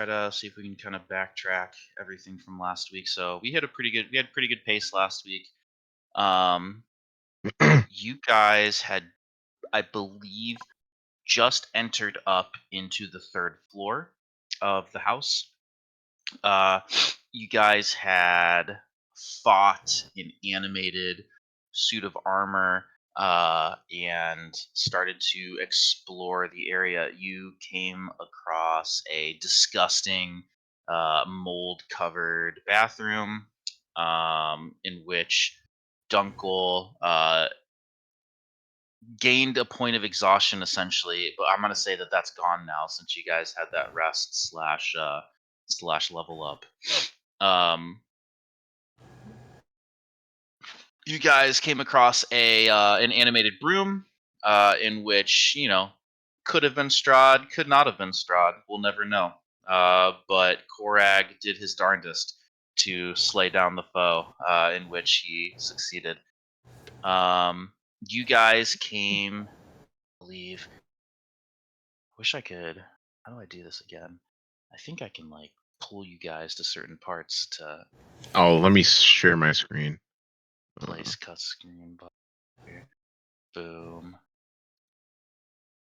try to see if we can kind of backtrack everything from last week. So we had pretty good pace last week. Um, you guys had, I believe, just entered up into the third floor of the house. Uh, you guys had fought an animated suit of armor and started to explore the area. You came across a disgusting mold covered bathroom in which Dunkel gained a point of exhaustion essentially, but I'm gonna say that that's gone now since you guys had that rest slash level up. Um, you guys came across a an animated broom, in which could have been Strahd, could not have been Strahd. We'll never know. But Korag did his darndest to slay down the foe, in which he succeeded. You guys came, I believe. Wish I could. How do I do this again? I think I can like pull you guys to certain parts to Oh, let me share my screen. place cut screen. Here. Boom.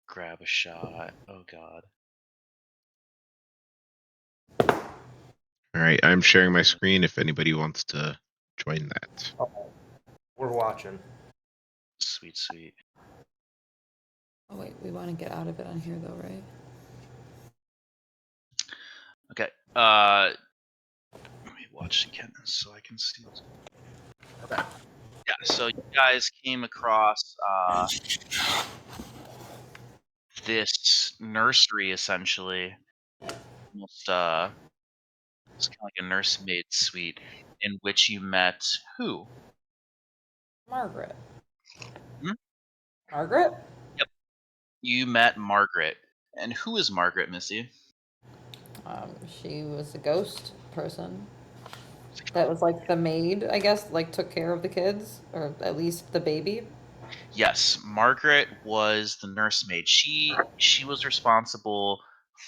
Grab a shot. Oh god. All right, I'm sharing my screen if anybody wants to join that. We're watching. Sweet, sweet. Oh wait, we want to get out of it on here though, right? Okay. Let me watch again so I can see. Okay. Yeah. So you guys came across this nursery essentially. Almost it's kind of like a nursemaid suite in which you met who? Margaret. Hmm? Margaret? Yep. You met Margaret. And who is Margaret, Missy? She was a ghost person. That was like the maid, I guess, like took care of the kids, or at least the baby. Yes, Margaret was the nursemaid. She was responsible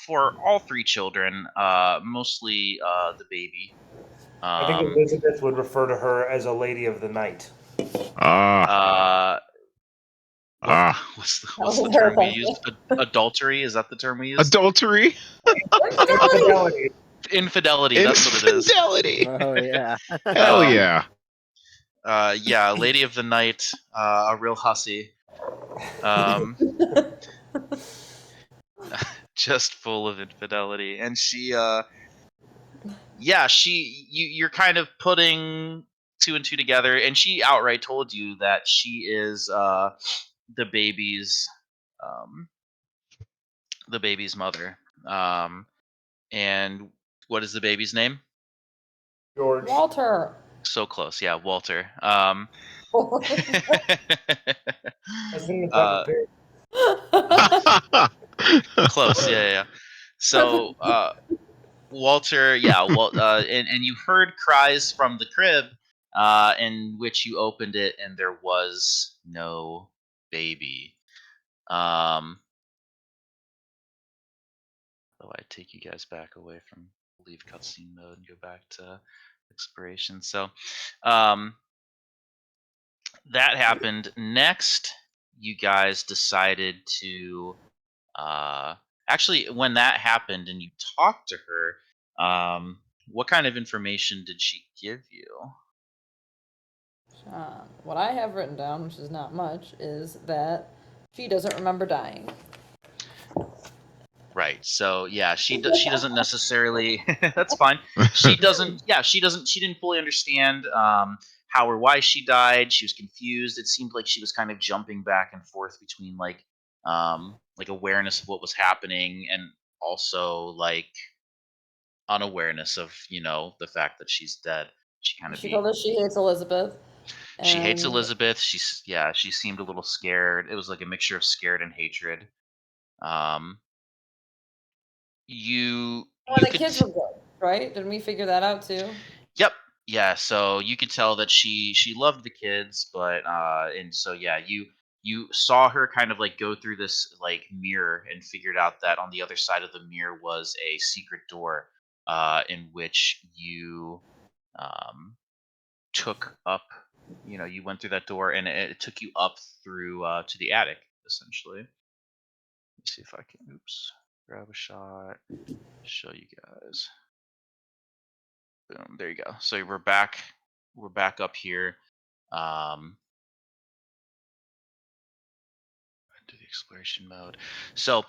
for all three children, mostly the baby. I think Um, Elizabeth would refer to her as a lady of the night. Ah, what's the That was term her we husband. used? Adultery, is that the term we used? adultery, Infidelity. Infidelity. That's what it is. infidelity. Oh yeah. Hell yeah. Yeah, lady of the night, a real hussy. Just full of infidelity, and you're kind of putting two and two together, and she outright told you that she is the baby's um, the baby's mother. And what is the baby's name? George. Walter. So close, yeah, Walter. That's the Peppa Pig. Close, yeah. So Walter, yeah, and you heard cries from the crib, in which you opened it, and there was no baby. So I take you guys back away from leave cutscene mode and go back to exploration. So, that happened. Next, you guys decided to actually, when that happened and you talked to her, what kind of information did she give you? What I have written down, which is not much, is that she doesn't remember dying. Right. So yeah, she doesn't necessarily. That's fine. She doesn't. Yeah, she didn't fully understand how or why she died. She was confused. It seemed like she was kind of jumping back and forth between like awareness of what was happening and also like unawareness of the fact that she's dead. She kind of She told us she hates Elizabeth. she hates And Elizabeth. She seemed a little scared. It was like a mixture of scared and hatred. Um, you well, you the could kids were good, right? Didn't we figure that out too? Yep. Yeah, so you could tell that she loved the kids, but and so yeah, you saw her kind of like go through this like mirror and figured out that on the other side of the mirror was a secret door, in which you um, took up. You went through that door and it took you up through to the attic, essentially. Let me see if I can. Oops. Grab a shot. Show you guys. Boom. There you go. So we're back. We're back up here. To the exploration mode. So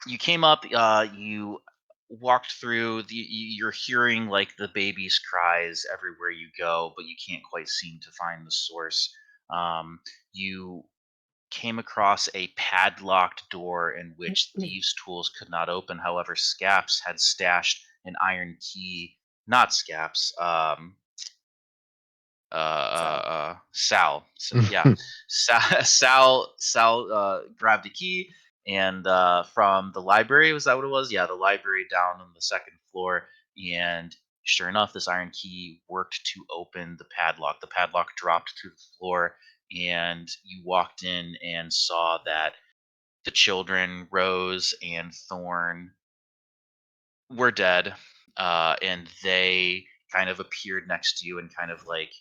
you came up. You walked through. You're hearing like the baby's cries everywhere you go, but you can't quite seem to find the source. You came across a padlocked door in which thieves' tools could not open. However, Scaps had stashed an iron key. Not Scaps. Sal. So, yeah, Sal grabbed a key and from the library. Was that what it was? Yeah, the library down on the second floor. And sure enough, this iron key worked to open the padlock. The padlock dropped to the floor, and you walked in and saw that the children, Rose and Thorn, were dead. And they kind of appeared next to you and kind of like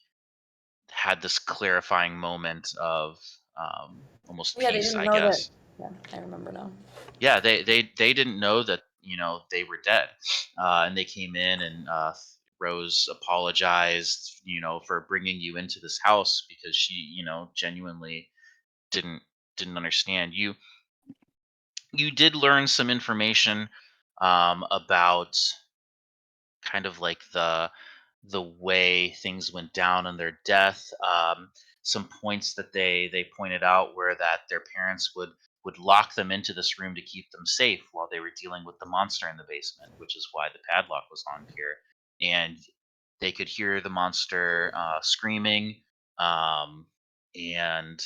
had this clarifying moment of almost Yeah, they peace, didn't I know that. guess. Yeah, I remember now. Yeah, they didn't know that they were dead, and they came in and Rose apologized, for bringing you into this house because she, genuinely didn't didn't understand you. You did learn some information about kind of like the way things went down in their death. Some points that they pointed out were that their parents would lock them into this room to keep them safe while they were dealing with the monster in the basement, which is why the padlock was on here. And they could hear the monster screaming, and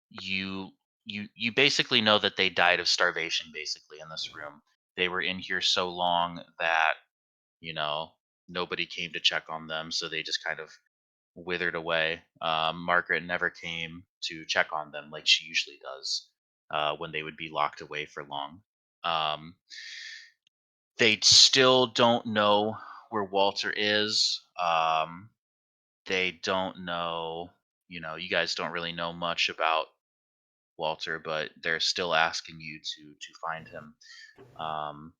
you you basically know that they died of starvation basically in this room. They were in here so long that you know, nobody came to check on them, so they just kind of withered away. Margaret never came to check on them like she usually does when they would be locked away for long. Um, they still don't know where Walter is. They don't know, you guys don't really know much about Walter, but they're still asking you to find him. Um,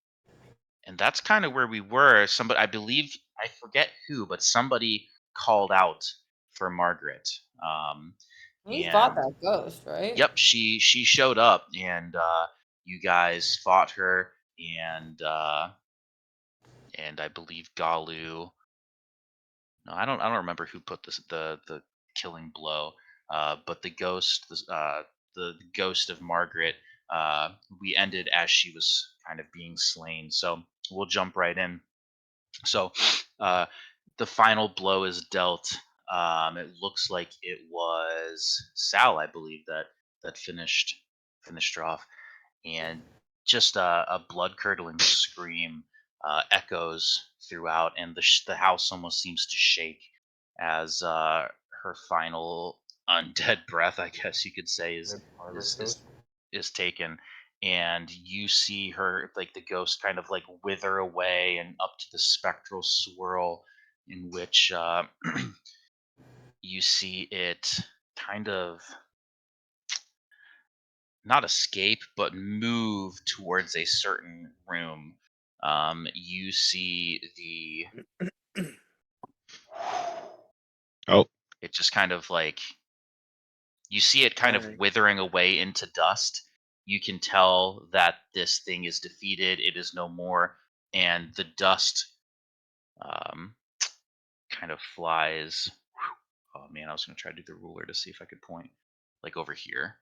and that's kind of where we were. Somebody, I believe, I forget who, but somebody called out for Margaret. We fought And that ghost, right? yep, she showed up, and you guys fought her, and I believe Galu. No, I don't remember who put the killing blow. But the ghost of Margaret. We ended as she was kind of being slain. So we'll jump right in. So uh, the final blow is dealt. It looks like it was Sal, I believe, that finished her off, and just a blood curdling scream echoes throughout, and the house almost seems to shake as her final undead breath, I guess you could say, is Margaret's is is ghost. is taken, and you see her like the ghost kind of like wither away and up to the spectral swirl in which you see it kind of not escape but move towards a certain room. You see Oh, it just kind of like you see it kind of Sorry. withering away into dust. You can tell that this thing is defeated, it is no more, and the dust um, kind of flies. Oh man, I was gonna try to do the ruler to see if I could point like over here.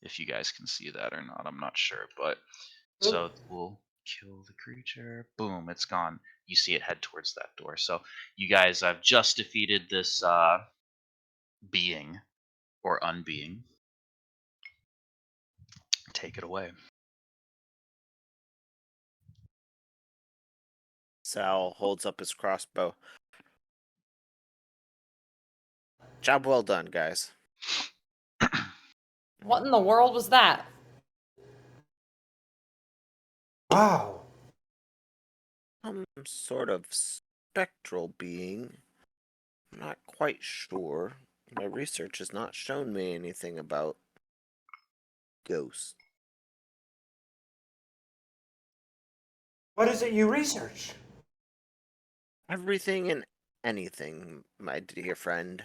If you guys can see that or not, I'm not sure. But so we'll kill the creature. Boom, it's gone. You see it head towards that door. So you guys have just defeated this being or unbeing. Take it away. Sal holds up his crossbow. Job well done, guys. What in the world was that? Wow. Some sort of spectral being. I'm not quite sure. My research has not shown me anything about ghosts. What is it you research? Everything and anything, my dear friend.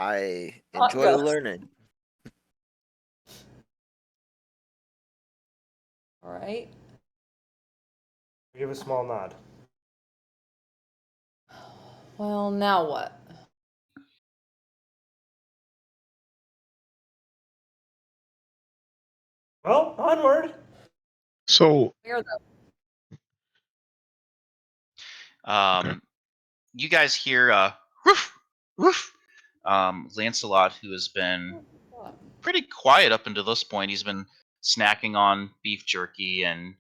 I Not enjoy ghosts. learning. All right. Give a small nod. Well, now what? Well, onward. So, Where though? You guys hear woof, woof. Lancelot, who has been pretty quiet up until this point, he's been snacking on beef jerky and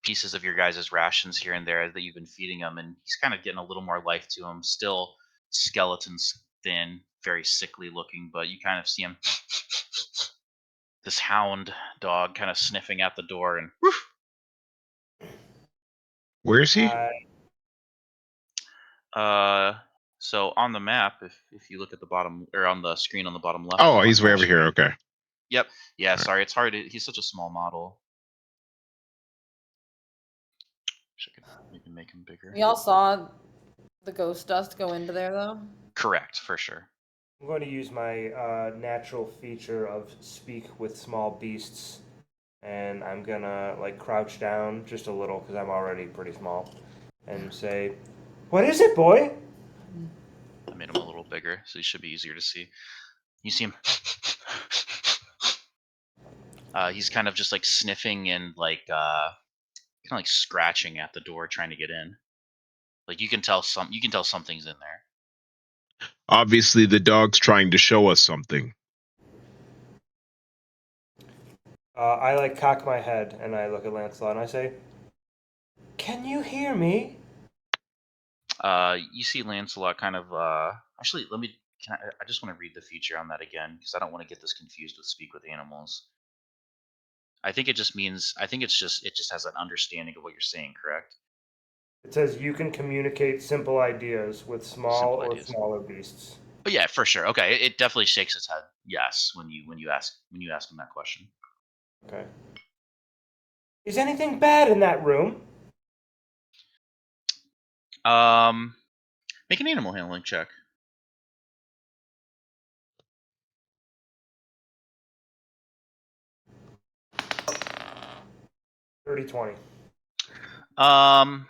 pieces of your guys' rations here and there that you've been feeding him, and he's kind of getting a little more life to him. Still skeleton's thin, very sickly looking, but you kind of see him, this hound dog, kind of sniffing at the door, and woof. where is he? So on the map, if you look at the bottom, or on the screen on the bottom left. Oh, of he's way my over here. screen. Okay. Yep. Yeah. Alright. Sorry, it's hard. He's such a small model. Wish I could maybe make him bigger. We all saw the ghost dust go into there, though. Correct, for sure. I'm going to use my natural feature of speak with small beasts, and I'm gonna like crouch down just a little because I'm already pretty small, and say, "What is it, boy?" I made him a little bigger, so he should be easier to see. You see him. He's kind of just like sniffing and like kind of like scratching at the door, trying to get in. Like you can tell something's in there. Obviously, the dog's trying to show us something. I like cock my head and I look at Lancelot and I say, "Can you hear me?" You see Lancelot kind of. Actually, let me. I just want to read the feature on that again because I don't want to get this confused with speak with animals. I think it just means. I think it just has an understanding of what you're saying. Correct. It says you can communicate simple ideas with small Simple or ideas. smaller beasts. But yeah, for sure. Okay, it definitely shakes its head. Yes, when you ask him that question. Okay. Is anything bad in that room? Make an animal handling check. Dirty 20. I'm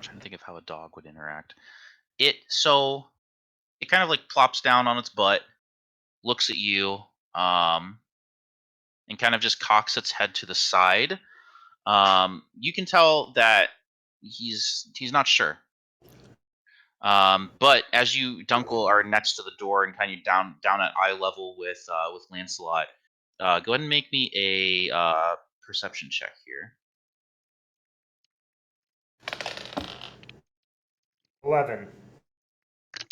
trying to think of how a dog would interact. It kind of like plops down on its butt, looks at you, and kind of just cocks its head to the side. You can tell that he's not sure. But as you, Dunkel, are next to the door and kind of down at eye level with Lancelot, go ahead and make me a perception check here. 11.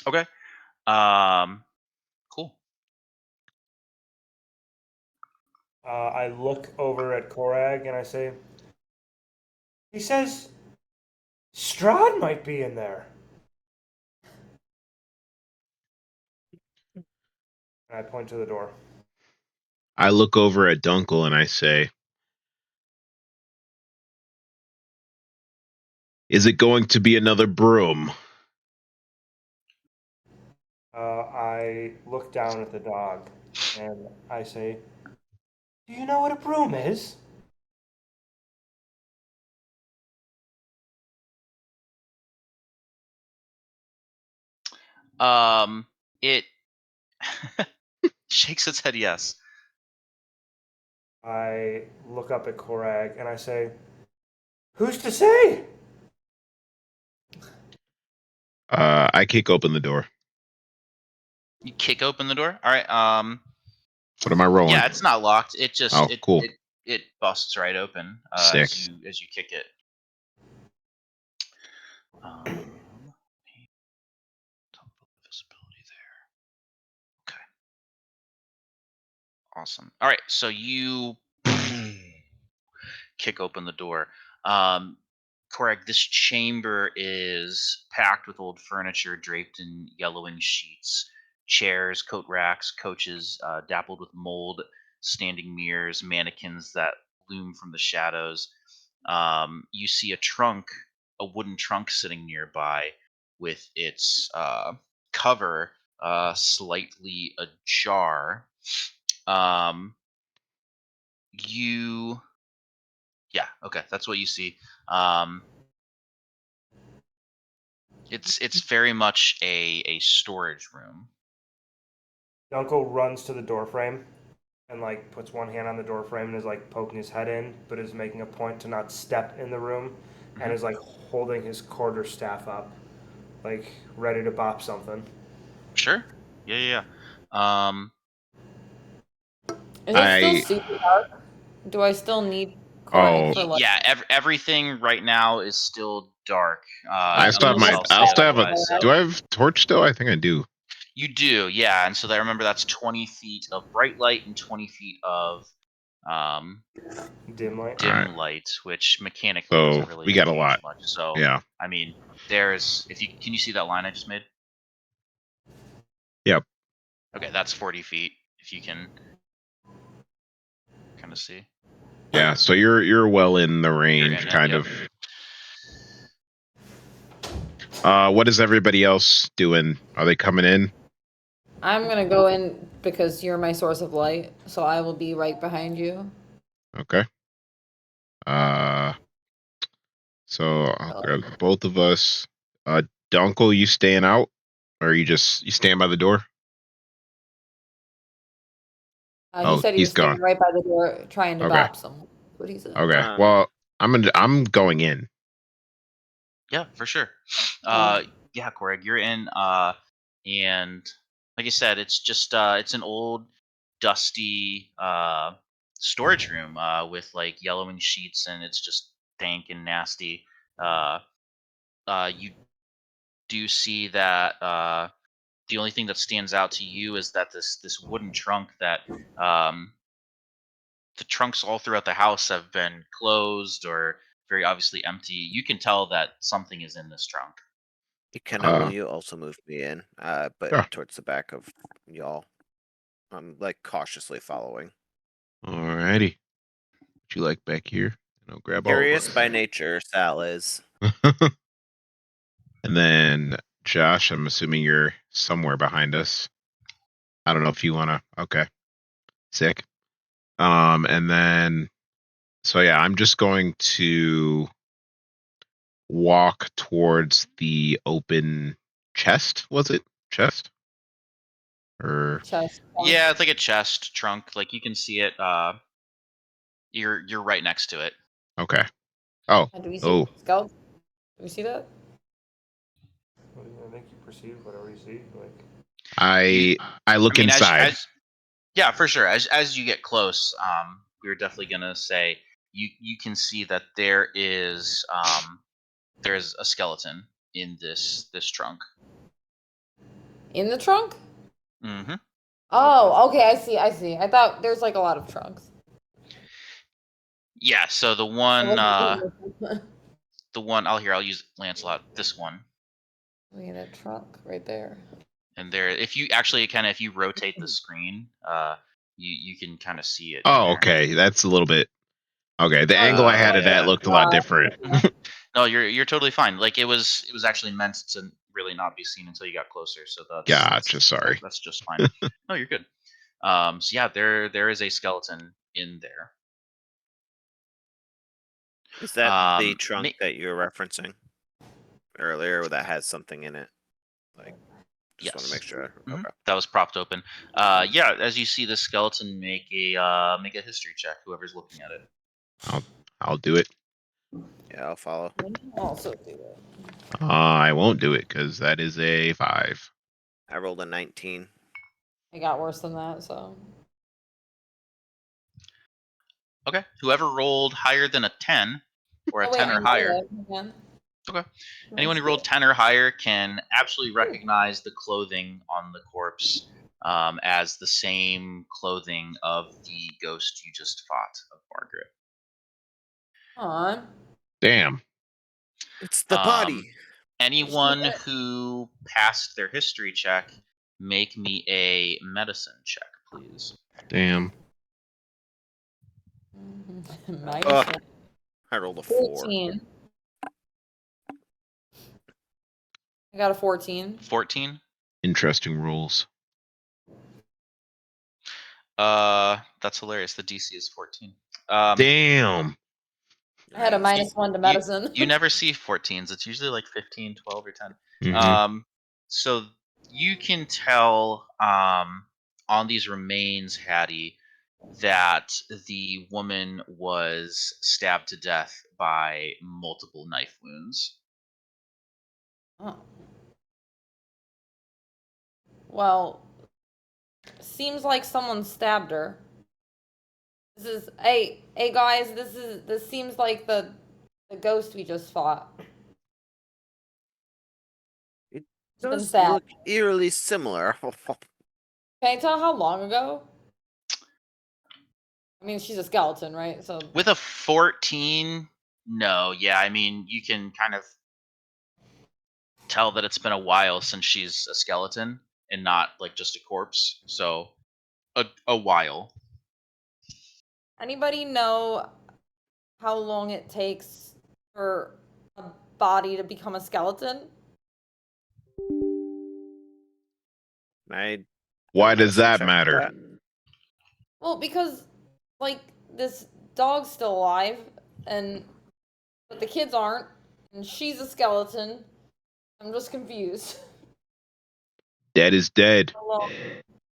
Okay. Cool. I look over at Korag and I say, "He says Strahd might be in there." And I point to the door. I look over at Dunkel and I say, "Is it going to be another broom?" I look down at the dog and I say, "Do you know what a broom is?" It shakes its head yes. I look up at Korag and I say, "Who's to say?" I kick open the door. You kick open the door. All right. What am I rolling? Yeah, it's not locked. It just Oh, cool. it busts right open Sick. as you kick it. Awesome. All right, so you kick open the door. Correct. This chamber is packed with old furniture draped in yellowing sheets, chairs, coat racks, coaches dappled with mold, standing mirrors, mannequins that loom from the shadows. You see a wooden trunk sitting nearby with its cover slightly ajar. Um, you Yeah, okay, that's what you see. Um, it's very much a storage room. Uncle runs to the door frame and like puts one hand on the door frame and is like poking his head in, but is making a point to not step in the room, and Mhm. is like holding his quarter staff up, like ready to bop something. Sure. Yeah, yeah, yeah. Is it still I super dark? Do I still need Corag oh for light? Yeah. Everything right now is still dark. I Like, still have Unless my no I'll I'll say still flashlight have a otherwise. or So do I have torch still? I think I do. you do, yeah. And so that remember that's 20 feet of bright light and 20 feet of um, Dim light. dim Alright. light, which mechanically So doesn't really we got a change lot. much. So Yeah. I mean, there's if you can you see that line I just made? Yep. Okay, that's 40 feet. If you can kind of see. Yeah. So you're well in the You're range, in it, kind yep. of. What is everybody else doing? Are they coming in? I'm gonna go in because you're my source of light, so I will be right behind you. Okay. Uh, so I'll grab both of us. Dunkel, you staying out, or you staying by the door? He Oh, said he was he's standing gone. right by the door trying to Okay. bop someone. That's what he said. Okay. Um, Well, I'm going in. Yeah, for sure. Oh. Yeah, Koreg, you're in. And like I said, it's just it's an old, dusty storage room with like yellowing sheets, and it's just dank and nasty. Uh, you do see that the only thing that stands out to you is that this wooden trunk that um, the trunks all throughout the house have been closed or very obviously empty. You can tell that something is in this trunk. will you also move me in? But Yeah. towards the back of y'all. I'm like cautiously following. Alrighty. What you like back here? And I'll grab all of Curious us. by nature, Sal is. And then Josh, I'm assuming you're somewhere behind us. I don't know if you wanna. Okay. Sick. And then so yeah, I'm just going to walk towards the open chest. Was it chest? Or Chest. Yeah, it's like a chest trunk. Like you can see it. You're right next to it. okay. Oh. Do we see Oh. skeleton? Do we see that? I think you perceive whatever you see. Like You, I look I mean, inside. as yeah, for sure. As you get close, we were definitely gonna say you can see that there's a skeleton in this trunk. In the trunk? Mm-hmm. Oh, okay. I see. I see. I thought there's like a lot of trunks. Yeah. So the I one, wasn't I'll use Lancelot. This one. Look at that trunk right there. And there, if you actually if you rotate the screen, you can kind of see it in Oh, there. okay. That's a little bit okay. The angle I Oh had it at yeah. looked a lot different. Mhm. No, you're totally fine. Like it was actually meant to really not be seen until you got closer. So Gotcha. Sorry. that's just fine. No, you're good. So yeah, there is a skeleton in there. Is that the Um, trunk ma- that you were referencing earlier that has something in it? Like, just want to yes, make sure. Mhm. Okay. That was propped open. Yeah, as you see the skeleton, make a history check. Whoever's looking at it. I'll do it. Yeah, I'll follow. Also do it. I won't do it because that is a 5. I rolled a 19. It got worse than that, so. Okay. Whoever rolled higher than a 10 or a Oh wait, 10 I or know higher. that again. Okay. Anyone who rolled 10 or higher can absolutely recognize the clothing on the corpse. as the same clothing of the ghost you just fought of Margaret. Aw. Damn. It's the body. Anyone who passed their history check, make me a medicine check, please. Damn. Minus Ugh. one. I rolled a 4. 14. I got a 14. 14. Interesting rules. That's hilarious. The DC is 14. Damn. I had a Nice. minus one to medicine. You never see 14s. It's usually like 15, 12, or 10. Mhm. So you can tell on these remains, Hattie, that the woman was stabbed to death by multiple knife wounds. Oh. Well, seems like someone stabbed her. This is hey guys, this seems like the ghost we just fought. It It's been does sad. look eerily similar. Can I tell how long ago? I mean, she's a skeleton, right? So With a 14, no. Yeah, I mean, you can kind of tell that it's been a while since she's a skeleton and not like just a corpse. So a while. anybody know how long it takes for a body to become a skeleton? I Why does medicine that check matter? that. Well, because like this dog's still alive, and but the kids aren't, and she's a skeleton. I'm just confused. Dead is dead. How long?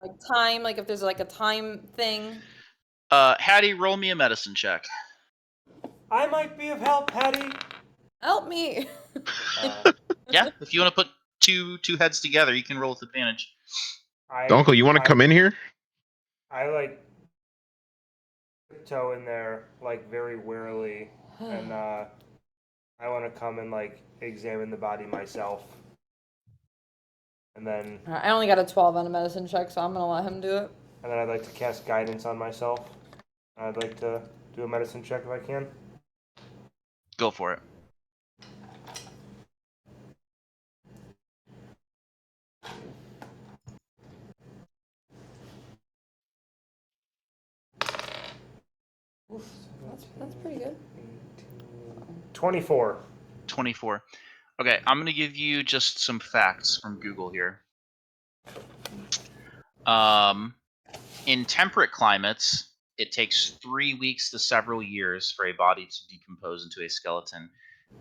Like time, like if there's like a time thing. Hattie, roll me a medicine check. I might be of help, Patty. Help me. Yeah, if you want to put two heads together, you can roll with advantage. Uncle, you want to come in here? I like toe in there like very warily, and I want to come and like examine the body myself, and then I only got a 12 on a medicine check, so I'm gonna let him do it. I'd like to cast guidance on myself. I'd like to do a medicine check if I can. Go for it. That's pretty good. 24. 24. Okay, I'm going to give you just some facts from Google here. In temperate climates, it takes 3 weeks to several years for a body to decompose into a skeleton.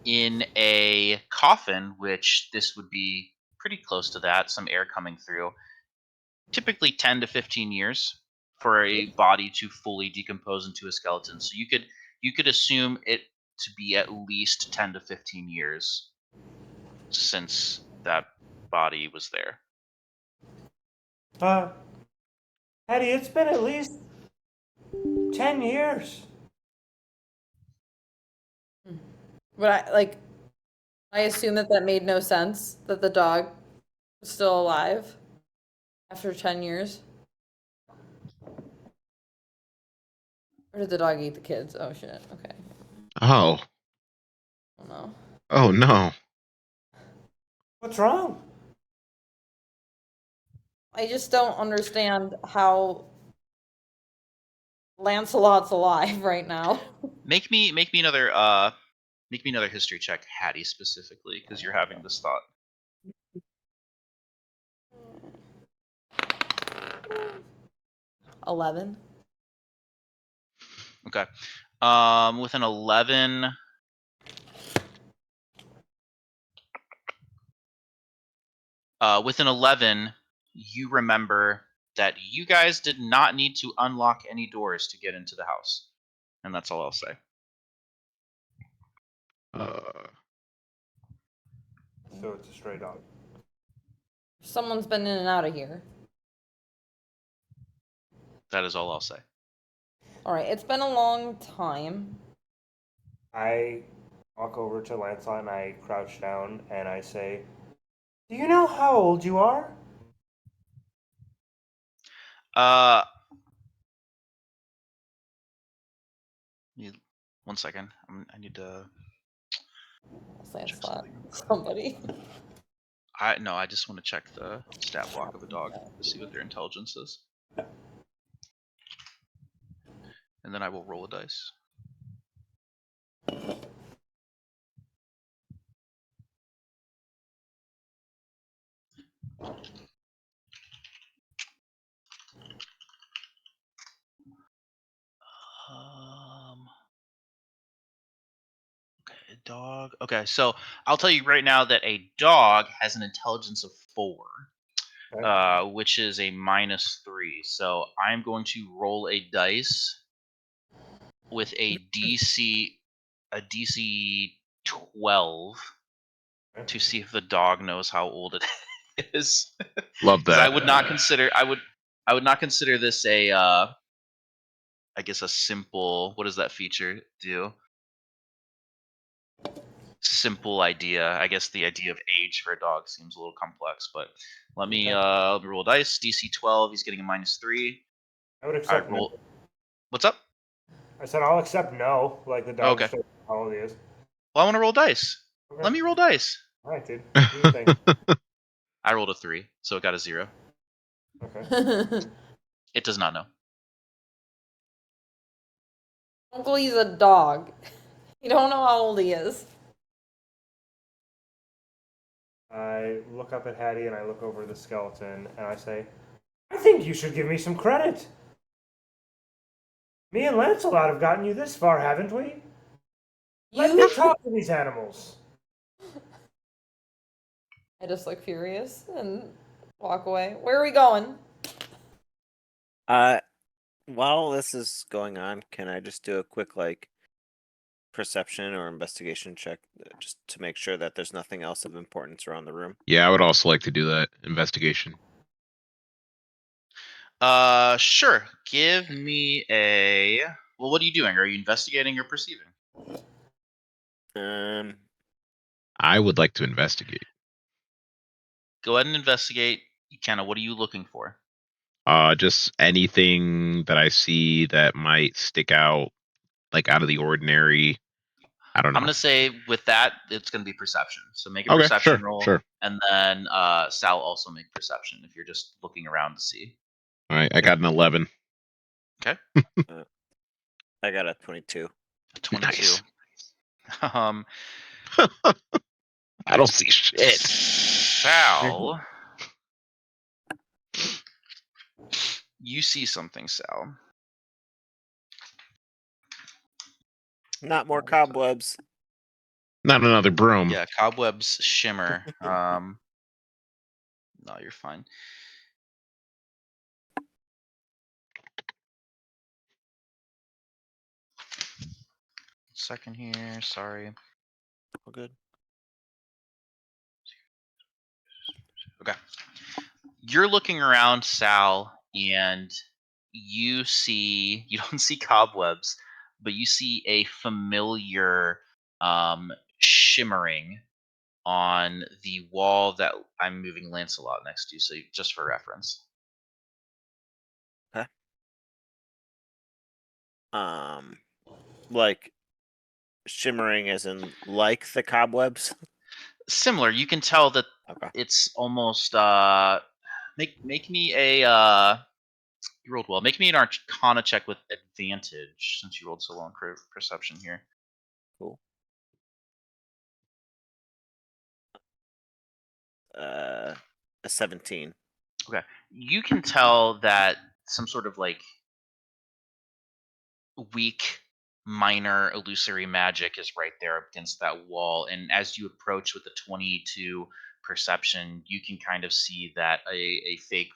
In a coffin, which this would be pretty close to that, some air coming through, typically 10 to 15 years for a body to fully decompose into a skeleton. So you could assume it to be at least 10 to 15 years since that body was there. Patty, it's been at least 10 years. But I assume that made no sense that the dog was still alive after 10 years. Or did the dog eat the kids? Oh shit. Okay. Oh. Oh no. Oh no. What's wrong? I just don't understand how Lancelot's alive right now. Make me another history check, Hattie, specifically, because you're having this thought. 11. Okay. With an 11, you remember that you guys did not need to unlock any doors to get into the house, and that's all I'll say. So it's a stray dog. Someone's been in and out of here. That is all I'll say. All right, it's been a long time. I walk over to Lancelot and I crouch down and I say, "Do you know how old you are?" Uh, 1 second. I need to Saying check slap something real quick. somebody. I just want to check the stat block of a dog to see what their intelligence is, and then I will roll a dice. Okay, a dog. Okay, so I'll tell you right now that a dog has an intelligence of 4, Okay. which is a -3. So I'm going to roll a dice with a DC 12 to see if the dog knows how old it is. Love Because I that. would not consider I would not consider this a I guess a simple, what does that feature do? Simple idea. I guess the idea of age for a dog seems a little complex, but let me roll dice. DC 12. He's getting a -3. I would I accept no. roll. What's up? I said I'll accept no. Like the Oh, dog okay. just doesn't know how old he is. Well, I want to roll dice. Okay. Let me roll dice. All right, dude. Do your thing. I rolled a 3, so it got a 0. Okay. It does not know. Uncle, he's a dog. You don't know how old he is. I look up at Hattie and I look over the skeleton and I say, I think you should give me some credit. Me and Lancelot have gotten you this far, haven't we? Let me You. talk to these animals. I just look furious and walk away. Where are we going? While this is going on, can I just do a quick like perception or investigation check just to make sure that there's nothing else of importance around the room? Yeah, I would also like to do that investigation. Sure. Give me a. Well, what are you doing? Are you investigating or perceiving? I would like to investigate. Go ahead and investigate. Kenna, what are you looking for? Just anything that I see that might stick out, like out of the ordinary. I don't know. I'm gonna say with that, it's gonna be perception. So make a Okay, perception sure, roll, sure. and then Sal also make perception if you're just looking around to see. All right, I got an 11. Okay. I got a 22. 22. Nice. Um, I don't see shit. Sal, you see something, Sal. Not more cobwebs. Not another broom. Yeah, cobwebs shimmer. No, you're fine. Second here, sorry. All good. Okay. You're looking around, Sal, and you don't see cobwebs, but you see a familiar shimmering on the wall that I'm moving Lancelot next to, so just for reference. Okay. Like shimmering as in like the cobwebs. Similar, you can tell that Okay. it's almost make me a you rolled well. Make me an Arcana check with advantage since you rolled so well in perception here. Cool. A 17. Okay. You can tell that some sort of like weak minor illusory magic is right there against that wall, and as you approach with the 22 perception, you can kind of see that a fake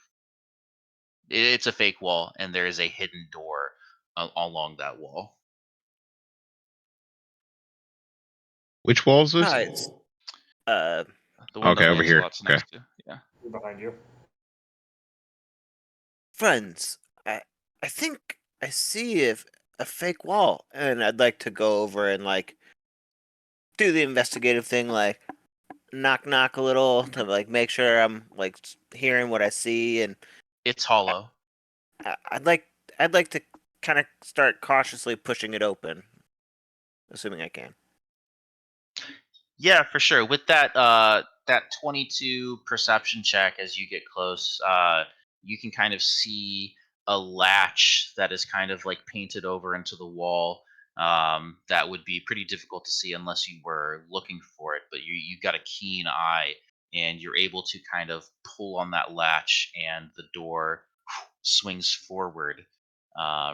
it's a fake wall and there is a hidden door along that wall. Which wall is this? Alright. The one Okay, that over here. Lancelot's Okay. next to. Yeah. Behind you. Friends, I think I see a fake wall, and I'd like to go over and like do the investigative thing, like knock knock a little to like make sure I'm like hearing what I see, and It's hollow. I'd like to kind of start cautiously pushing it open, assuming I can. Yeah, for sure. With that that 22 perception check as you get close, you can kind of see a latch that is kind of like painted over into the wall. That would be pretty difficult to see unless you were looking for it, but you've got a keen eye and you're able to kind of pull on that latch and the door swings forward,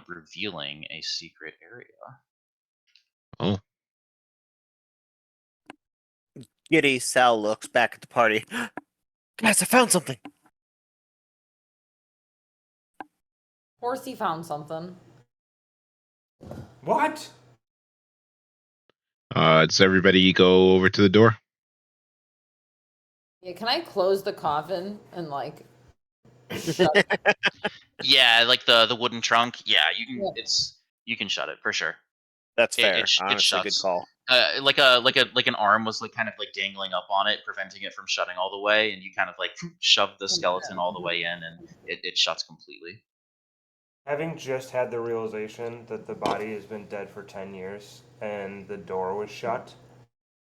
revealing a secret area. Oh, Giddy Sal looks back at the party. Guys, I found something. Horsey found something. What? does everybody go over to the door? Yeah, can I close the coffin and like shut it? Yeah, like the wooden trunk. Yeah, you can. Yeah. You can shut it for sure. That's It fair. it Honestly, good shuts. call. Like an arm was like kind of like dangling up on it, preventing it from shutting all the way, and you kind of like shove the skeleton all the way in, and it shuts completely. Having just had the realization that the body has been dead for 10 years and the door was shut,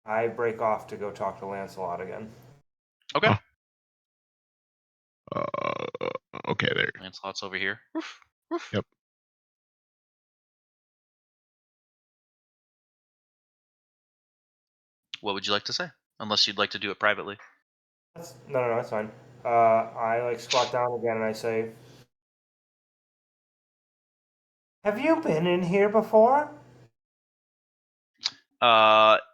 I break off to go talk to Lancelot again. Okay, Uh, okay, there. Lancelot's over here. Woof, woof. Yep. What would you like to say? Unless you'd like to do it privately. No, that's fine. I like squat down again and I say, "Have you been in here before?"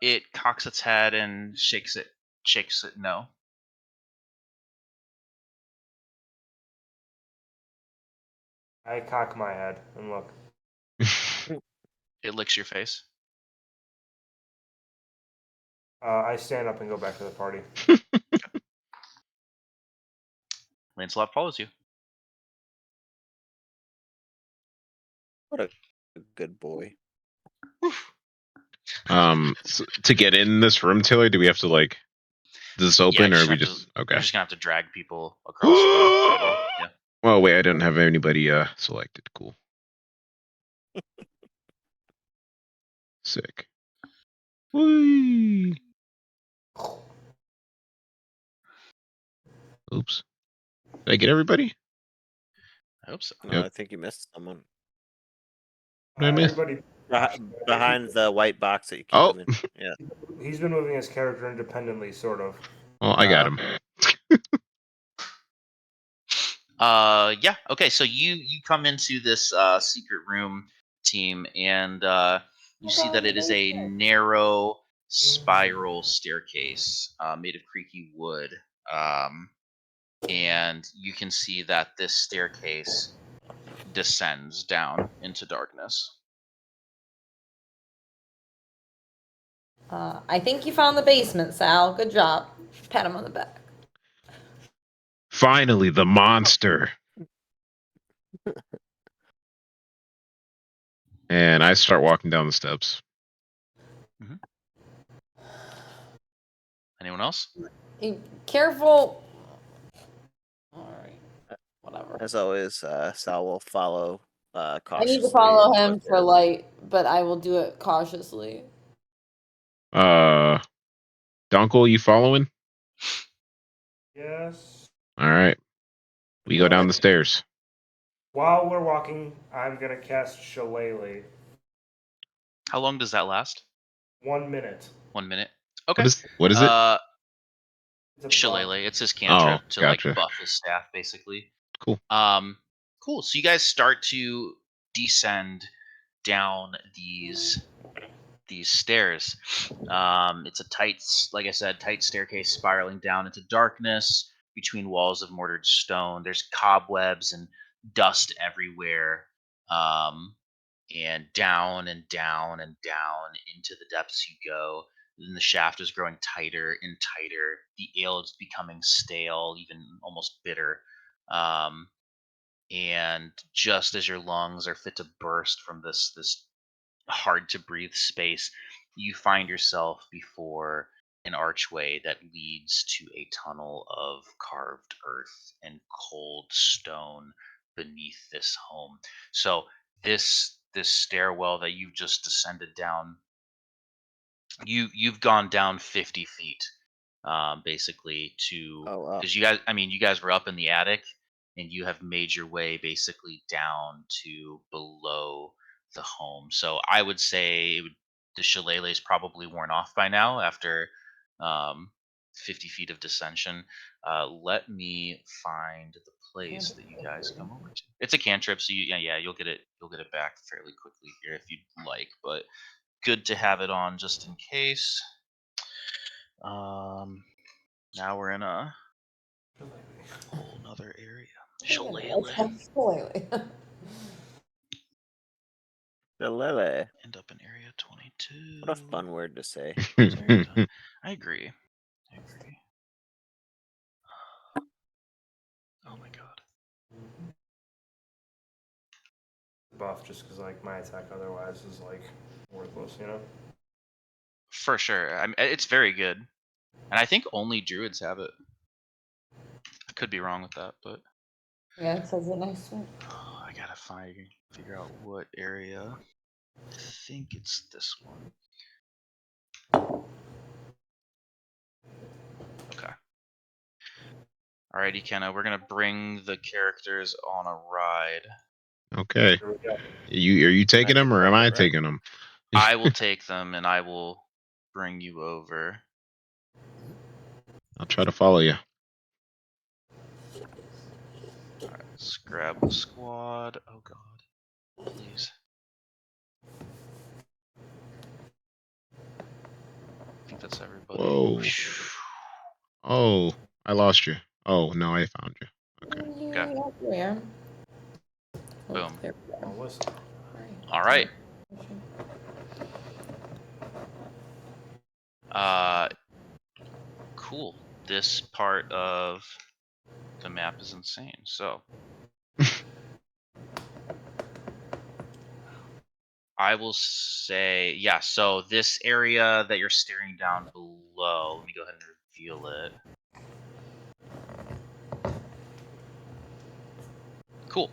It cocks its head and shakes it. Shakes it. No. I cock my head and look. It licks your face. I stand up and go back to the party. Lancelot follows you. What a good boy. So to get in this room, Taylor, do we have to like does this Yeah, open you or just we have just to. okay? You're just gonna have to drag people across the wall. Yeah. Well, wait, I didn't have anybody selected. Cool. Sick. Whee! Oops. Did I get everybody? I hope so. No, Yep. I think you missed someone. What did I miss? Everybody. Behind the white box that you keep Oh, him in. Yeah. He's been moving his character independently, sort of. well, I got him. Yeah. Okay. So you come into this secret room, team, and you see that it is a narrow spiral staircase made of creaky wood, and you can see that this staircase descends down into darkness. I think you found the basement, Sal. Good job. Pat him on the back. Finally, the monster. And I start walking down the steps. Anyone else? Careful. All right. Whatever. As always, Sal will follow cautiously. I need to follow him with for it. light, but I will do it cautiously. Dunkel, you following? Yes. All right. We go down the stairs. While we're walking, I'm gonna cast Shillelagh. How long does that last? 1 minute. 1 minute. Okay. What is it? It's a Shillelagh. It's his cantrip to gotcha. like buff his staff, basically. Cool. Cool. So you guys start to descend down these stairs. It's a tight, like I said, tight staircase spiraling down into darkness between walls of mortared stone. There's cobwebs and dust everywhere. And down and down and down into the depths you go. Then the shaft is growing tighter and tighter. The ale is becoming stale, even almost bitter. And just as your lungs are fit to burst from this hard to breathe space, you find yourself before an archway that leads to a tunnel of carved earth and cold stone beneath this home. So this stairwell that you've just descended down, you've gone down 50 feet, basically, to Oh wow. because you guys were up in the attic, and you have made your way basically down to below the home. So I would say the shillelagh is probably worn off by now after um, 50 feet of descension. Let me find the place that you guys come over to. It's a cantrip, so yeah, you'll get it back fairly quickly here if you'd like, but good to have it on just in case. Now we're in a whole nother area. Shillelagh. The Lily. End up in area 22. What a fun word to say. I agree. Oh my god. Buff just because like my attack otherwise is like worthless, you know. For sure. I mean, it's very good. And I think only druids have it. I could be wrong with that, but Yeah, it says it next to it. I gotta figure out what area. I think it's this one. Okay. Alrighty, Kenna, we're gonna bring the characters on a ride. Okay. Here we go. Are you taking Magic them or am I carpet ride. taking them? I will take them and I will bring you over. I'll try to follow you. Alright, let's grab the squad. Oh god. Please. I think that's everybody. Whoa. Oh, I lost you. Oh, no, I found you. Okay. Okay. Where? Boom. There we go. Oh, listen. Alright. Cool. This part of the map is insane. So I will say, yeah, so this area that you're staring down below, let me go ahead and reveal it. Cool.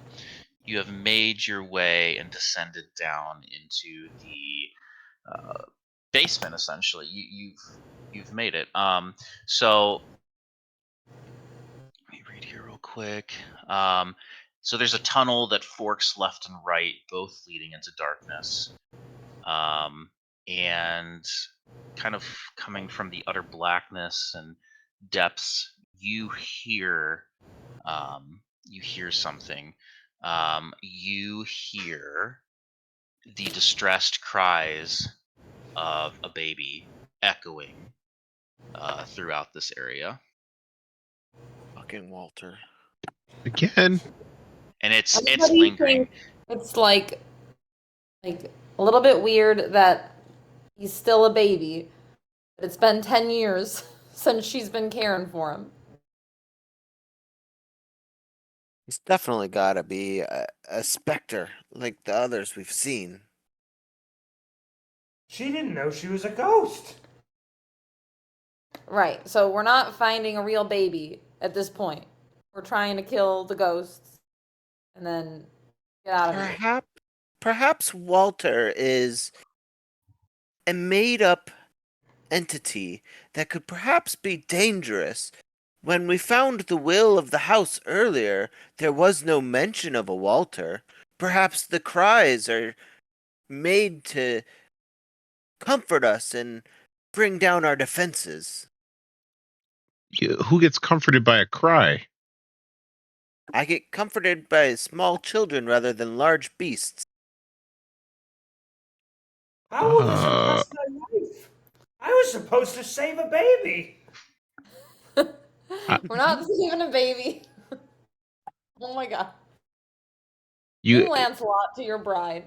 You have made your way and descended down into the basement. Essentially, you've made it. So let me read here real quick. So there's a tunnel that forks left and right, both leading into darkness. And kind of coming from the utter blackness and depths, you hear something. You hear the distressed cries of a baby echoing throughout this area, Fucking Walter. Again. and it's Everybody lingering. thinks it's like a little bit weird that he's still a baby, but it's been 10 years since she's been caring for him. He's definitely gotta be a specter like the others we've seen. She didn't know she was a ghost. Right. So we're not finding a real baby at this point. We're trying to kill the ghosts and then get out of here. Perhaps Walter is a made-up entity that could perhaps be dangerous. When we found the will of the house earlier, there was no mention of a Walter. Perhaps the cries are made to comfort us and bring down our defenses. Who gets comforted by a cry? I get comforted by small children rather than large beasts. How will this impress my wife? I was supposed to save a baby. We're not saving a baby. Oh my god. You Bring Lancelot to your bride.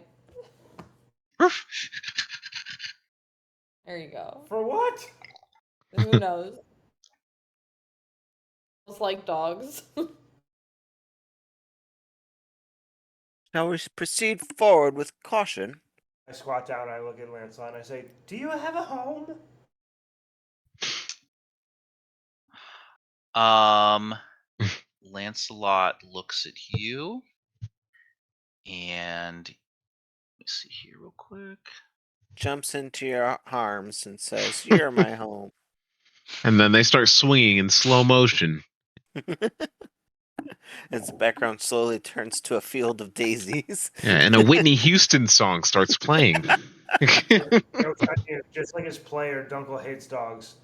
There you go. For what? Who knows? Just like dogs. Now we proceed forward with caution. I squat down, I look at Lancelot, and I say, "Do you have a home?" Lancelot looks at you. And let me see here real quick. Jumps into your arms and says, "You're my home." And then they start swinging in slow motion. As the background slowly turns to a field of daisies. Yeah, and a Whitney Houston song starts playing. Just like his player, Dunkel hates dogs.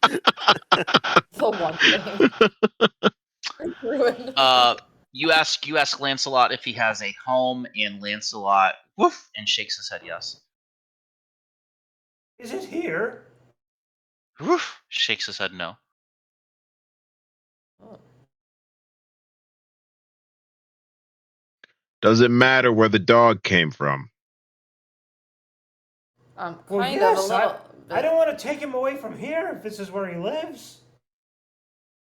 The one thing. Ruined. You ask Lancelot if he has a home, and Lancelot woof and shakes his head yes. Is it here? Woof shakes his head no. Does it matter where the dog came from? Kind Well, of yes, a little. I don't want to take him away from here if this is where he lives.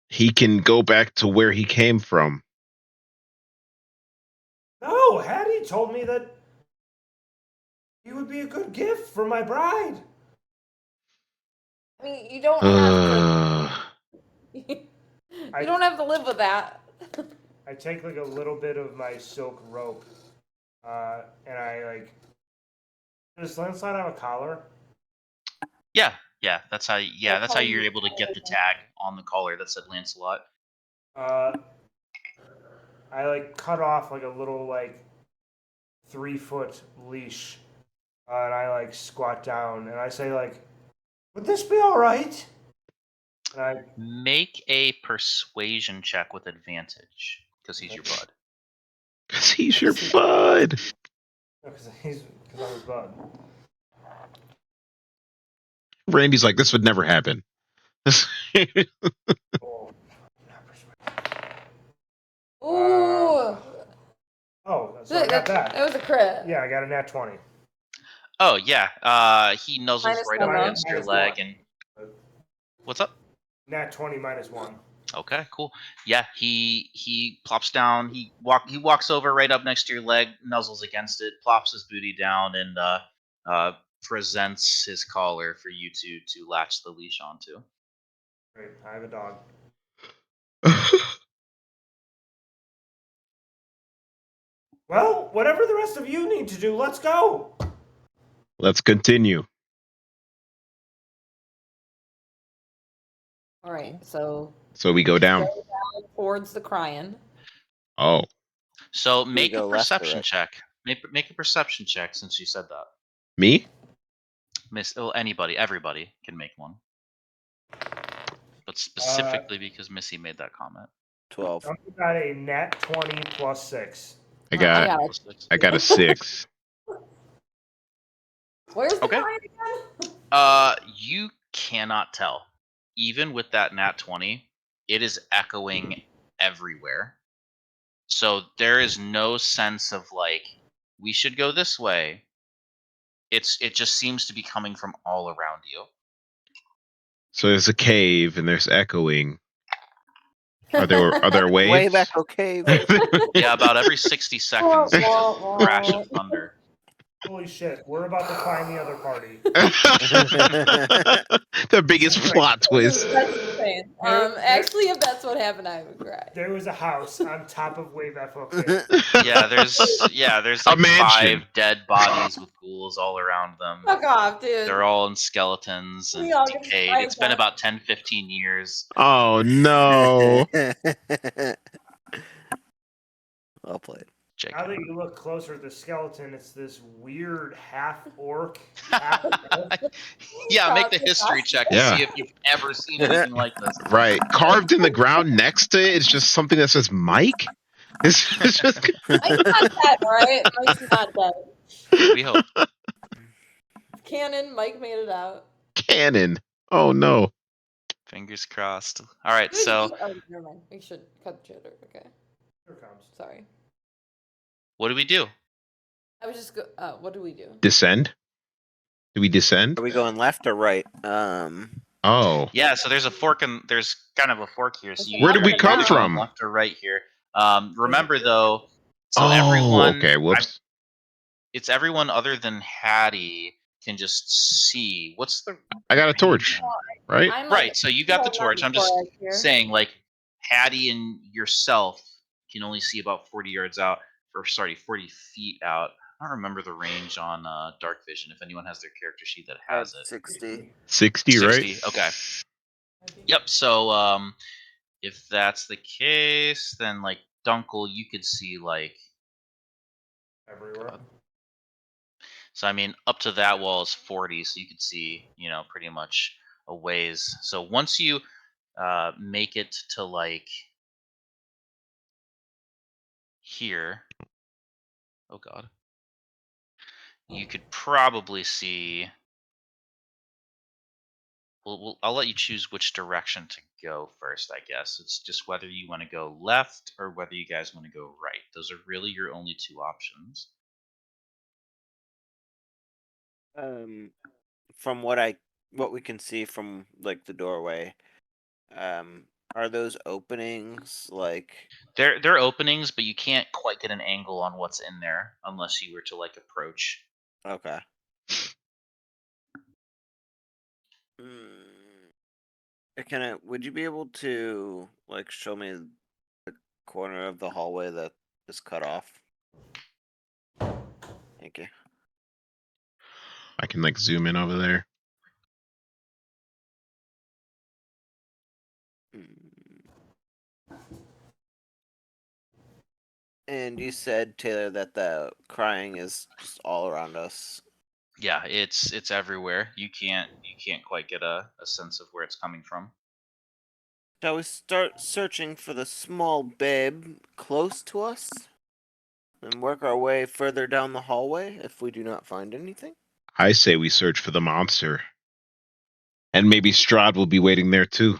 He can go back to where he came from. No, Hattie told me that he would be a good gift for my bride. I mean, you don't have to. You don't have to live with that. I take like a little bit of my silk rope, and I like. Does Lancelot have a collar? Yeah, that's how. Yeah, that's how you're able to get the tag on the collar that said Lancelot. I like cut off like a little like 3-foot leash, and I like squat down and I say like, "Would this be all right?" And I Make a persuasion check with advantage because he's your bud. Because he's your bud. because I'm his bud. Randy's like, this would never happen. Oh, Ooh. So I got that. That was a crit. Yeah, I got a nat 20. Oh yeah, he nuzzles Minus right up one. against your Minus leg one. and. What's up? Nat 20 minus 1. Okay, cool. Yeah, he plops down. He walks over right up next to your leg, nuzzles against it, plops his booty down, and presents his collar for you to latch the leash onto. Great, I have a dog. Well, whatever the rest of you need to do, let's go. Let's continue. All right, so we go down. towards the crying. Oh. So make go a left or perception right? check. Make a perception check since you said that. Me? Everybody can make one. But specifically because Missy made that comment. 12. I got a nat 20 plus 6. I got a 6. Where's the Okay. crying again? You cannot tell. Even with that nat 20, it is echoing everywhere. So there is no sense of like we should go this way. It just seems to be coming from all around you. So there's a cave and there's echoing. Are there waves? Wave echo cave. Yeah, about every 60 seconds, there's a crash of thunder. Holy shit, we're about to find the other party. The biggest plot twist. That's insane. Actually, if that's what happened, I would cry. There was a house on top of Wave FOK. Yeah, there's like A mansion. 5 dead bodies with ghouls all around them. Fuck off, dude. They're all in skeletons and We all get decayed. fried It's been up. about 10-15 years. Oh no. Well played. Jacob. Now that you look closer at the skeleton, it's this weird half orc, half elf. Yeah, make the history check to Yeah. see if you've ever seen anything like this. Right. Carved in the ground next to it is just something that says Mike. It's just Mike's not dead, right? Mike's not dead. We hope. Canon, Mike made it out. canon. Oh no. Fingers crossed. All right, so Oh, never mind. We should cut the chatter. Okay. Here it comes. Sorry. what do we do? I was just go. What do we do? Descend? Do we descend? Are we going left or right? Oh. Yeah, so there's kind of a fork here. So you Where did we you're come either going from? left or right here. Remember though, so Oh, everyone okay. Whoops. it's everyone other than Hattie can just see. What's the I got a torch, right? I'm right? So you got the torch. I'm just here. saying, like Hattie and yourself can only see about 40 yards out. 40 feet out. I don't remember the range on dark vision. If anyone has their character sheet that has it. 60. 60, right? 60. Okay. Yep. So if that's the case, then like Dunkel, you could see like Everywhere. so I mean up to that wall is 40, so you could see, pretty much a ways. So once you make it to like here, oh god, you could probably see. I'll let you choose which direction to go first, I guess. It's just whether you want to go left or whether you guys want to go right. Those are really your only two options. From what we can see from like the doorway, are those openings like? They're openings, but you can't quite get an angle on what's in there unless you were to like approach. Okay. Mm, would you be able to like show me the corner of the hallway that is cut off? Thank you. I can like zoom in over there. And you said, Taylor, that the crying is just all around us. Yeah, it's everywhere. You can't quite get a sense of where it's coming from. Shall we start searching for the small babe close to us? And work our way further down the hallway if we do not find anything? I say we search for the monster. And maybe Strahd will be waiting there too.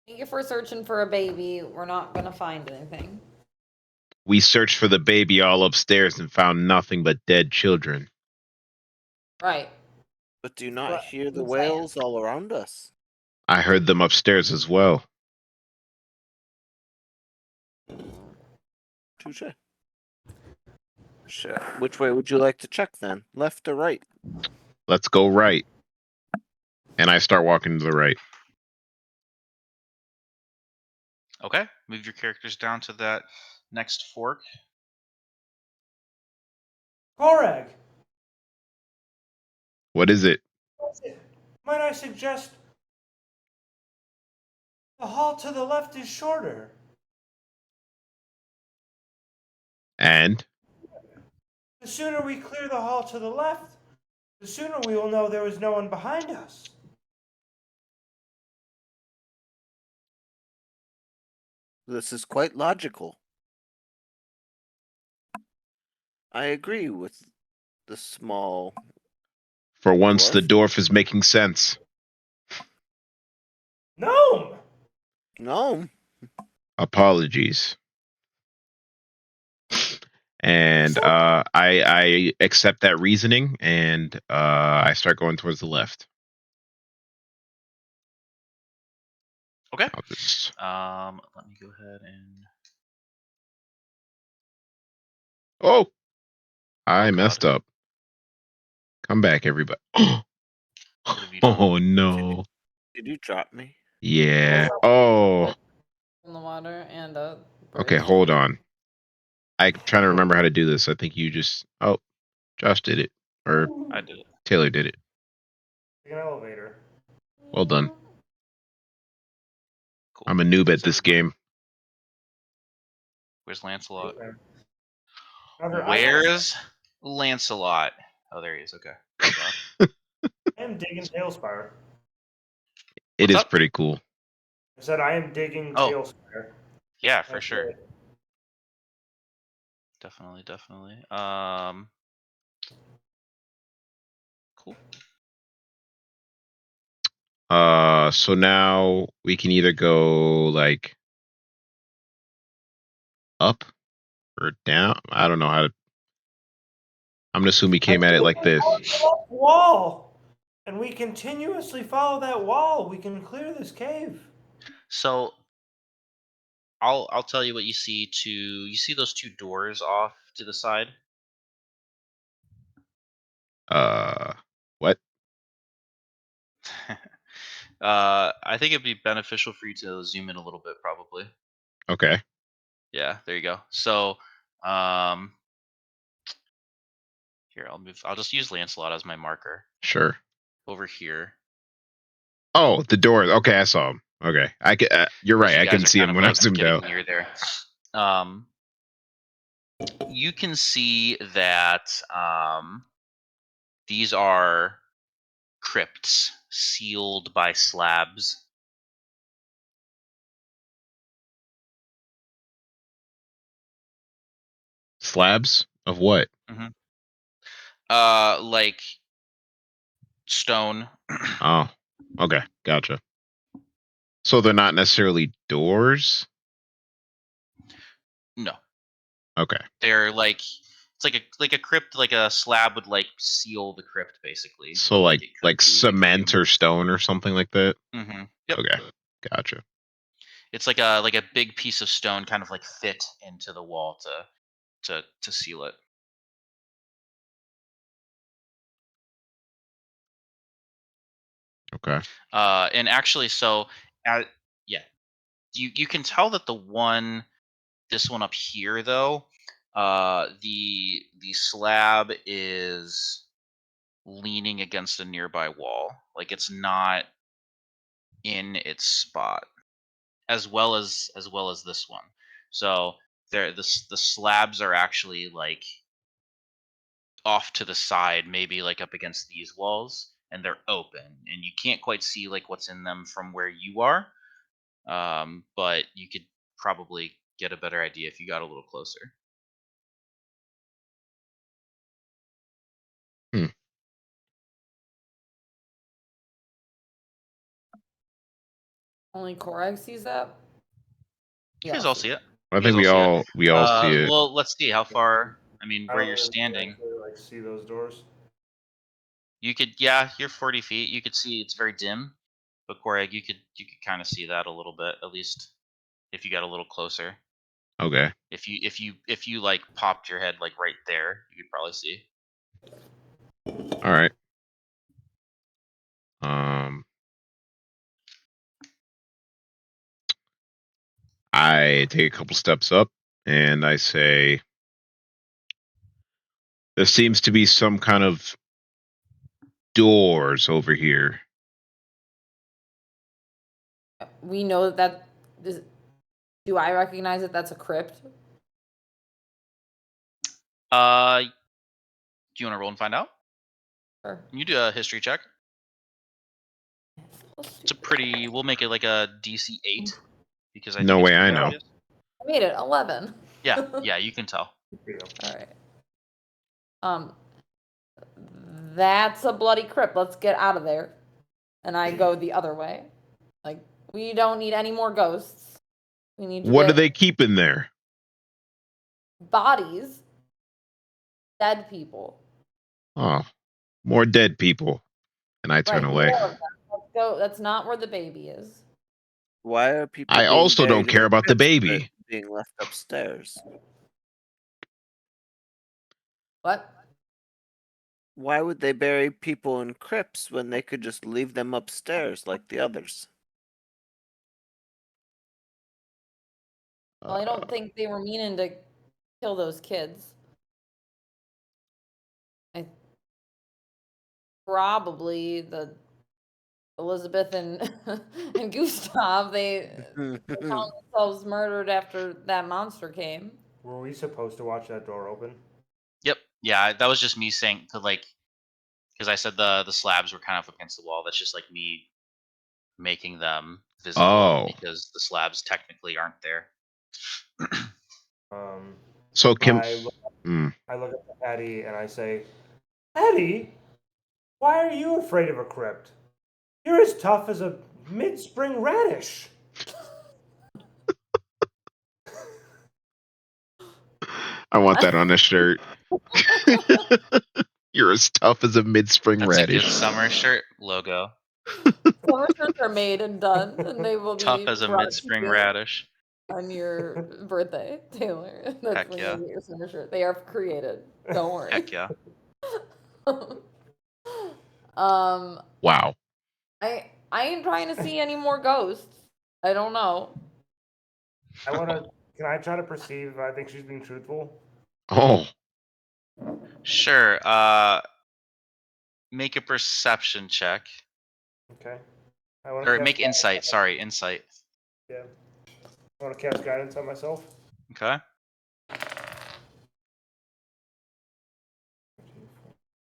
I think if we're searching for a baby, we're not gonna find anything. We searched for the baby all upstairs and found nothing but dead children. Right. But do you not But hear the I'm saying. wails all around us? I heard them upstairs as well. Touche. Sure. Which way would you like to check then? Left or right? Let's go right. And I start walking to the right. Okay, move your characters down to that next fork. Korag, What is it? might I suggest the hall to the left is shorter. And The sooner we clear the hall to the left, the sooner we will know there was no one behind us. This is quite logical. I agree with the small for once, the dwarf. dwarf is making sense. Gnome! No. Apologies. And I accept that reasoning, and I start going towards the left. Okay. I'll just... Let me go ahead and. Oh, I God. messed up. Come back, everybody. What have you done? Oh no. Did you drop me? Yeah. Oh. In the water and Okay, hold on. I'm trying to remember how to do this. I think you just... Oh, Josh did it. Or I did it. Taylor did it. Take an elevator. Well done. Cool. I'm a noob at Where's this everybody? game. Where's Lancelot? However, Where's Lancelot? Oh, there he is. Okay. Good job. I am digging Tailspire. It What's is up? pretty cool. I said I am digging Oh. Tailspire. Yeah, for That's sure. it. Definitely. Cool. So now we can either go like up or down. I don't know how to. I'm gonna assume we came at it like this. Wall, and we continuously follow that wall. We can clear this cave. So I'll tell you what you see. You see those two doors off to the side? What? I think it'd be beneficial for you to zoom in a little bit, probably. Okay. Yeah, there you go. So, here I'll just use Lancelot as my marker Sure. over here. Oh, the door. Okay, I saw him. Okay, you're Because right. you I guys couldn't are see kind him of when I like zoomed getting out. near there. You can see that these are crypts sealed by slabs. Slabs of what? Mm-hmm. Like stone. Oh, okay, gotcha. So they're not necessarily doors. No, Okay. they're like it's like a crypt, like a slab would like seal the crypt basically. So But like it could like cement or stone or something like that. Mm-hmm. Yep. Okay, gotcha. It's like a big piece of stone, kind of like fit into the wall to seal it. Okay. And actually, so yeah, you can tell that this one up here though, the slab is leaning against a nearby wall, like it's not in its spot, as well as this one. So the slabs are actually like off to the side, maybe like up against these walls, and they're open, and you can't quite see like what's in them from where you are. But you could probably get a better idea if you got a little closer. Hmm. Only Korag sees that? You guys all see it. I You think guys all see it. we all see it. Well, let's see how far. I mean, I where don't you're even standing, actually like see those doors. you could. Yeah, you're 40 feet. You could see it's very dim, but Korag, you could kind of see that a little bit, at least if you got a little closer. Okay. If you like popped your head like right there, you could probably see. All right. Um, I take a couple steps up and I say, there seems to be some kind of doors over here. We know that this, do I recognize that that's a crypt? Do you want to roll and find out? Sure. Can you do a history check? It's a pretty. We'll make it like a DC 8 because I No think it's way I pretty know. obvious. I made it 11. Yeah, you can tell. All right. That's a bloody crypt. Let's get out of there. And I go the other way. Like, we don't need any more ghosts. We need to What do get they keep in there? bodies, dead people. Oh, more dead people. And I turn Right, away. more of them. Let's go. That's not where the baby is. Why are people I being also don't buried care in about the crypts that are baby. being left upstairs? What? Why would they bury people in crypts when they could just leave them upstairs like the others? Well, I don't think they were meaning to kill those kids. I probably the Elizabeth and and Gustav, they found themselves murdered after that monster came. Were we supposed to watch that door open? Yep. Yeah, that was just me saying to like, because I said the slabs were kind of up against the wall. That's just like me making them visible Oh, because the slabs technically aren't there. so Kim. I look at Eddie and I say, Eddie, why are you afraid of a crypt? You're as tough as a mid-spring radish. I want that on a shirt. You're as tough as a mid-spring That's a good radish. summer shirt logo. Summer shirts are made and done, and they will Tough be as a brought to mid-spring you radish. on your birthday, Taylor. That's Heck when yeah. you get your summer shirt. They are created. Don't worry. Heck yeah. um, Wow. I ain't trying to see any more ghosts. I don't know. I want to. Can I try to perceive if I think she's being truthful? Oh, Sure. Make a perception check. Okay. I want Or to make cast. insight. Sorry, insight. Yeah. I want to cast guidance on myself. Okay.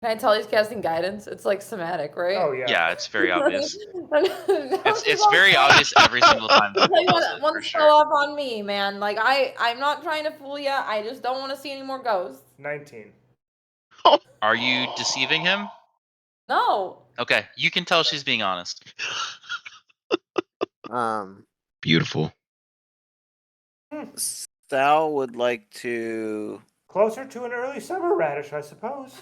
Can I tell he's casting guidance? It's like somatic, right? Oh yeah. Yeah, it's very obvious. It's It's very obvious every single time that he does it, for One sure. spell off on me, man. Like I'm not trying to fool you. I just don't want to see any more ghosts. 19. Are you deceiving him? No. Okay, you can tell she's being honest. beautiful. Sal would like to. Closer to an early summer radish, I suppose.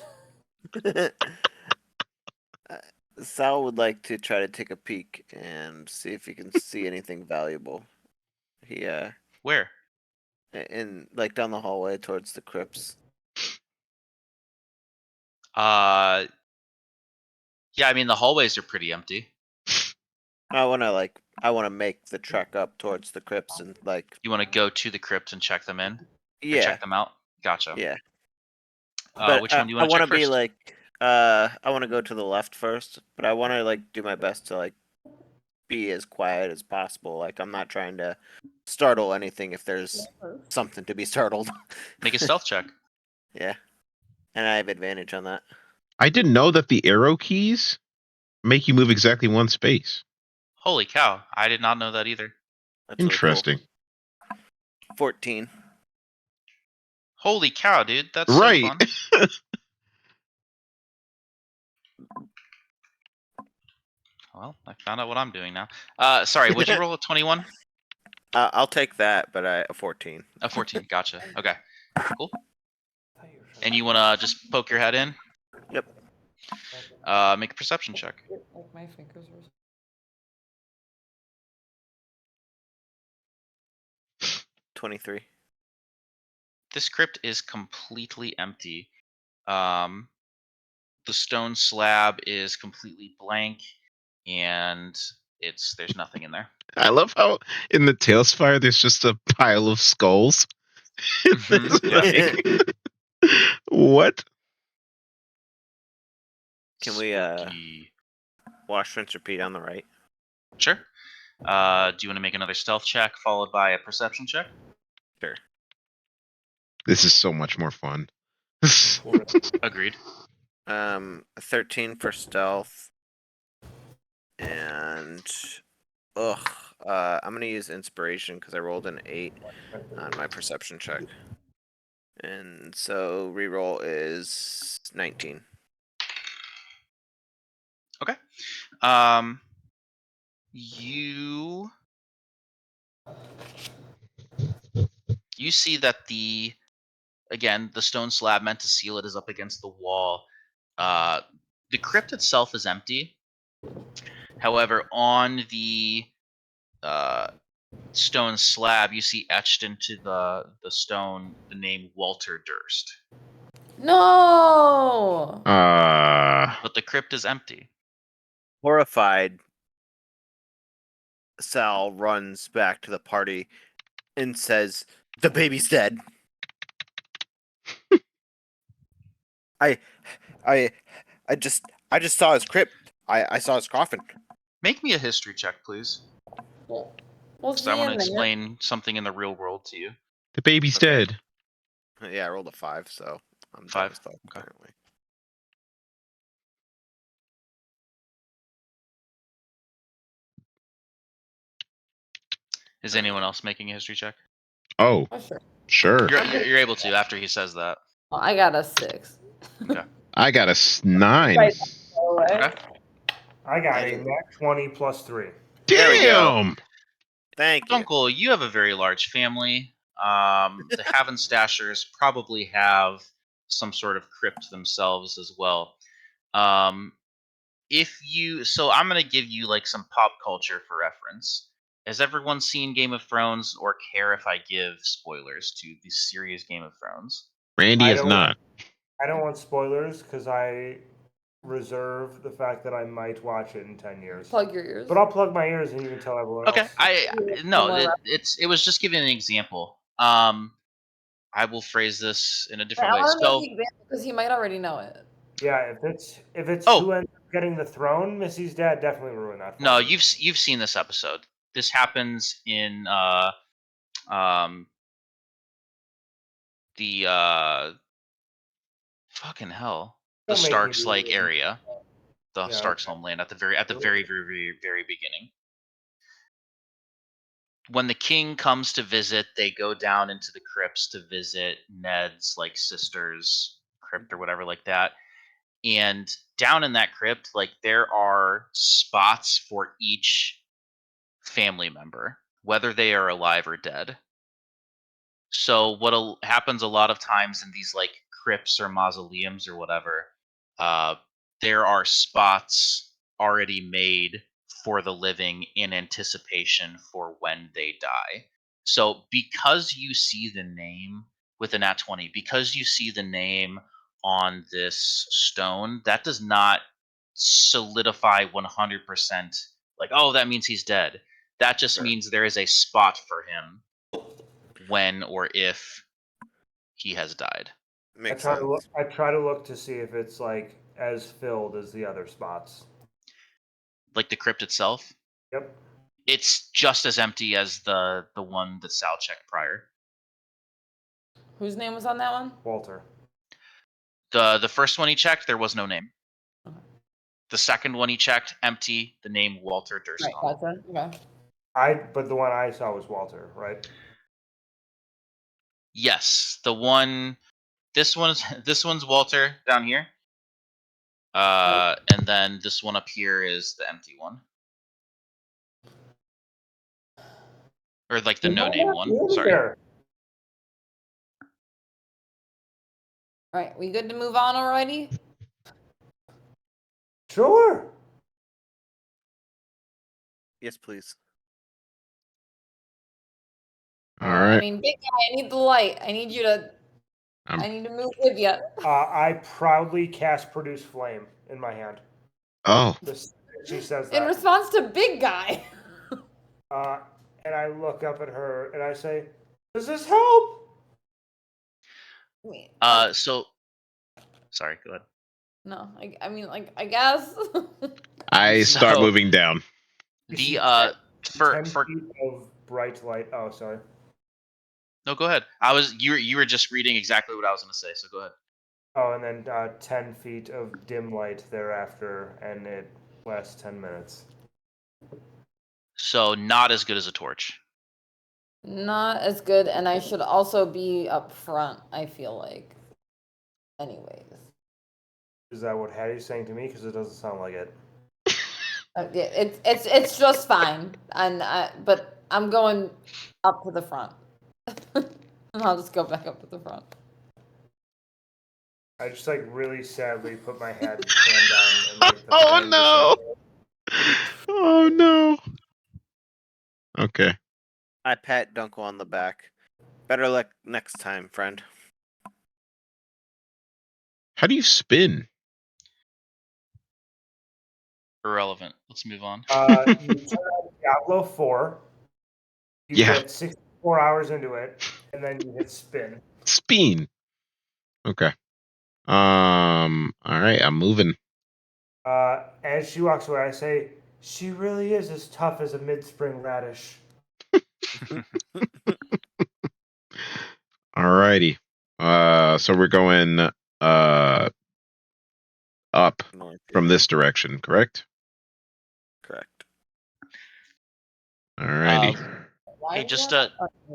Sal would like to try to take a peek and see if he can see anything valuable. He Where? in like down the hallway towards the crypts. Yeah, I mean the hallways are pretty empty. I want to make the trek up towards the crypts and like You want to go to the crypt and check them in? Or yeah, check them out? Gotcha. yeah. But Which one do you I want to want check to be first? like I want to go to the left first, but I want to like do my best to like be as quiet as possible. Like I'm not trying to startle anything if there's something to be startled. Make a stealth check. Yeah, and I have advantage on that. I didn't know that the arrow keys make you move exactly one space. Holy cow, I did not know that either. That's really Interesting. cool. 14. Holy cow, dude, that's Right. so fun. Well, I found out what I'm doing now. Sorry, would you roll a 21? I'll take that, but a 14. A 14, gotcha. Okay, cool. And you want to just poke your head in? Yep. Make a perception check. Like my fingers were. 23. This crypt is completely empty. The stone slab is completely blank, and there's nothing in there. I love how in the Tailspire there's just a pile of skulls. Mhm, Like, what? Can we Spooky. wash, rinse, repeat on the right? Sure. Do you want to make another stealth check followed by a perception check? Sure. This is so much more fun. Agreed. 13 for stealth. And I'm gonna use inspiration because I rolled an 8 on my perception check. And so reroll is 19. Okay. You see that the stone slab meant to seal it is up against the wall. The crypt itself is empty. However, on the stone slab, you see etched into the stone the name Walter Durst. No. But the crypt is empty. Horrified, Sal runs back to the party and says, "The baby's dead." I just saw his crypt. I saw his coffin. Make me a history check, please. We'll Because see I want to in there. explain something in the real world to you. The baby's Okay. dead. Yeah, I rolled a 5, so I'm 5? dead as fuck Okay. currently. Is anyone else making a history check? Oh, Oh, sure. sure. You're able to after he says that. Well, I got a 6. I got a 9. Right. Okay. I got And a it- nat 20 plus 3. There we go. Damn! Thank you. Uncle, you have a very large family. The Havenstashers probably have some sort of crypt themselves as well. So I'm gonna give you like some pop culture for reference. Has everyone seen Game of Thrones, or care if I give spoilers to the series Game of Thrones? Randy I is don't- not. I don't want spoilers because I reserve the fact that I might watch it in 10 years. Plug your ears. But I'll plug my ears and you can tell everyone Okay, else. no, it was just giving an example. I will phrase this in a Right, different I way. want to know So, the example because he might already know it. Yeah, if it's Oh. who ends up getting the throne, Missy's dad definitely ruined that for no, me. you've seen this episode. This happens in the fucking hell, the Don't make me Starks like ruin it. area, the Yeah, Starks okay. homeland at the very beginning. When the king comes to visit, they go down into the crypts to visit Ned's like sister's crypt or whatever like that. And down in that crypt, like there are spots for each family member, whether they are alive or dead. So what happens a lot of times in these like crypts or mausoleums or whatever, uh, there are spots already made for the living in anticipation for when they die. So because you see the name with a nat 20, because you see the name on this stone, that does not solidify 100% like, oh, that means he's dead. That just means there is a spot for him when or if he has died. Makes sense. I try to look to see if it's like as filled as the other spots. Like the crypt itself, Yep. it's just as empty as the one that Sal checked prior. Whose name was on that one? Walter. The first one he checked, there was no name. Okay. The second one he checked, empty, the name Walter Durst Right, on it. gotcha. Okay. But the one I saw was Walter, right? Yes, the one. This one's Walter down here. And then this one up here is the empty one, or like the no name one. Sorry. Here. All right, we good to move on already? Sure. Yes, please. All I right. mean, big guy, I need the light. I need you to. I need to move with you. I proudly cast Produce Flame in my hand. Oh, She says In that. response to big guy. And I look up at her and I say, "Does this help?" So, sorry. Go ahead. No, I mean, like, I guess. I start So- moving down. The 10 for feet of bright light. Oh, sorry. no, go ahead. You were just reading exactly what I was going to say. So go ahead. Oh, and then 10 feet of dim light thereafter, and it lasts 10 minutes. So not as good as a torch. Not as good, and I should also be up front, I feel like. Anyways. Is that what Hattie's saying to me? Because it doesn't sound like it. Yeah, it's just fine, but I'm going up to the front. And I'll just go back up to the front. I just like really sadly put my hand down and like the Oh flame no! Oh no! Okay. I pat Dunkel on the back. Better luck next time, friend. How do you spin? Irrelevant. Let's move on. You turn on Diablo 4. You Yeah. get 64 hours into it, and then you hit spin. Spin. Okay. All right. I'm moving. As she walks away, I say, "She really is as tough as a mid-spring radish." Alrighty. So we're going up North, from yeah. this direction, correct? Correct. Alrighty. Why Hey, would just I-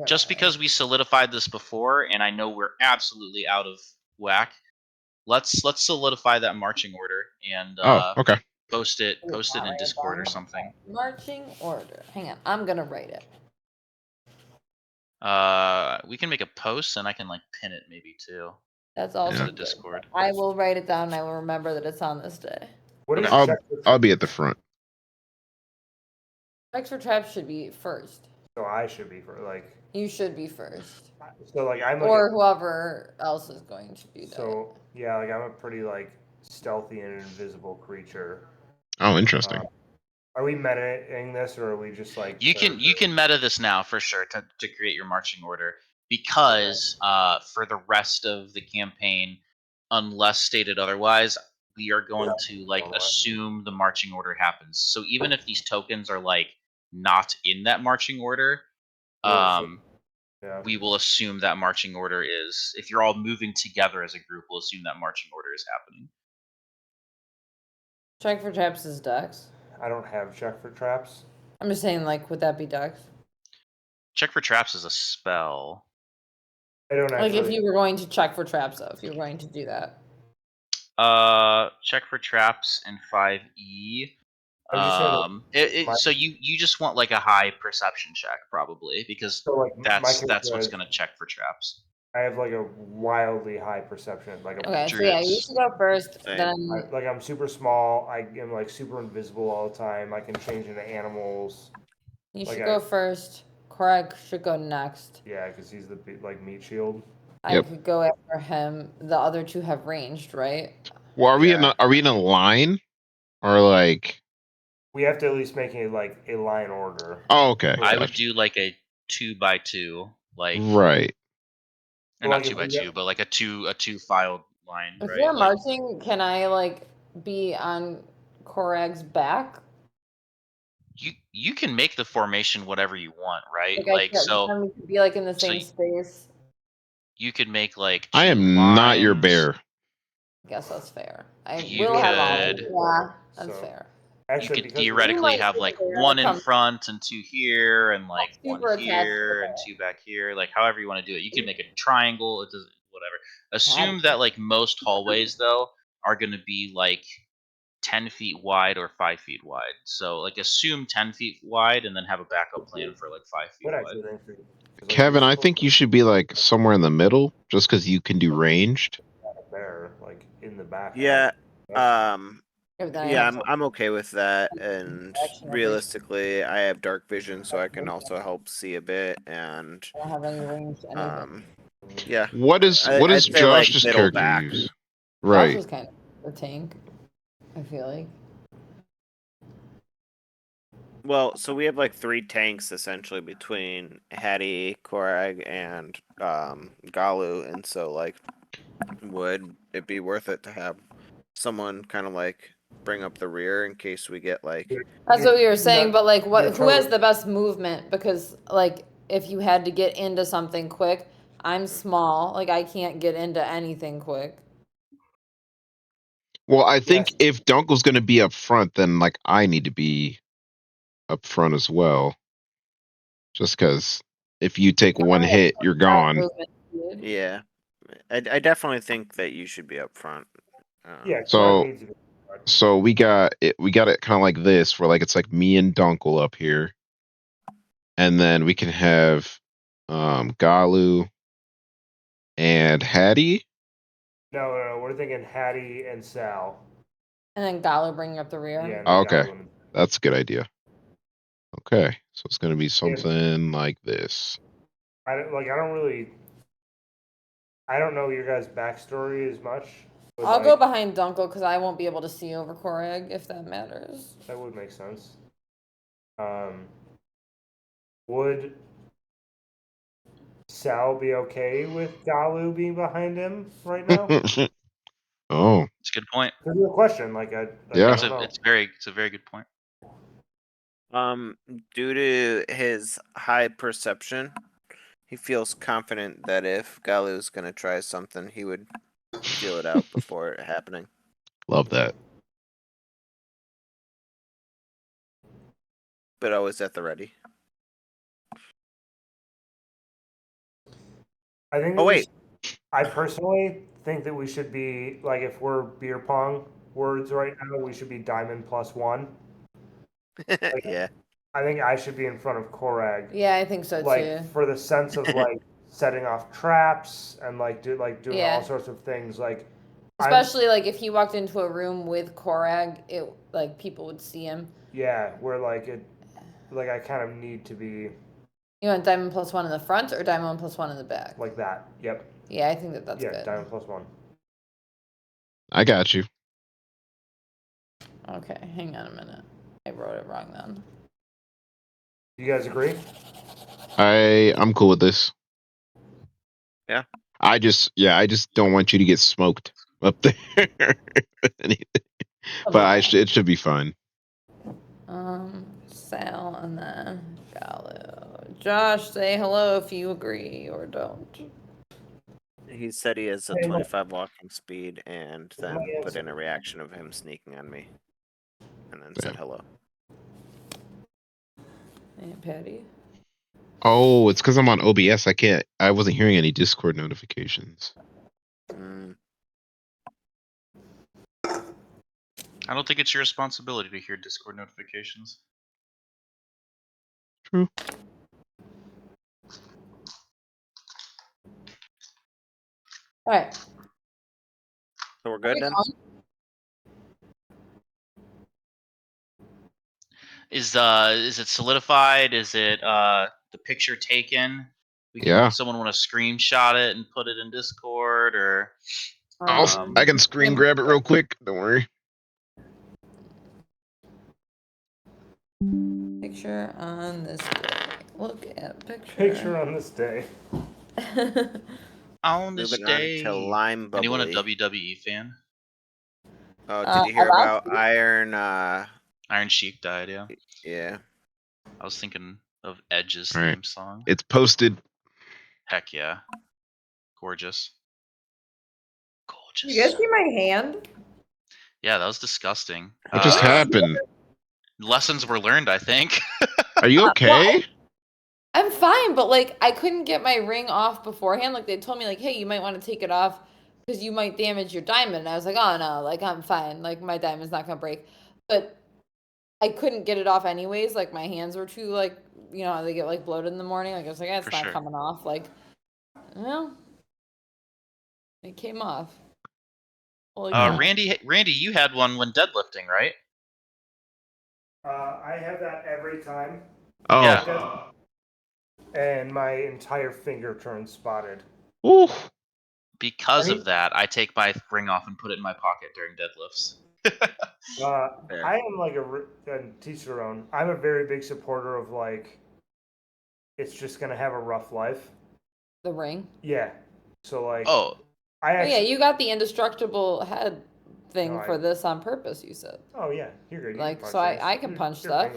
just because we solidified this before, and I know we're absolutely out of whack, let's solidify that marching order and Okay. post it Wait, in write it Discord or down. something. Marching order. Hang on, I'm gonna write it. We can make a post and I can like pin it maybe too That's into also the good. Discord. I will write it down and I will remember that it's on this day. What is Okay. check for I'll be at the front. Checks for traps should be first. So I should be for like. You should be first. So like I'm Or like. whoever else is going to be there. So yeah, like I'm a pretty like stealthy and invisible creature. Oh, interesting. Are we metaing this, or are we just like You can meta this now for sure to create your marching order, because for the rest of the campaign, unless stated otherwise, we are going to like assume the marching order happens. So even if these tokens are like not in that marching order, Yeah. we will assume that marching order is, if you're all moving together as a group, we'll assume that marching order is happening. Check for traps is Dex. I don't have check for traps. I'm just saying, like, would that be Dex? Check for traps is a spell. I don't Like, actually. if you were going to check for traps, though, if you were going to do that. Check for traps and 5e. I'm just saying, So you just want like a high perception check probably, because so like my that's character what's has- gonna check for traps. I have like a wildly high perception. Like Okay, so yeah, you Druids. should go first. Same. Then like I'm super small. I am like super invisible all the time. I can change into animals. you like should I- go first. Craig should go next. Yeah, because he's the like meat shield. I Yep. could go after him. The other two have ranged, right? Well, are we in Yeah. a line, or like? We have to at least make it like a line order. Oh, okay. I would Gotcha. do like a 2x2, like Right. or Like not if we 2x2, got- but like a two filed line, If right? we're Like, marching, can I like be on Korag's back? you can make the formation whatever you want, right? Like I Like can't, so then we could be like in the so same space. you could make like I two am not your lines. bear. I guess that's fair. I You will have could- Yeah, that's So- fair. You Actually, could because theoretically might have be like fair, one in come- front and two here, and like one super attached to here the and two back here. Like however you want to do it. You can make a triangle. It doesn't. Whatever. Assume that like most hallways though are going to be like 10 feet wide or 5 feet wide. So like assume 10 feet wide and then have a backup plan for like 5 feet what wide. actually think for you? 'Cause, like, Kevin, you're I think you should be like somewhere in the middle, just because you can do ranged. there, like in the back. Yeah. Then I Yeah, have I'm okay with that. And Action every- realistically, I have dark vision, so I can also help see a bit. And I don't have any range to anything. yeah, What does I'd say, like, Josh's middle character back. use? Josh Right. is kind of a tank. I feel like. Well, so we have like 3 tanks essentially between Hattie, Korag, and Galu, and so like, would it be worth it to have someone kind of like bring up the rear in case we get like? That's what we were saying, but like, you're what? Who has totally- the best movement? Because like, if you had to get into something quick, I'm small. Like, I can't get into anything quick. Well, I think Yes. if Dunkel's going to be up front, then like I need to be up front as well. Just because if you take one hit, you're gone. Movement speed. Yeah, I definitely think that you should be up front. Yeah. So- Korag needs to be- So we got it kind of like this, where like it's like me and Dunkel up here, and then we can have Galu and Hattie. No, we're thinking Hattie and Sal. And then Galu bringing up the rear. Yeah. and Oh, then okay. Galu and- That's a good idea. Okay, so it's going to be something like this. I don't know your guys' backstory as much. but, I'll like, go behind Dunkel because I won't be able to see over Korag if that matters. That would make sense. Would Sal be okay with Galu being behind him right now? Oh, It's a good point. That's a question. Yeah. It's a very good point. Due to his high perception, he feels confident that if Galu's gonna try something, he would feel it out before it happening. love that. But always at the ready. I think. Oh wait, I personally think that we should be like, if we're beer pong words right now, we should be diamond +1. yeah. I think I should be in front of Korag, Yeah, I think so like too. for the sense of like setting off traps and doing Yeah. all sorts of things. Like, Especially like if he walked into a room with Korag, it like people would see him. yeah, where I kind of need to be You want diamond +1 in the front or diamond +1 in the back? like that. Yep. Yeah, I think that's Yeah, good. diamond +1. I got you. Okay, hang on a minute. I wrote it wrong then. You guys agree? I'm cool with this. Yeah. I just don't want you to get smoked up there. But it should be fun. Sal and then Gallo. Josh, say hello if you agree or don't. He said he has a Hey, look. 25 walking speed, and My then put answer. in a reaction of him sneaking on me, and then said hello. And Patty. Oh, it's because I'm on OBS. I wasn't hearing any Discord notifications. Mm. I don't think it's your responsibility to hear Discord notifications. True. All right. So we're good then? Is it solidified? Is it the picture taken? Yeah. Someone want to screenshot it and put it in Discord, or I can screen grab it real quick. Don't worry. Picture on this day. Look at picture. Picture on this day. on this Moving day? on to Lime Bubbly. Anyone a WWE fan? Oh, did you hear about Iron? Iron Sheik died. Yeah. Yeah. I was thinking of Edge's All right. theme song. It's posted. Heck yeah. Gorgeous. Gorgeous. You guys see my hand? Yeah, that was disgusting. What just happened? Lessons were learned, I think. Are you okay? I'm fine, but like I couldn't get my ring off beforehand. Like they told me, like, hey, you might want to take it off because you might damage your diamond. And I was like, oh no, like I'm fine. Like my diamond's not gonna break. But I couldn't get it off anyways. Like my hands were too like, you know, they get like bloated in the morning. Like I was like, it's For not sure. coming off. Like, well, it came off. Well, Randy, you had one when deadlifting, right? I have that every time. Oh. Yeah. And my entire finger turns spotted. Ooh. Because of that, I take my ring off and put it in my pocket during deadlifts. I am like a teach their own. I'm a very big supporter of like, it's just gonna have a rough life. The ring. Yeah. So like. Oh. Yeah, you got the indestructible head thing for this on purpose. You said. Oh yeah, you're good. Like so, I can punch stuff.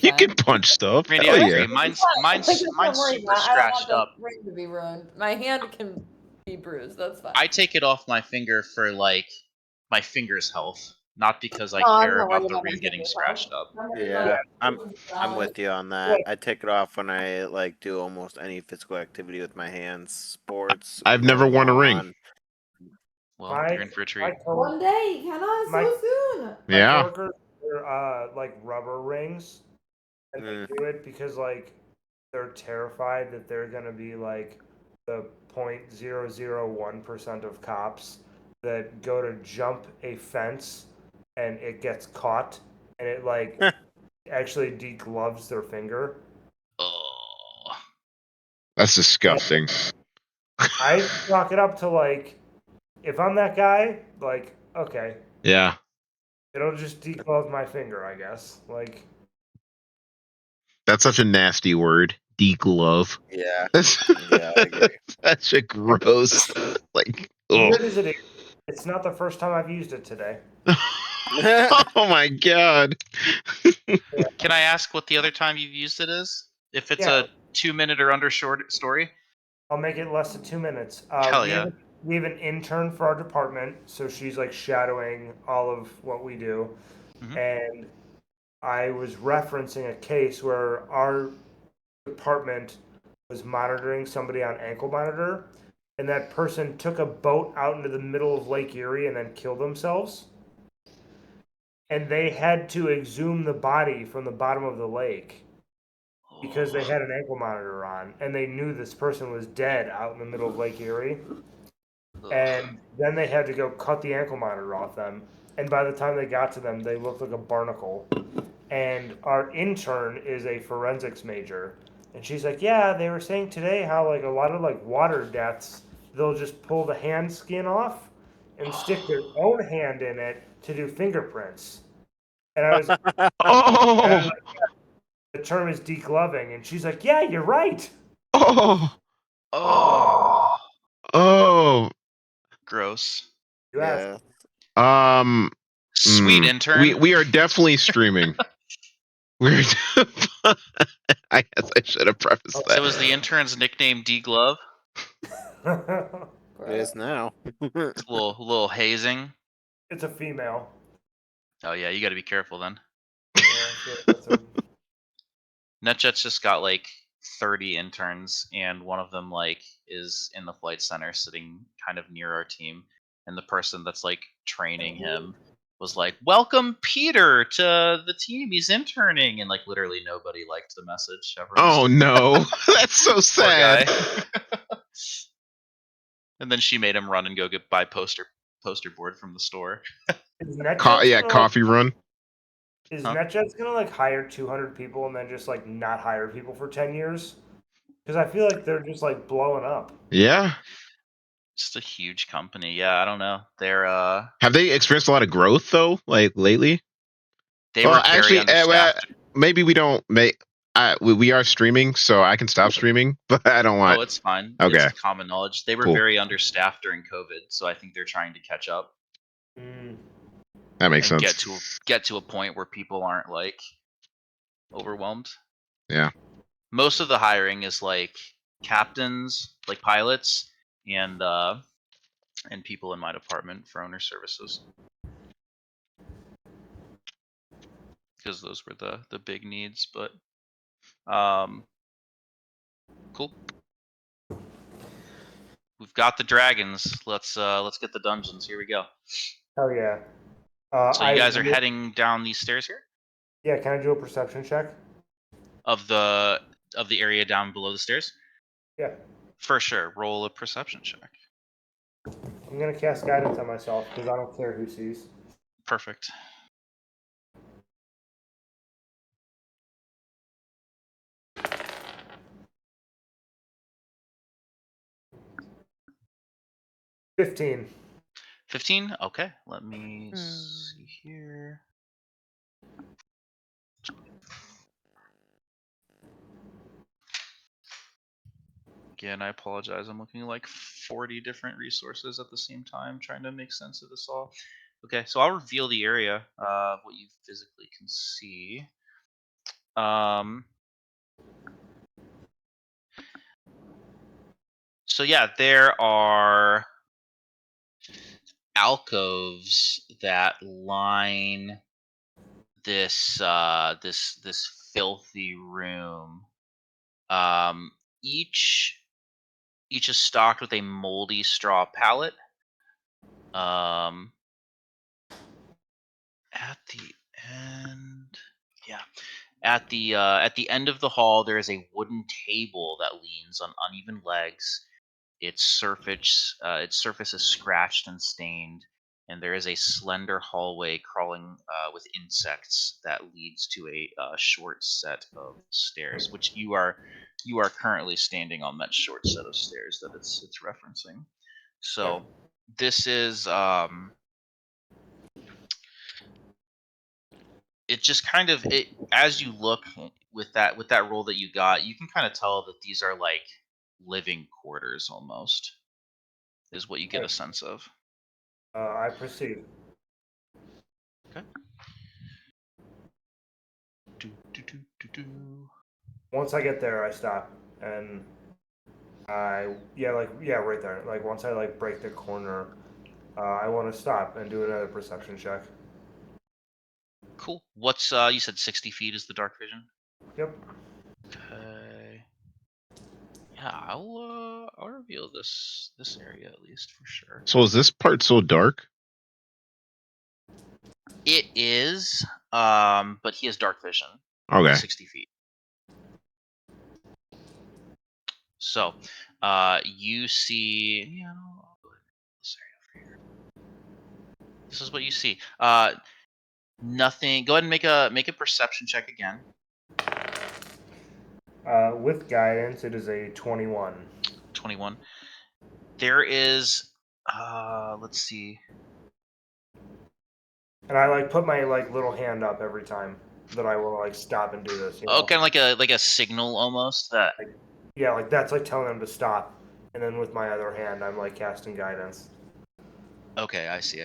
You can punch stuff. Randy, Hell I yeah. agree. Mine's super scratched up. Ring to be ruined. My hand can be bruised. That's fine. I take it off my finger for like my finger's health, not because I care about the ring getting scratched up. Yeah, I'm with you on that. I take it off when I like do almost any physical activity with my hands, sports. I've never worn a ring. Well, you're in for a treat. One day, Kenna, so soon. My coworkers wear like rubber rings, and they do it because like they're terrified that they're gonna be like the 0.001% of cops that go to jump a fence and it gets caught and it like actually degloves their finger. Oh, that's disgusting. I chalk it up to like, if I'm that guy, like, okay. Yeah. It'll just deglove my finger, I guess. Like. That's such a nasty word. Deglove. Yeah. Yeah, I agree. Such a gross. Like. Weird as it is, it's not the first time I've used it today. Oh my god. Can I ask what the other time you've used it is? If it's a 2-minute or under short story? I'll make it less than 2 minutes. Hell yeah. We have an intern for our department, so she's like shadowing all of what we do. Mm-hmm. And I was referencing a case where our department was monitoring somebody on ankle monitor, and that person took a boat out into the middle of Lake Erie and then killed themselves. And they had to exhume the body from the bottom of the lake because they had an ankle monitor on, and they knew this person was dead out in the middle of Lake Erie. And then they had to go cut the ankle monitor off them. And by the time they got to them, they looked like a barnacle. And our intern is a forensics major. And she's like, yeah, they were saying today how like a lot of like water deaths, they'll just pull the hand skin off and stick their own hand in it to do fingerprints. And I was, and I'm Oh, like, the term is degloving, and she's like, yeah, you're right. oh, Oh, oh. gross. You asked. Yeah. Sweet intern. We are definitely streaming. We're. I guess I should have prefaced that. So is the intern's nickname D Glove? It is now. It's a little hazing. It's a female. Oh yeah, you got to be careful then. Yeah, that's a, NetJet's just got like 30 interns, and one of them like is in the flight center, sitting kind of near our team, and the person that's like training him was like, "Welcome, Peter, to the team. He's interning," and like literally nobody liked the message. Everyone's Oh no, that's so poor sad. guy. And then she made him run and go buy poster board from the store. is NetJets Yeah, gonna, coffee run. is Huh? NetJets gonna like hire 200 people and then just like not hire people for 10 years? Because I feel like they're just like blowing up. Yeah. Just a huge company. Yeah, I don't know. Have they experienced a lot of growth though, like lately? They Well, were very actually, understaffed. maybe we don't make. We are streaming, so I can stop streaming, but I don't want. Oh, it's fine. Okay. It's common knowledge. They were Cool. very understaffed during COVID, so I think they're trying to catch up That makes and sense. get to a point where people aren't like overwhelmed. Yeah. Most of the hiring is like captains, like pilots, and people in my department for owner services, because those were the big needs. But cool. We've got the dragons. Let's get the dungeons. Here we go. Hell yeah. So you guys are heading down these stairs here Yeah, can I do a perception check? of the area down below the stairs. Yeah. For sure. Roll a perception check. I'm gonna cast guidance on myself because I don't care who sees. Perfect. $15. 15? Okay. Let me see here. Again, I apologize. I'm looking at like 40 different resources at the same time, trying to make sense of this all. Okay, so I'll reveal the area of what you physically can see. So yeah, there are alcoves that line this this filthy room. Each is stocked with a moldy straw pallet. At the end, yeah. At the end of the hall, there is a wooden table that leans on uneven legs. Its surface is scratched and stained, and there is a slender hallway crawling with insects that leads to a short set of stairs, which you are currently standing on that short set of stairs that it's referencing. So this is it just kind of it as you look with that roll that you got, you can kind of tell that these are like living quarters almost, is what you get a sense of. I proceed. Okay. Once I get there, I stop and right there. Like once I like break the corner, I want to stop and do another perception check. Cool. What's you said 60 feet is the dark vision? Yep. Okay. Yeah, I'll reveal this area at least for sure. So is this part so dark? It is, but he has dark vision. Okay. 60 feet. So, you see, I'll go ahead and this area over here. This is what you see. Nothing. Go ahead and make a perception check again. With guidance, it is a 21. 21. There is, let's see. And I like put my like little hand up every time that I will like stop and do this. You know? Oh, kind of like a signal almost. That Yeah, like that's like telling them to stop. And then with my other hand, I'm like casting guidance. okay, I see.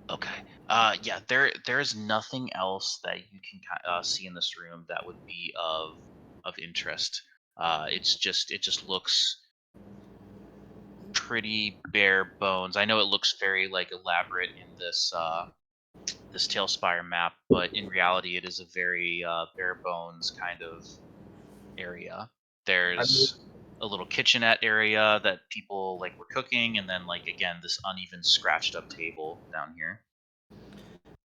Okay. Yeah. There's nothing else that you can see in this room that would be of interest. It just looks pretty bare bones. I know it looks very like elaborate in this Tailspire map, but in reality, it is a very bare bones kind of area. I mean, There's a little kitchenette area that people like were cooking, and then like again this uneven, scratched up table down here.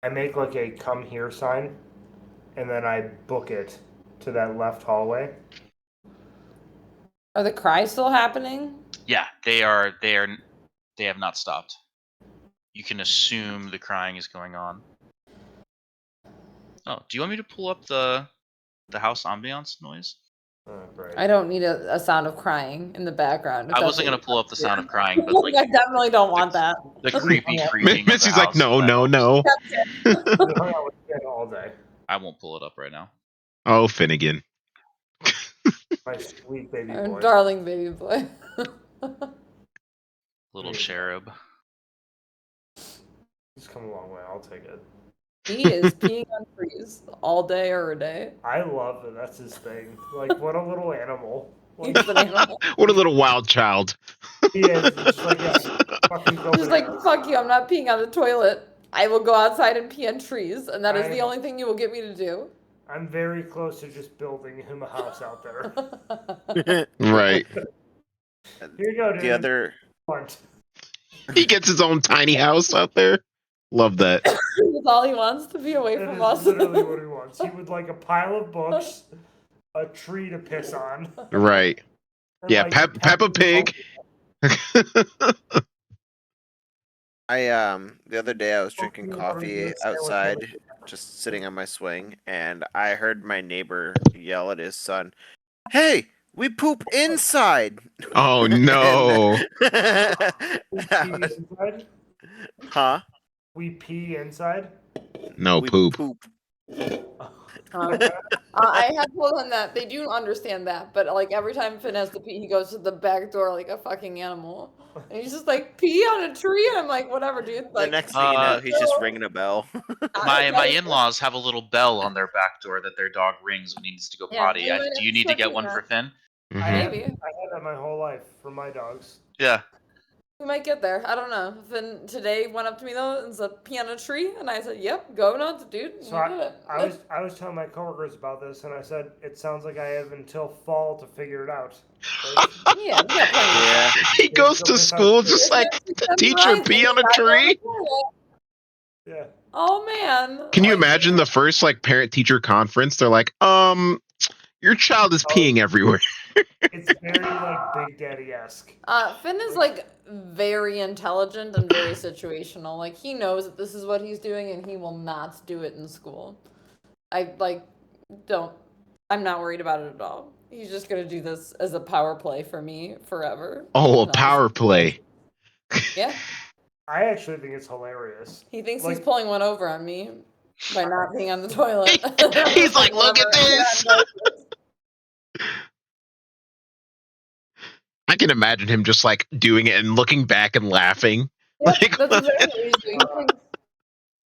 I make like a come here sign, and then I book it to that left hallway. Are the cries still happening? Yeah, they are. They have not stopped. You can assume the crying is going on. Oh, do you want me to pull up the house ambiance noise? Right. I don't need a sound of crying in the background. I wasn't gonna pull up the sound of crying, but like I definitely don't want that. the creepy Okay. creaking of the Missy's like, house. no, if that no, helps. no. We hung out with Ken all day. I won't pull it up right now. Oh, Finnegan. My sweet baby Our boy. darling baby boy. Little Yeah. cherub. He's come a long way. I'll take it. He is peeing on trees all day or a day. I love that. That's his thing. Like, what a little animal. He's Like, an animal. What a little wild child. he is. He's just like, yeah, fucking go Just like, bananas. fuck you, I'm not peeing on the toilet. I will go outside and pee on trees, and that is the I- only thing you will get me to do. I'm very close to just building him a house out there. Right. Here you go, dude. The other Want. He gets his own tiny house out there. Love that. That's all he wants, to be away That from is us. literally what he wants. He would like a pile of books, a tree to piss on. Right. and, Yeah, like, Peppa Pig. the other day I was drinking coffee outside, just sitting on my swing, and I heard my neighbor yell at his son, "Hey, we poop inside!" Oh no. We pee inside? Huh? We pee inside? No We poop. I had told him that they do understand that, but like every time Finn has to pee, he goes to the back door like a fucking animal, and he's just like, pee on a tree, and I'm like, whatever, dude. The Like, next thing you know, he's just ringing a bell. My in-laws have a little bell on their back door that their dog rings when he needs to go Yeah, potty. you might Do you have need to to get start one doing for that. Finn? Mhm. Maybe. I had that my whole life for my dogs. Yeah. We might get there. I don't know. Finn today went up to me though and said, pee on a tree, and I said, yep, go nuts, dude. So You did it. I was telling my coworkers about this, and I said it sounds like I have until fall to figure it out. Like, Yeah, we got plenty of Yeah. time. He goes to school just like, teacher, pee on a tree? yeah. Oh man. Can you Like, imagine the first like parent teacher conference? They're like, your child is peeing everywhere. It's very like Big Daddy-esque. Finn is like very intelligent and very situational. Like he knows that this is what he's doing and he will not do it in school. I like don't I'm not worried about it at all. He's just gonna do this as a power play for me forever. Oh, a And I'll power just- play. Yeah. I actually think it's hilarious. He thinks he's Like- pulling one over on me by not being on the toilet. He's like, look at this. I can imagine him just like doing it and looking back and laughing. Yep, Like, that's exactly what he's doing. He thinks-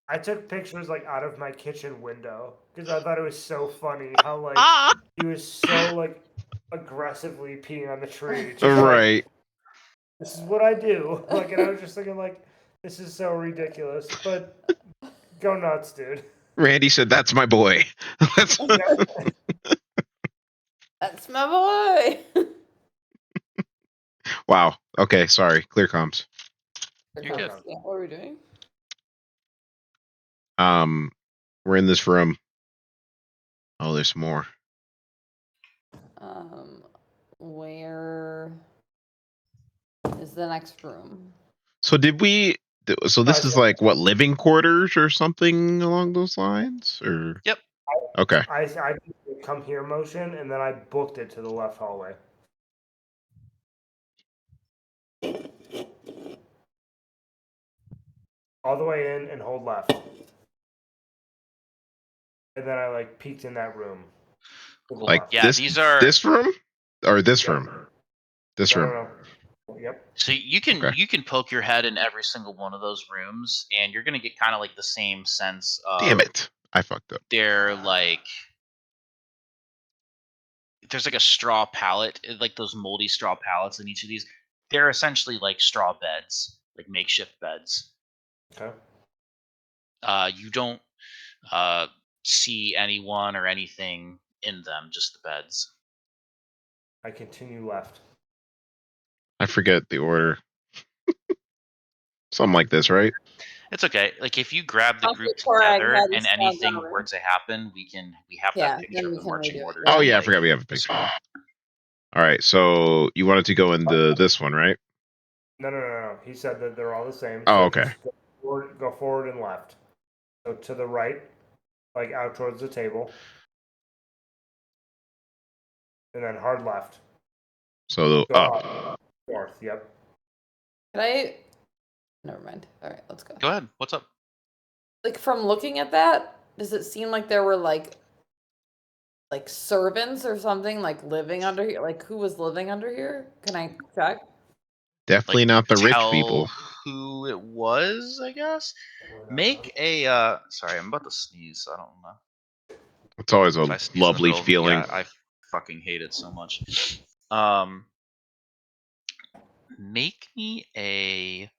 I took pictures like out of my kitchen window because I thought it was so funny how like ah, he was so like aggressively peeing on the tree. Just, like, right. this is what I do. Like, and I was just thinking like, this is so ridiculous, but go nuts, dude. Randy said, "That's my boy." That's That's my boy. wow. Okay, sorry. Clear comms. You're good. Yeah, what are we doing? We're in this room. Oh, there's more. Where is the next room? So did we? So this is yeah. like what, living quarters or something along those lines, or? Yep. Okay. I did come here motion, and then I booked it to the left hallway. All the way in and hold left. And then I like peeked in that room. To the Like left. Yeah, this these are this room or this Yep. room? This No, room. no. Yep. so you can Okay. you can poke your head in every single one of those rooms, and you're gonna get kind of like the same sense of Damn it. I fucked up. they're like there's like a straw pallet, like those moldy straw pallets in each of these. They're essentially like straw beds, like makeshift beds. Okay. You don't see anyone or anything in them, just the beds. I continue left. I forget the order. Something like this, right? It's okay. Like if you grab the I'll group see Korag together had and this down anything were room. to happen, we have Yeah, that picture then of we the can marching redo it, orders. yeah. Oh yeah, I like, forgot we have a this picture. one. All right, so you wanted to go into this one, right? No. He said that they're all the same. Oh, So okay. just go forward and left. So to the right, like out towards the table. And then hard left. So Go up. up. North, yep. Can I? Never mind. All right, let's go. Go ahead. What's up? Like from looking at that, does it seem like there were like servants or something like living under here? Like who was living under here? Can I check? Definitely Like not the rich tell people. who it was, I guess. Make a sorry, I'm about to sneeze, so I don't know. It's always If a I sneeze in the lovely middle, feeling. yeah, I fucking hate it so much. Make me a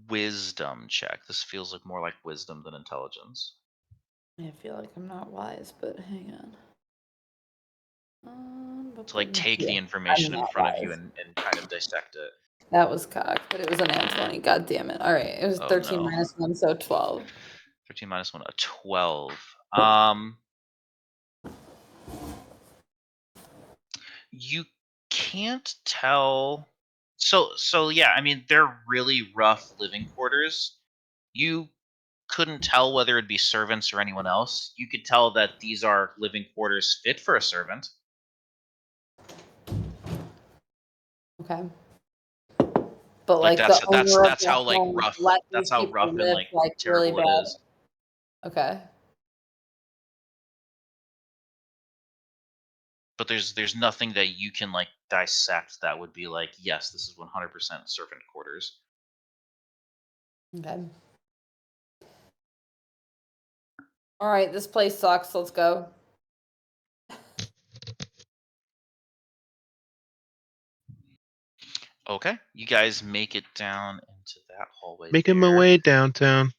wisdom check. This feels like more like wisdom than intelligence. I feel like I'm not wise, but hang on. To like take the Yeah, information I'm in not front of you wise. and kind of dissect it. That was cocked, but it was an nat 20. God damn it. All right, it was Oh, 13 no. minus 1, so 12. 13 minus 1, a 12. You can't tell. So yeah, I mean they're really rough living quarters. You couldn't tell whether it'd be servants or anyone else. You could tell that these are living quarters fit for a servant. Okay. But Like like the owner of that's the how like home rough let that's these how people rough and live like like really terrible it bad. is. Okay. But there's nothing that you can like dissect that would be like, yes, this is 100% servant quarters. Okay. All right, this place sucks. Let's go. Okay, you guys make it down into that hallway. Making my there. way downtown.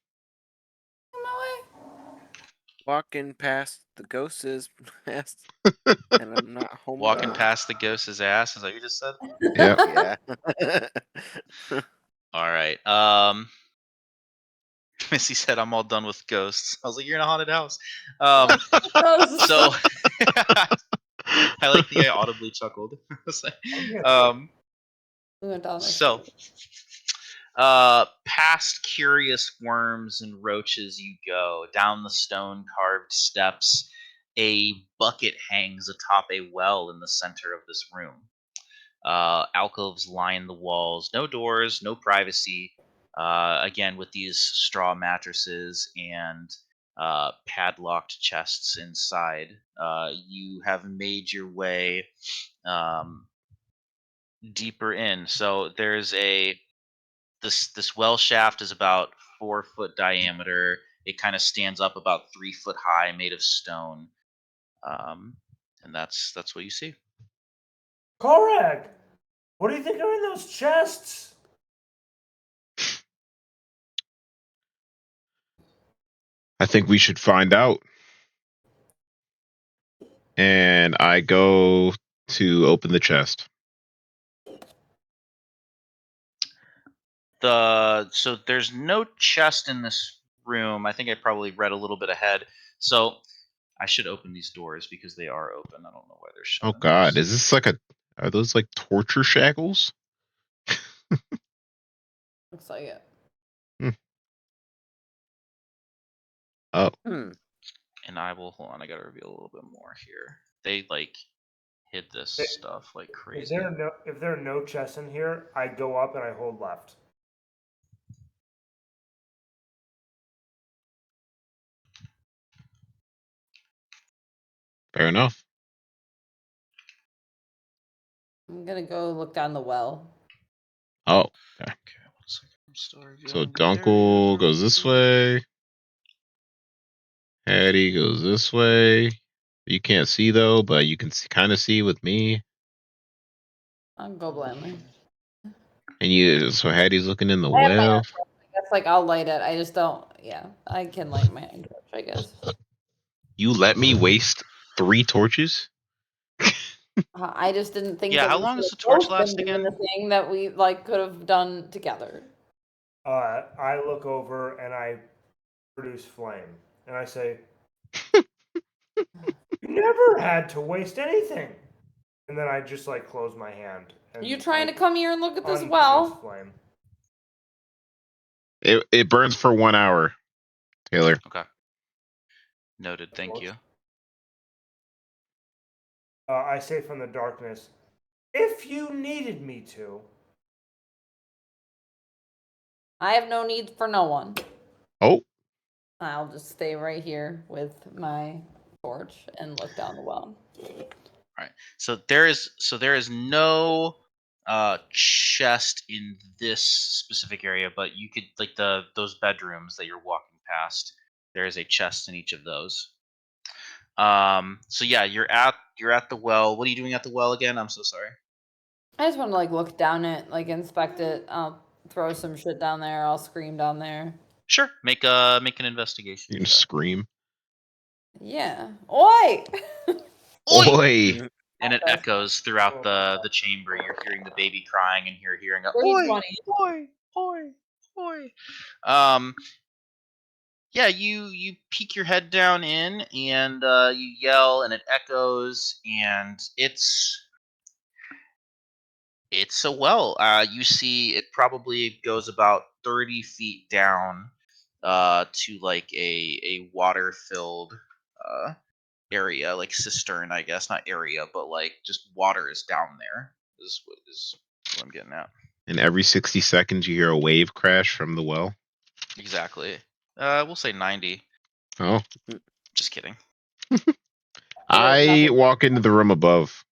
Walking past the ghosts' nest, and I'm not home. Walking alone. past the ghost's ass. Is that what you just said? Yep. Yeah. All right. Missy said, "I'm all done with ghosts." I was like, "You're in a haunted house." So I like the guy audibly chuckled. We went down this So, street. past curious worms and roaches you go down the stone carved steps. A bucket hangs atop a well in the center of this room. Alcoves line the walls. No doors, no privacy. Again, with these straw mattresses and padlocked chests inside. You have made your way deeper in. So there's this well shaft is about 4 foot diameter. It kind of stands up about 3 foot high, made of stone. And that's what you see. Korag! What do you think are in those chests? I think we should find out. And I go to open the chest. So there's no chest in this room. I think I probably read a little bit ahead. So I should open these doors because they are open. I don't know why they're shut. Oh God, is this like are those like torture shackles? Looks like it. Oh. And I will hold on. I gotta reveal a little bit more here. They like hid this stuff like crazy. If there are no chests in here, I go up and I hold left. Fair enough. I'm gonna go look down the well. Oh, okay. Okay, 1 second. I'm still So revealing the area. Dunkel goes this way. Hattie goes this way. You can't see though, but you can kind of see with me. I'll go blindly. And so Hattie's looking in the I have my well. own torch. I guess like I'll light it. I just don't. Yeah, I can light my own torch. I guess. You let me waste 3 torches? I just didn't think Yeah, that how we long should does have the torch both been last doing again? the thing that we like could have done together. I look over and I produce flame, and I say, "You never had to waste anything." And then I just like close my hand. And You trying to I come here and look at this unproduce well? flame. It burns for 1 hour, Taylor. Okay. Noted. Thank you. I say from the darkness, "If you needed me to." I have no need for no one. Oh, I'll just stay right here with my torch and look down the well. All right. So there is no chest in this specific area, but you could like those bedrooms that you're walking past. There is a chest in each of those. So yeah, you're at the well. What are you doing at the well again? I'm so sorry. I just want to like look down it, like inspect it. I'll throw some shit down there. I'll scream down there. Sure. Make an investigation you can check. scream. Yeah. Oi! Oi! Oi! And it That's echoes throughout the chamber. You're hearing the baby crying, and you're hearing a pretty oi, funny. oi, oi, oi. Um, yeah, you peek your head down in, and you yell, and it echoes, and it's a well. You see, it probably goes about 30 feet down, to like a water filled area, like cistern, I guess, not area, but like just water is down there. Is what I'm getting at. And every 60 seconds you hear a wave crash from the well. Exactly. We'll say 90. Oh. Just kidding. I walk into the room above.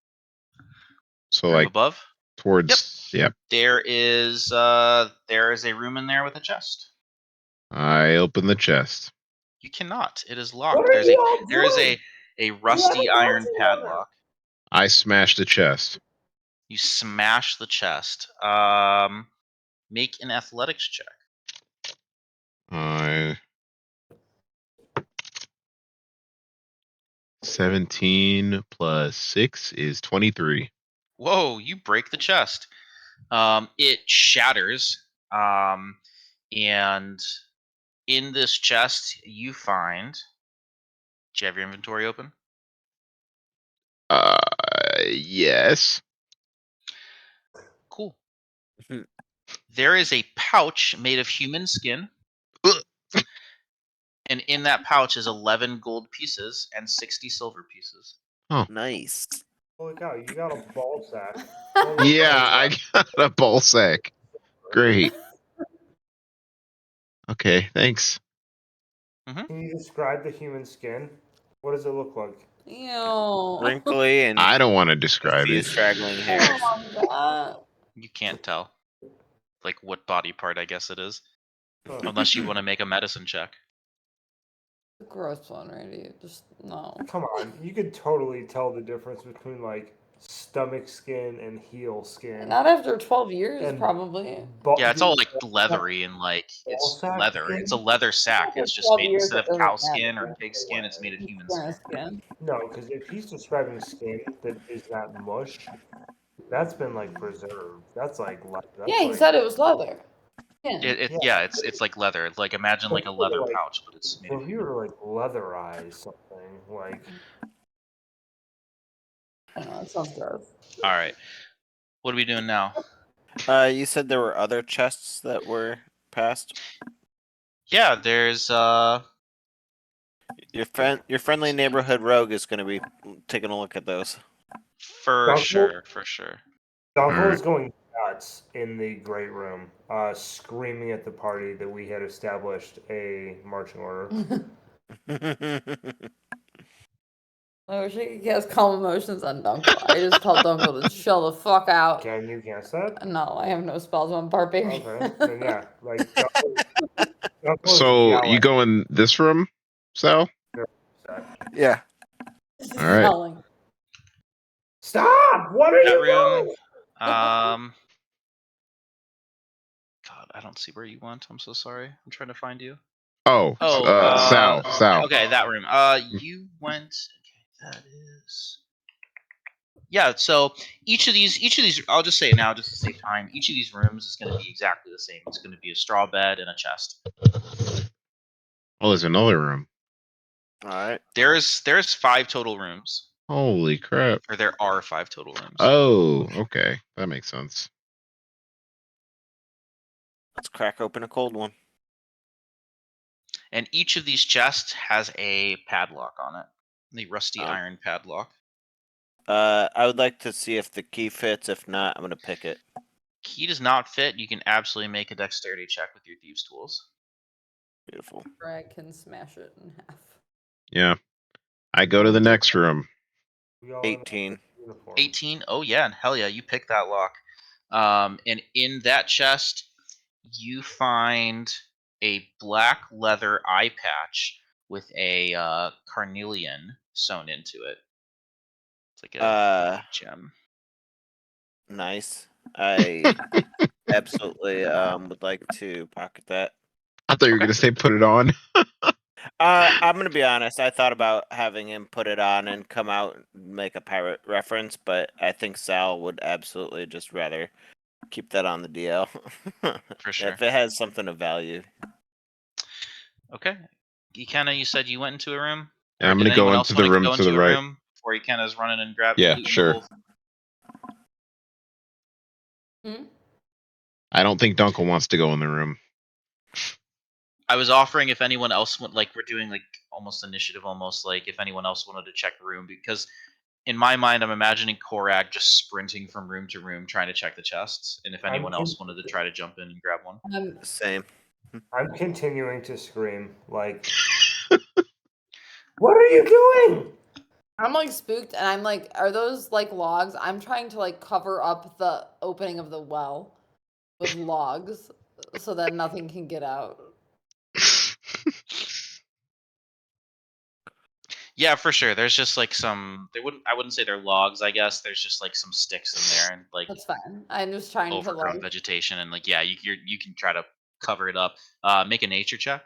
So Room like above. towards yep. There is a room in there with a chest. I open the chest. You cannot. It is What locked. are you all There is doing? a You rusty haven't talked iron to each other. padlock. I smash the chest. You smash the chest. Make an athletics check. I 17 plus 6 is 23. Whoa! You break the chest. It shatters. And in this chest, you find. Do you have your inventory open? Yes. Cool. There is a pouch made of human skin. And in that pouch is 11 gold pieces and 60 silver pieces. Oh. Nice. Holy cow, you got a ball sack. Yeah, I got a ball sack. Great. Okay, thanks. Can you describe the human skin? What does it look like? Ew. Wrinkly and I don't want to a describe few it. straggling I hairs. don't want that. You can't tell. Like what body part, I guess it is. Huh. Unless you want to make a medicine check. The gross one, right? Just no. Come on, you could totally tell the difference between like stomach skin and heel skin. Not after 12 years, And probably. Yeah, it's all like leathery and like it's sack leather. skin? It's a leather sack. After It's just 12 made years, instead it of doesn't cow matter. skin or pig skin, it's made of human skin. Skin. No, because if he's describing skin that is not mush, that's been like preserved. That's like that's Yeah, he like, said it was leather. Yeah, it's like leather. Like imagine so like if a you were to, leather like, pouch, but it's made so of if you human. were to like leatherize something, like I don't know. That sounds gross. All right. What are we doing now? You said there were other chests that were passed. Yeah, there's Your friendly neighborhood rogue is going to be taking a look at those. For Dunkel? sure, for sure. Dunkel Alright. is going nuts in the great room, screaming at the party that we had established a marching order. I wish I could cast calm emotions on Dunkel. I just tell Dunkel to chill the fuck out. Can you cast that? No, I have no spells on barbarian. Okay, then yeah, like Dunkel is So you yelling. go in this room, Sal? Yeah. All right. Yelling. Stop! What are That you room. doing? God, I don't see where you went. I'm so sorry. I'm trying to find you. Oh, Oh, Sal. okay, that room. You went. Okay, that is. Yeah. So each of these, I'll just say it now, just to save time. Each of these rooms is going to be exactly the same. It's going to be a straw bed and a chest. Oh, there's another room. All right. There's 5 total rooms, Holy crap. or there are 5 total rooms. Oh, okay. That makes sense. Let's crack open a cold one. And each of these chests has a padlock on it. The rusty iron padlock. I would like to see if the key fits. If not, I'm going to pick it. Key does not fit. You can absolutely make a dexterity check with your thieves' tools. Beautiful. Brad can smash it in half. Yeah. I go to the next room. We all in 18. uniform. 18. Oh yeah, and hell yeah, you pick that lock. And in that chest, you find a black leather eye patch with a carnelian sewn into it. It's like a gem. Nice. I absolutely would like to pocket that. I thought you were Okay. going to say put it on. I'm gonna be honest. I thought about having him put it on and come out and make a pirate reference, but I think Sal would absolutely just rather keep that on the DL. For sure. If it has something of value. Okay. Ikenna, you said you went into a room? Yeah, Or I'm did going to go anyone else into the want to room go to the into a right. room before Ikenna's running and Yeah, looting sure. gold? Hmm? I don't think Dunkel wants to go in the room. I was offering if anyone else would, like, we're doing like almost initiative, almost like if anyone else wanted to check the room, because in my mind I'm imagining Korak just sprinting from room to room trying to check the chests, and if anyone else wanted to try to jump in and grab one. Same. I'm continuing to scream like, "What are you doing?" I'm like spooked, and I'm like, are those like logs? I'm trying to like cover up the opening of the well with logs so that nothing can get out. Yeah, for sure. There's just like some. I wouldn't say they're logs. I guess there's just like some sticks in there and like That's fine. I'm just trying to overgrown like. vegetation, and like yeah, you can try to cover it up. Make a nature check.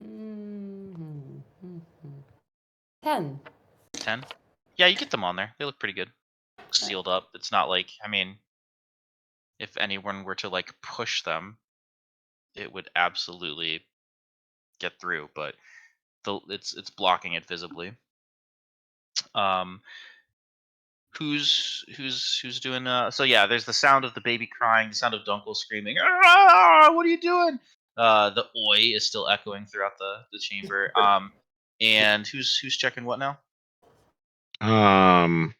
Mhm. 10. 10. Yeah, you get them on there. They look pretty good. Sealed up. It's not like, I mean, if anyone were to like push them, it would absolutely get through, but it's blocking it visibly. Who's doing so yeah, there's the sound of the baby crying, the sound of Dunkel screaming, "Ah, what are you doing?" The oi is still echoing throughout the chamber. And who's checking what now? Um,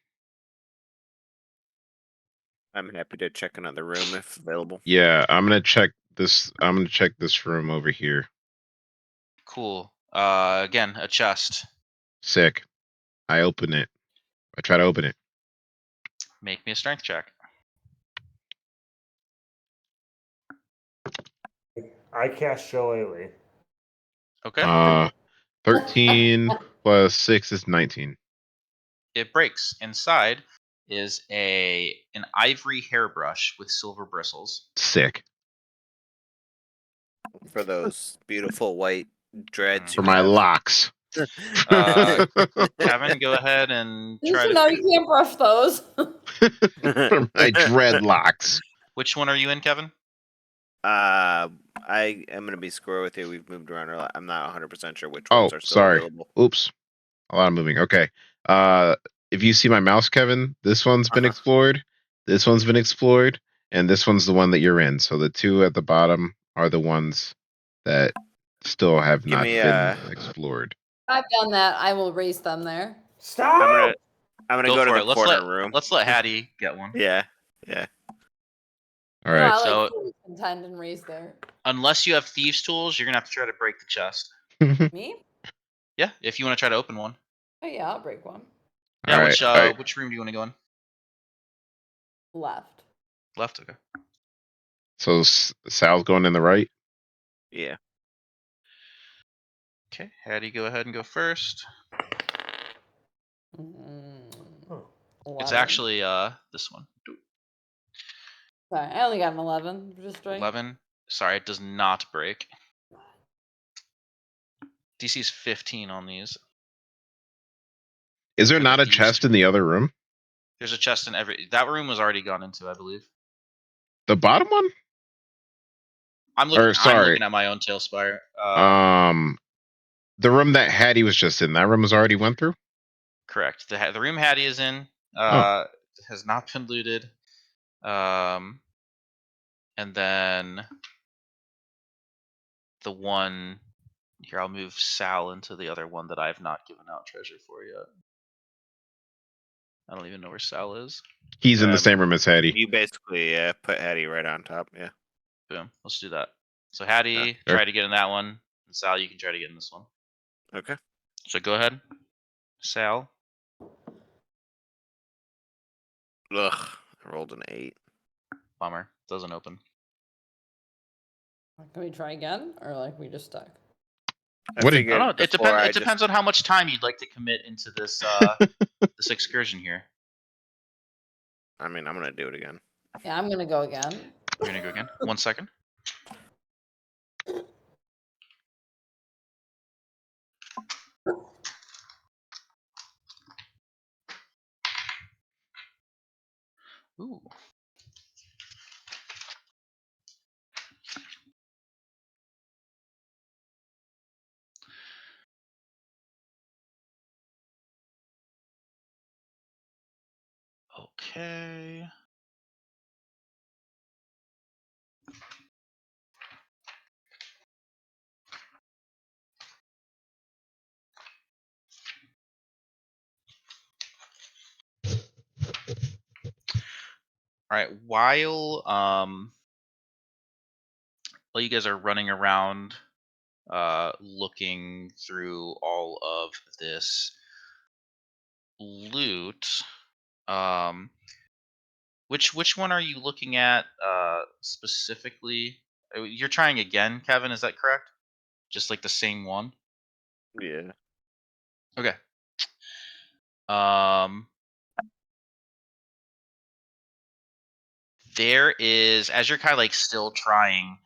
I'm happy to check another room if available. yeah, I'm going to check this. I'm going to check this room over here. Cool. Again, a chest. Sick. I open it. I try to open it. Make me a strength check. I cast Shillelagh. Okay. 13 plus 6 is 19. It breaks. Inside is an ivory hairbrush with silver bristles. Sick. For those beautiful white dreads For you my have. locks. Kevin, go ahead and You try should to. know you can't brush those. For my dreadlocks. Which one are you in, Kevin? I am gonna be square with you. We've moved around a lot. I'm not 100% sure which Oh, ones are still sorry. available. Oops. A lot of moving. Okay. If you see my mouse, Kevin, this one's been explored. This one's been explored. and this one's the one that you're in. So the two at the bottom are the ones that still have Give not me, been explored. I've done that. I will race them there. Stop! I'm gonna Go go to for the it. corner room. Let's let Hattie get one. Yeah. All No, right. I like So- fully contend and race there. Unless you have thieves' tools, you're gonna have to try to break the chest. Me? Yeah, if you want to try to open one. Oh yeah, I'll break one. Yeah, All right. which room do you want to go in? Left. Left. Okay. So Sal's going in the right. Yeah. Okay, Hattie, go ahead and go first. Mm, It's 11. actually this one. Sorry, I only got an 11. Just right. 11. Sorry, it does not break. DC is 15 on these. Is there For the not a thieves' chest in the other room? There's a chest in every. That room was already gone into, I believe. The bottom one? I'm Or, sorry. looking at my own tailspire. The room that Hattie was just in. That room was already went through. Correct. The room Hattie is in Oh. has not been looted. And then the one here, I'll move Sal into the other one that I've not given out treasure for yet. I don't even know where Sal is. He's in the same room as Hattie. You basically put Hattie right on top. Yeah. Boom. Let's do that. So Hattie, Sure. try to get in that one. And Sal, you can try to get in this one. Okay. So go ahead. Sal. Ugh. I rolled an 8. Bummer. Doesn't open. Can we try again, or like we just stuck? I What did- figured No, it before depends. I It depends on how much time you'd like to commit into this this excursion here. I mean, I'm gonna do it again. Yeah, I'm gonna go again. You're gonna go again. 1 second. Ooh. Okay. All right. While you guys are running around, looking through all of this loot, which one are you looking at specifically? You're trying again, Kevin. Is that correct? Just like the same one. Yeah. Okay. There is, as you're kind of like still trying,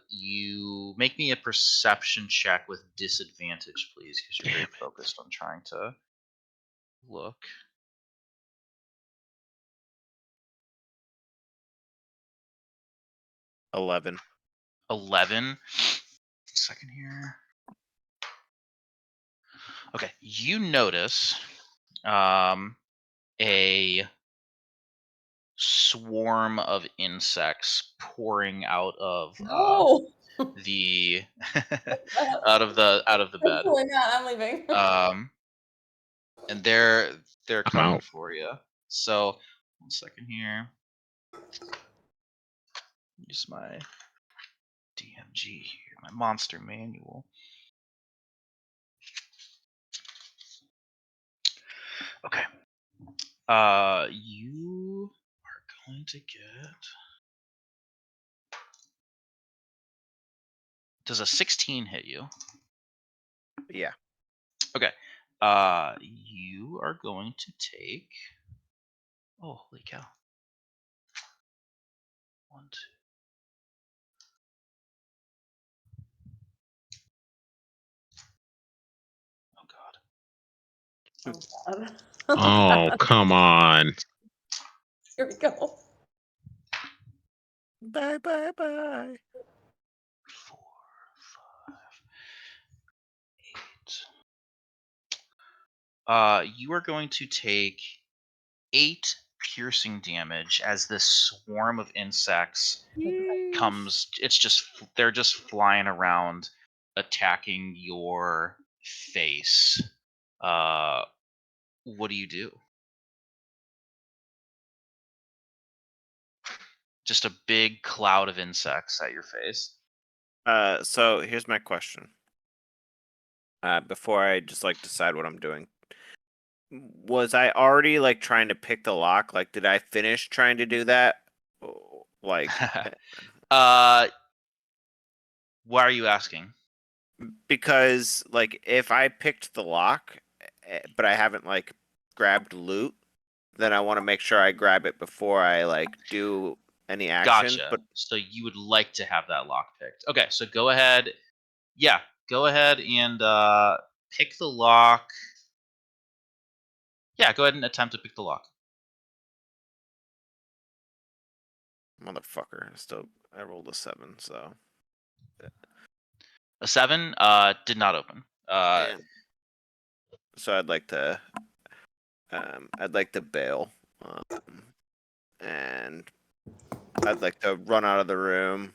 you make me a perception check with disadvantage, please, because you're very focused on trying to look. 11. 11. Second here. Okay, you notice a swarm of insects pouring out of No. the out of the bed. Absolutely not. I'm leaving. And they're I'm coming out. for you. So 1 second here. Use my DMG here, my monster manual. Okay. You are going to get. Does a 16 hit you? Yeah. Okay. You are going to take. Oh, holy cow. 1, 2. Oh God. Oh, God. Oh, come on. Here we go. Bye. 4, 5, 8. You are going to take 8 piercing damage as this swarm of insects comes. They're just flying around, attacking your face. What do you do? Just a big cloud of insects at your face. So here's my question. Before I just like decide what I'm doing, was I already like trying to pick the lock? Like, did I finish trying to do that? Like, Why are you asking? because like if I picked the lock, but I haven't like grabbed loot, then I want to make sure I grab it before I like do any action. Gotcha. But So you would like to have that lock picked. Okay, so go ahead. Yeah, go ahead and pick the lock. Yeah, go ahead and attempt to pick the lock. motherfucker, I rolled a 7, so A 7 did not open. yeah. So I'd like to bail, and I'd like to run out of the room,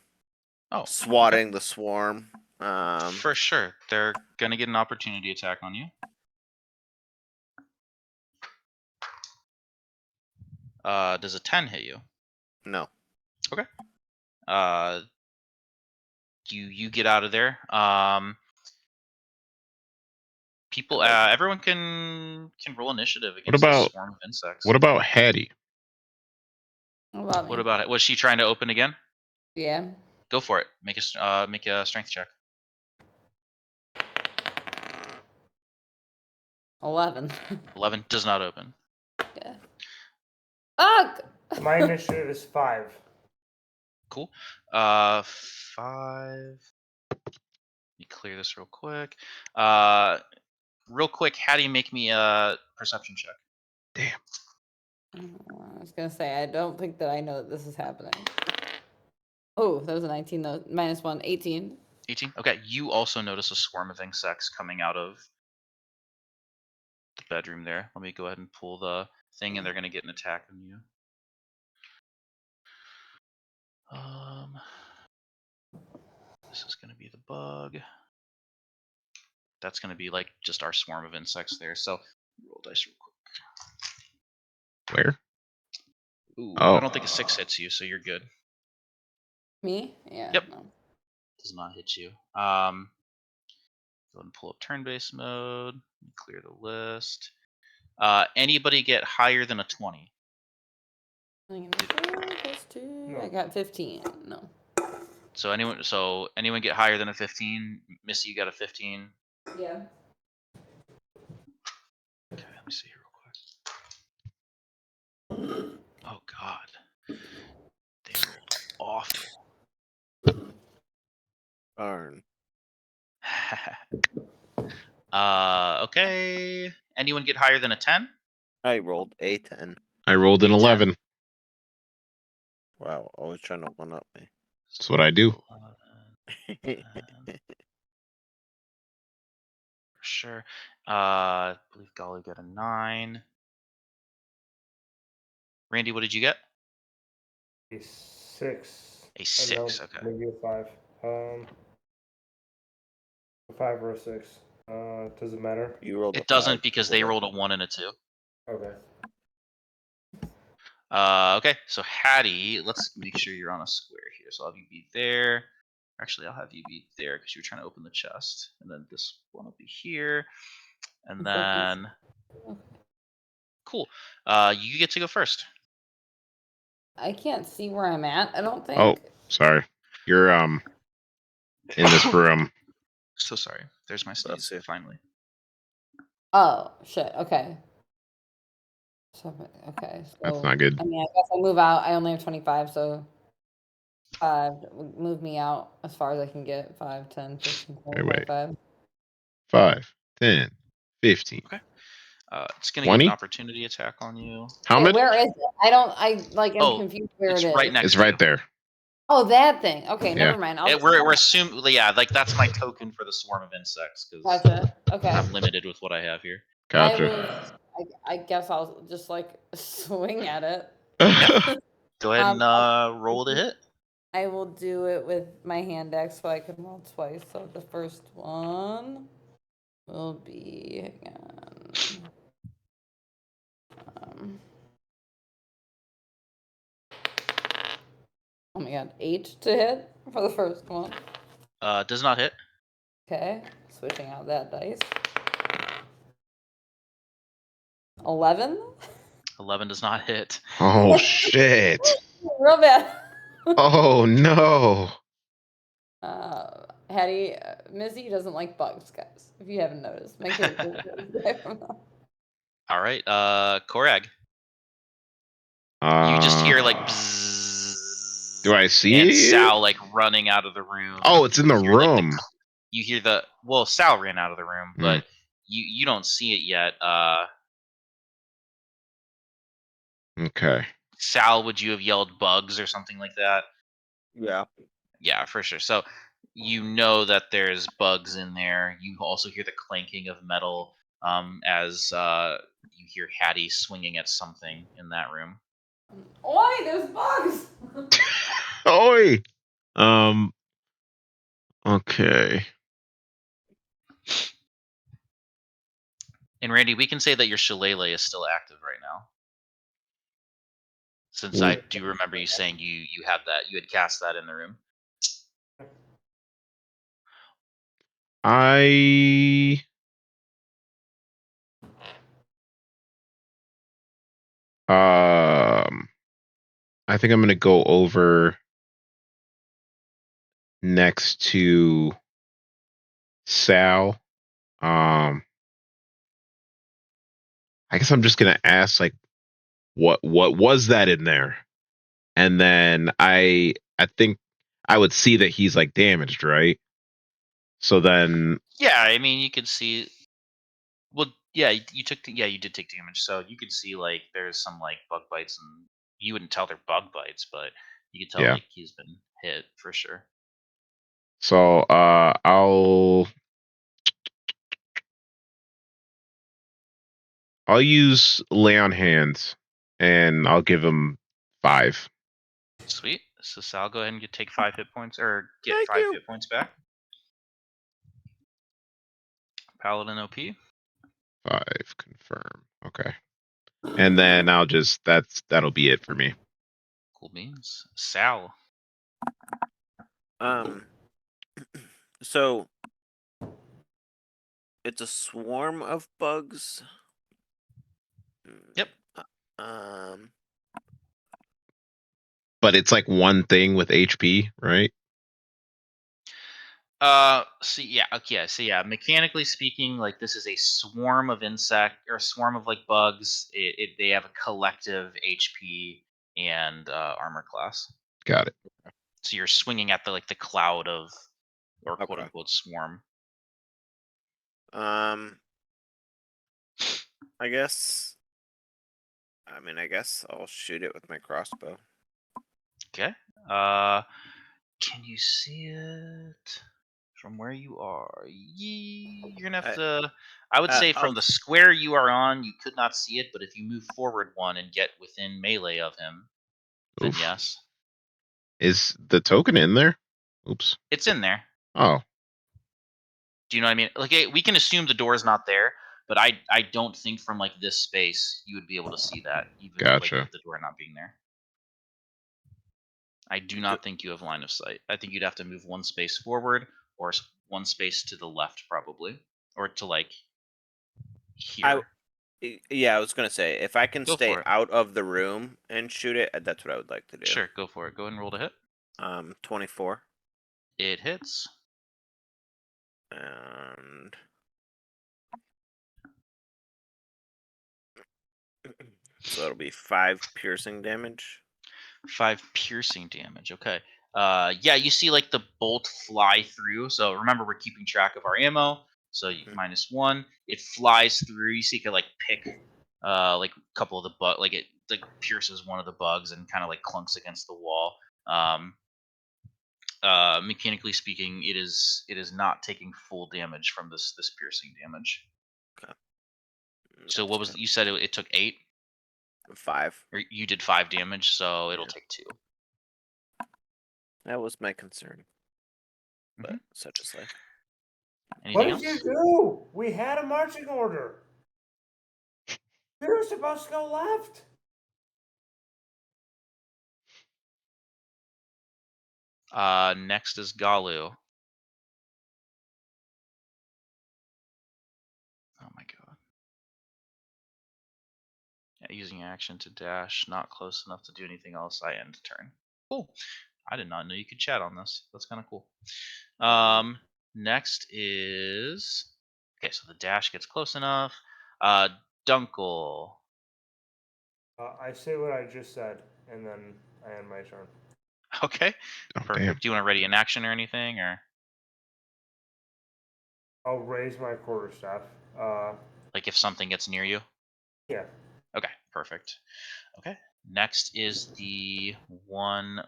swatting the swarm. For sure, they're gonna get an opportunity attack on you. Does a 10 hit you? No. Okay. You get out of there. People, everyone can roll initiative against this swarm of insects. What about Hattie? What about it? Was she trying to open again? Yeah. Go for it. Make a strength check. 11. 11 does not open. Yeah. Fuck! My initiative is 5. Cool. 5. Let me clear this real quick. Real quick, how do you make me a perception check? Damn. I was gonna say, I don't think that I know that this is happening. Oh, that was a 19 though. -1, 18. 18? Okay, you also notice a swarm of insects coming out of the bedroom there. Let me go ahead and pull the thing, and they're going to get an attack on you. This is going to be the bug. That's going to be like just our swarm of insects there. So roll dice real quick. Where? Ooh, Oh. I don't think a 6 hits you, so you're good. Me? Yeah. Yep. No. Does not hit you. Go ahead and pull up turn-based mode. Clear the list. Anybody get higher than a 20? No. I got 15. No. So anyone get higher than a 15? Missy, you got a 15. Yeah. Okay, let me see here real quick. Oh God, they rolled awful. Darn. Okay. Anyone get higher than a 10? I rolled a 10. I rolled an 11. Wow, always trying to one up me. That's what I do. 11, 10. For sure. I believe Golly got a 9. Randy, what did you get? A 6. A 6. Okay. Maybe a 5. A 5 or a 6. Does it matter? You rolled. It doesn't because they rolled a 1 and a 2. Okay. Okay, so Hattie, let's make sure you're on a square here. So I'll have you be there. Actually, I'll have you be there because you're trying to open the chest. And then this one will be here. And then... Cool. You get to go first. I can't see where I'm at, I don't think. Oh, sorry. You're in this room. So sorry. There's my sneeze, finally. Oh, shit. Okay. Okay. So, That's not good. I mean, I guess I move out. I only have 25, so 5. Move me out as far as I can get. 5, 10, 15, 20, 25. 5, 10, 15. Okay. It's going to get an opportunity attack on you. How many? Where is it? I'm confused where it is. It's right next It's to right you. there. Oh, that thing. Okay, Yeah. never mind. We're assuming, yeah, like that's my token for the swarm of insects because Gotcha. Okay. I'm limited with what I have here. Gotcha. I guess I'll just like swing at it. Go ahead and I'll roll to hit. I will do it with my hand axe, so I can roll twice. So the first one will be again. Oh my god, 8 to hit for the first one. Does not hit. Okay, switching out that dice. 11. 11 does not hit. Oh shit! Real bad. Oh no! Hattie, Missy doesn't like bugs, guys. If you haven't noticed, my character stays away from them. All right, Korag. You just hear like bzzz, Do I and see it? Sal like running out of the room. Oh, it's in the You hear, like, room. you hear well, Sal ran out of the room, but Mm. you don't see it yet. Okay. Sal, would you have yelled bugs or something like that? Yeah. Yeah, for sure. So you know that there's bugs in there. You also hear the clanking of metal as you hear Hattie swinging at something in that room. Oi, there's bugs! Oi. Okay. And Randy, we can say that your shillelagh is still active right now. Since Ooh. I do remember you saying you had cast that in the room. I I think I'm gonna go over next to Sal. I guess I'm just gonna ask like what was that in there? And then I think I would see that he's like damaged, right? So then Yeah, I mean you could see. Well, yeah, you did take damage, so you could see like there's some like bug bites, and you wouldn't tell they're bug bites, but you could tell yeah. like he's been hit for sure. So I'll use lay on hands and I'll give him 5. Sweet. So Sal, go ahead and take 5 hit points, or get Thank 5 you. hit points back. Paladin OP. 5 confirm. Okay. And then I'll just that'll be it for me. Cool beans. Sal. So it's a swarm of bugs. Yep. But it's like one thing with HP, right? Mechanically speaking, like this is a swarm of insect or a swarm of like bugs. They have a collective HP and armor class. Got it. So you're swinging at the cloud of, or quote Okay. unquote swarm. I guess I'll shoot it with my crossbow. Okay. Can you see it from where you are? You're gonna have to. I would say from the square you are on, you could not see it, but if you move forward one and get within melee of him, then Oof. yes. Is the token in there? Oops. It's in there. Oh. Do you know what I mean? Like we can assume the door is not there, but I don't think from like this space you would be able to see that, even Gotcha. with the door not being there. I do not think you have line of sight. I think you'd have to move one space forward or one space to the left, probably, or to like here. Yeah, I was gonna say if I can Go stay for it. out of the room and shoot it, that's what I would like to do. Sure, go for it. Go ahead and roll to hit. 24. It hits. And so that'll be 5 piercing damage. 5 piercing damage. Okay. Yeah, you see like the bolt fly through. So remember, we're keeping track of our ammo. So -1. It flies through. You see it could like pick like a couple of the like it like pierces one of the bugs and kind of like clunks against the wall. Mechanically speaking, it is not taking full damage from this piercing damage. Okay. So what was you said it took 8, 5? or you did 5 damage, so it'll Yeah. take 2. That was my concern. But Mhm. such is life. Anything What did else? you do? We had a marching order. We were supposed to go left. Next is Galu. Oh my god. Yeah, using action to dash, not close enough to do anything else. I end turn. Cool. I did not know you could chat on this. That's kind of cool. Next is okay. So the dash gets close enough. Dunkel. I say what I just said, and then I end my turn. Okay. Oh, Perfect. damn. Do you want to ready an action or anything, or I'll raise my quarterstaff. like if something gets near you? Yeah. Okay. Perfect. Okay. Next is the one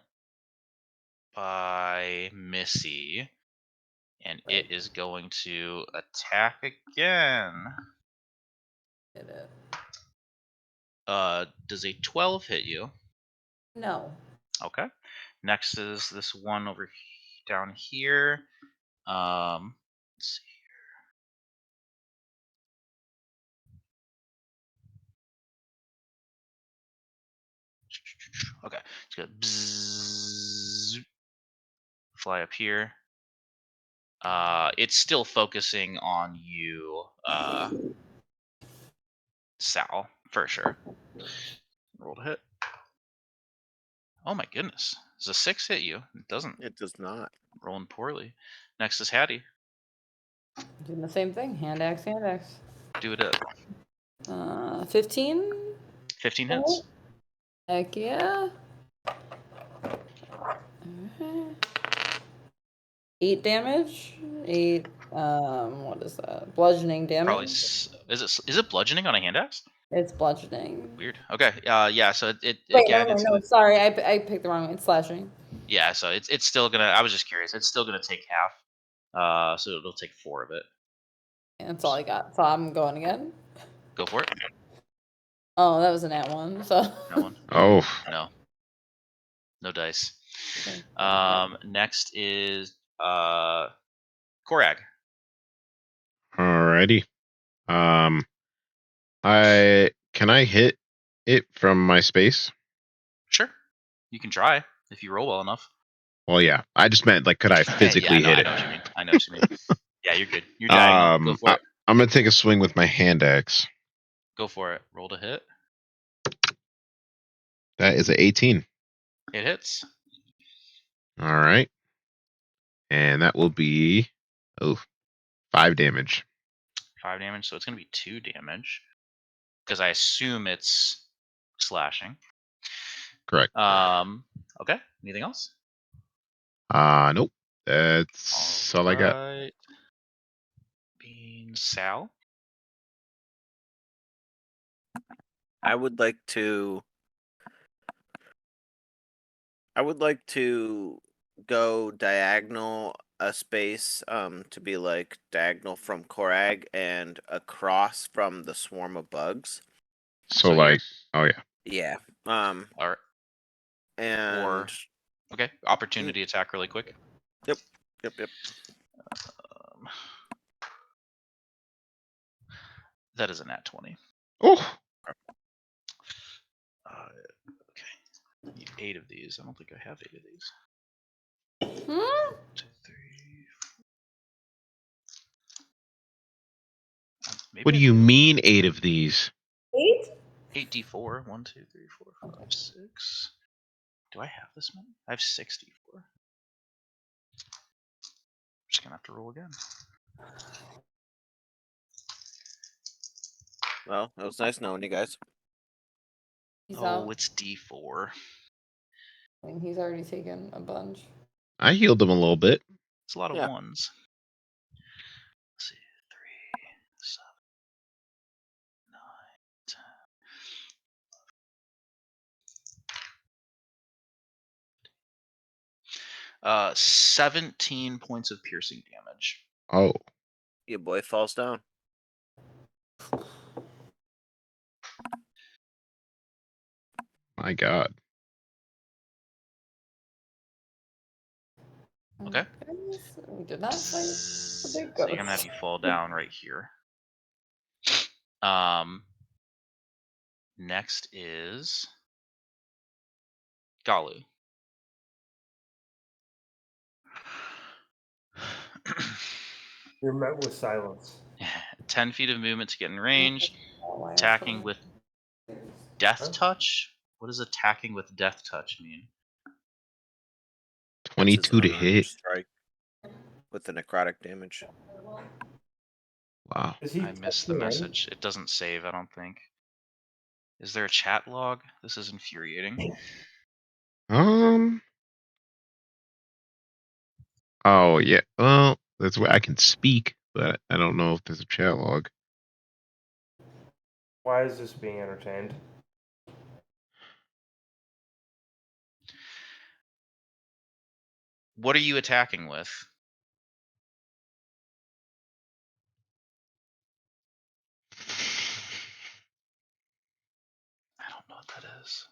by Missy, and it is going to attack again. Hit it. Does a 12 hit you? No. Okay. Next is this one over down here. Let's see here. Okay. It's gonna bzzz, fly up here. It's still focusing on you, Sal, for sure. Roll to hit. Oh my goodness. Does a 6 hit you? It doesn't. It does not. Rolling poorly. Next is Hattie. Doing the same thing. Hand axe, hand axe. Do it at 15? 15 hits. Heck yeah. 8 damage. 8. What is that? Bludgeoning Probably. damage. Is it bludgeoning on a hand axe? It's bludgeoning. Weird. Okay. Yeah. So it Wait, again. never mind. It's No, gonna. sorry. I picked the wrong one. It's slashing. Yeah. So it's still gonna. I was just curious. It's still gonna take half. So it'll take 4 of it. And that's all I got. So I'm going again. Go for it. Oh, that was a nat 1. So. That one. Oh, No. No dice. Okay. Next is Korag. alrighty. Can I hit it from my space? Sure. You can try if you roll well enough. Well, yeah. I just meant like, could I physically yeah, hit I it? know what you mean. I know what you mean. Yeah, you're good. You're diagonal. Go for it. I'm gonna take a swing with my hand axe. Go for it. Roll to hit. That is an 18. It hits. All right, and that will be 5 damage. 5 damage. So it's gonna be 2 damage because I assume it's slashing. Correct. Okay. Anything else? Nope. That's all I got. Right. Being Sal. I would like to go diagonal a space to be like diagonal from Korag and across from the swarm of bugs. So here? like, oh yeah. Yeah. All right. And Or okay, opportunity attack really quick. Yep. That is a nat 20. Oh, Okay. Need 8 of these. I don't think I have 8 of these. Hmm? 2, 3. Maybe what do I you mean 8 of these? 8? 8d4. 1, 2, 3, 4, 5, 6. Do I have this many? I have 64. Just gonna have to roll again. well, it was nice knowing you guys. He's Oh, out. it's d4. I mean, he's already taken a bunch. I healed him a little bit. It's a lot of Yeah. ones. Let's see. 3, 7, 9, 10. 17 points of piercing damage. Oh, Your boy falls down. My God. Okay. We did not fight the So big you're gonna have ghost. you fall down right here. Next is Galu. You're met with silence. 10 feet of movement to get in range. Why else Attacking would with Death Huh? Touch? What does attacking with Death Touch mean? It's his 22 to unarmed hit. strike with the necrotic damage. Wow. Is he I missed the touching message. It doesn't save, I don't think. Is there a chat log? This is infuriating. Oh yeah. Well, that's where I can speak, but I don't know if there's a chat log. Why is this being entertained? What are you attacking with? I don't know what that is.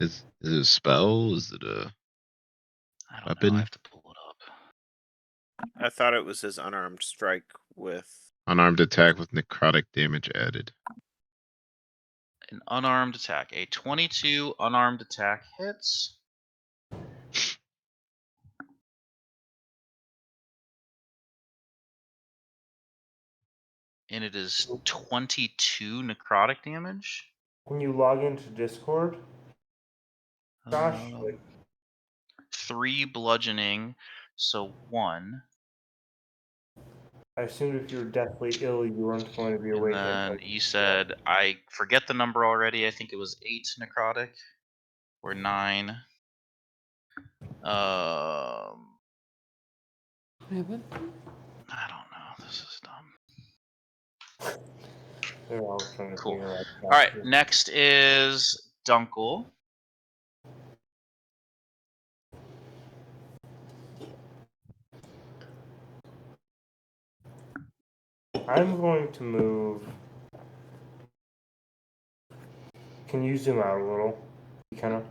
Is it a spell? Is it a I don't know. I weapon? have to pull it up. I thought it was his unarmed strike with. Unarmed attack with necrotic damage added. An unarmed attack. A 22 unarmed attack hits. And it is 22 necrotic damage. When you log into Discord, Josh, like, 3 bludgeoning, so 1. I assumed if you were deathly ill, you weren't going to be And awakened. then Like, you said, I forget the number already. I think it was 8 necrotic or 9. I don't know. This is dumb. they're all trying to Cool. figure out. All right. Next is Dunkel. I'm going to move. Can you zoom out a little? Kind of.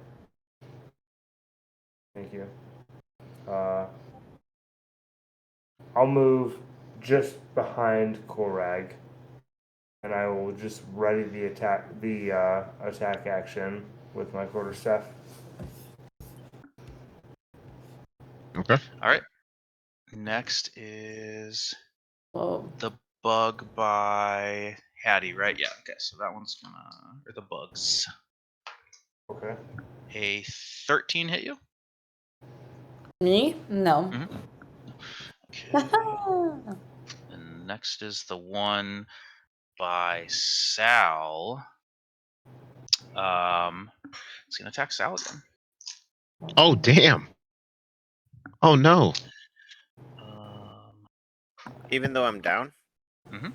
Thank you. I'll move just behind Korag, and I will just ready the attack action with my quarterstaff. Okay. All right. Next is Whoa. the bug by Hattie, right? Yeah. Okay. So that one's gonna, or the bugs. Okay. A 13 hit you? Me? No. Okay. And next is the one by Sal. It's gonna attack Sal again. Oh damn. Oh no. Even though I'm down? Mm-hmm.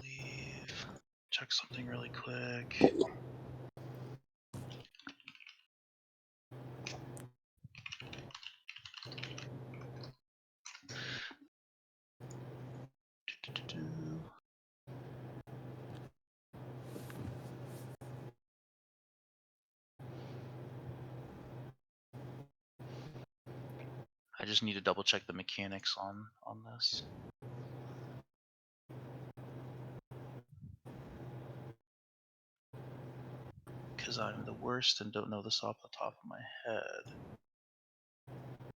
Leave. Check something really quick. I just need to double check the mechanics on this. Because I'm the worst and don't know this off the top of my head.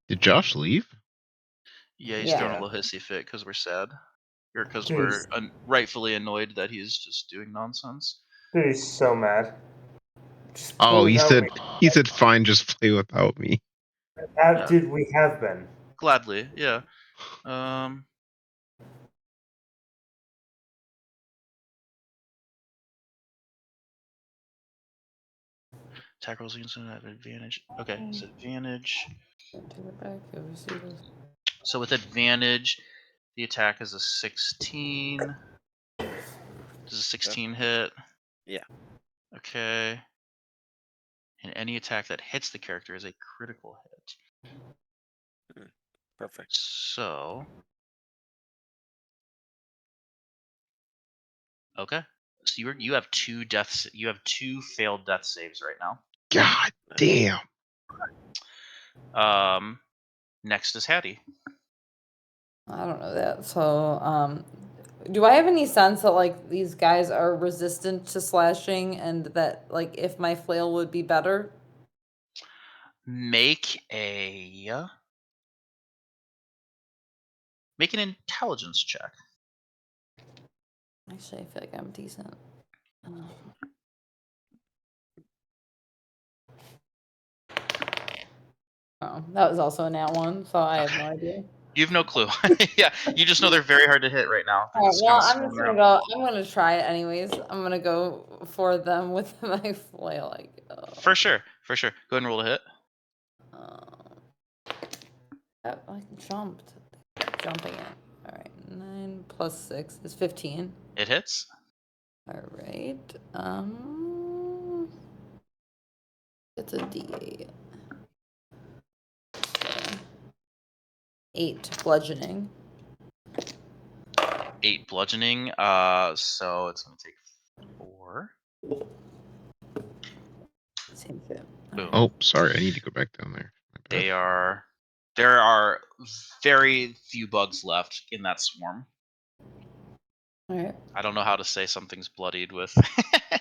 Did Josh leave? Yeah, he's Yeah. throwing a little hissy fit because we're sad. Or because Dude, we're rightfully annoyed that he's just doing nonsense. dude, he's so mad. Just play Oh, without me. he said fine, just play without me. Yeah. Dude, we have been. Gladly, yeah. Attack rolls against him at advantage. Okay, it's advantage. Take it back. So with advantage, the attack is a 16. Does a 16 hit? Yeah. Okay. And any attack that hits the character is a critical hit. Perfect. So Okay. So you have 2 deaths. You have 2 failed death saves right now. God damn. Next is Hattie. I don't know that. So, do I have any sense that like these guys are resistant to slashing, and that like if my flail would be better? Make an intelligence check. Actually, I feel like I'm decent. Oh, that was also a nat 1, so I have no idea. You have no clue. Yeah, you just know they're very hard to hit right now. They're All right, just well, kind of I'm swarming just gonna around. go. I'm gonna try it anyways. I'm gonna go for them with my flail. Like, For sure. Go ahead and roll a hit. I jumped. Jumping it. All right, 9 plus 6 is 15. It hits. All right. It's a D8. 8 bludgeoning. 8 bludgeoning. So it's gonna take 4. Same shit. Boom. Oh, sorry. I need to go back down there. My bad. There are very few bugs left in that swarm. All right. I don't know how to say something's bloodied with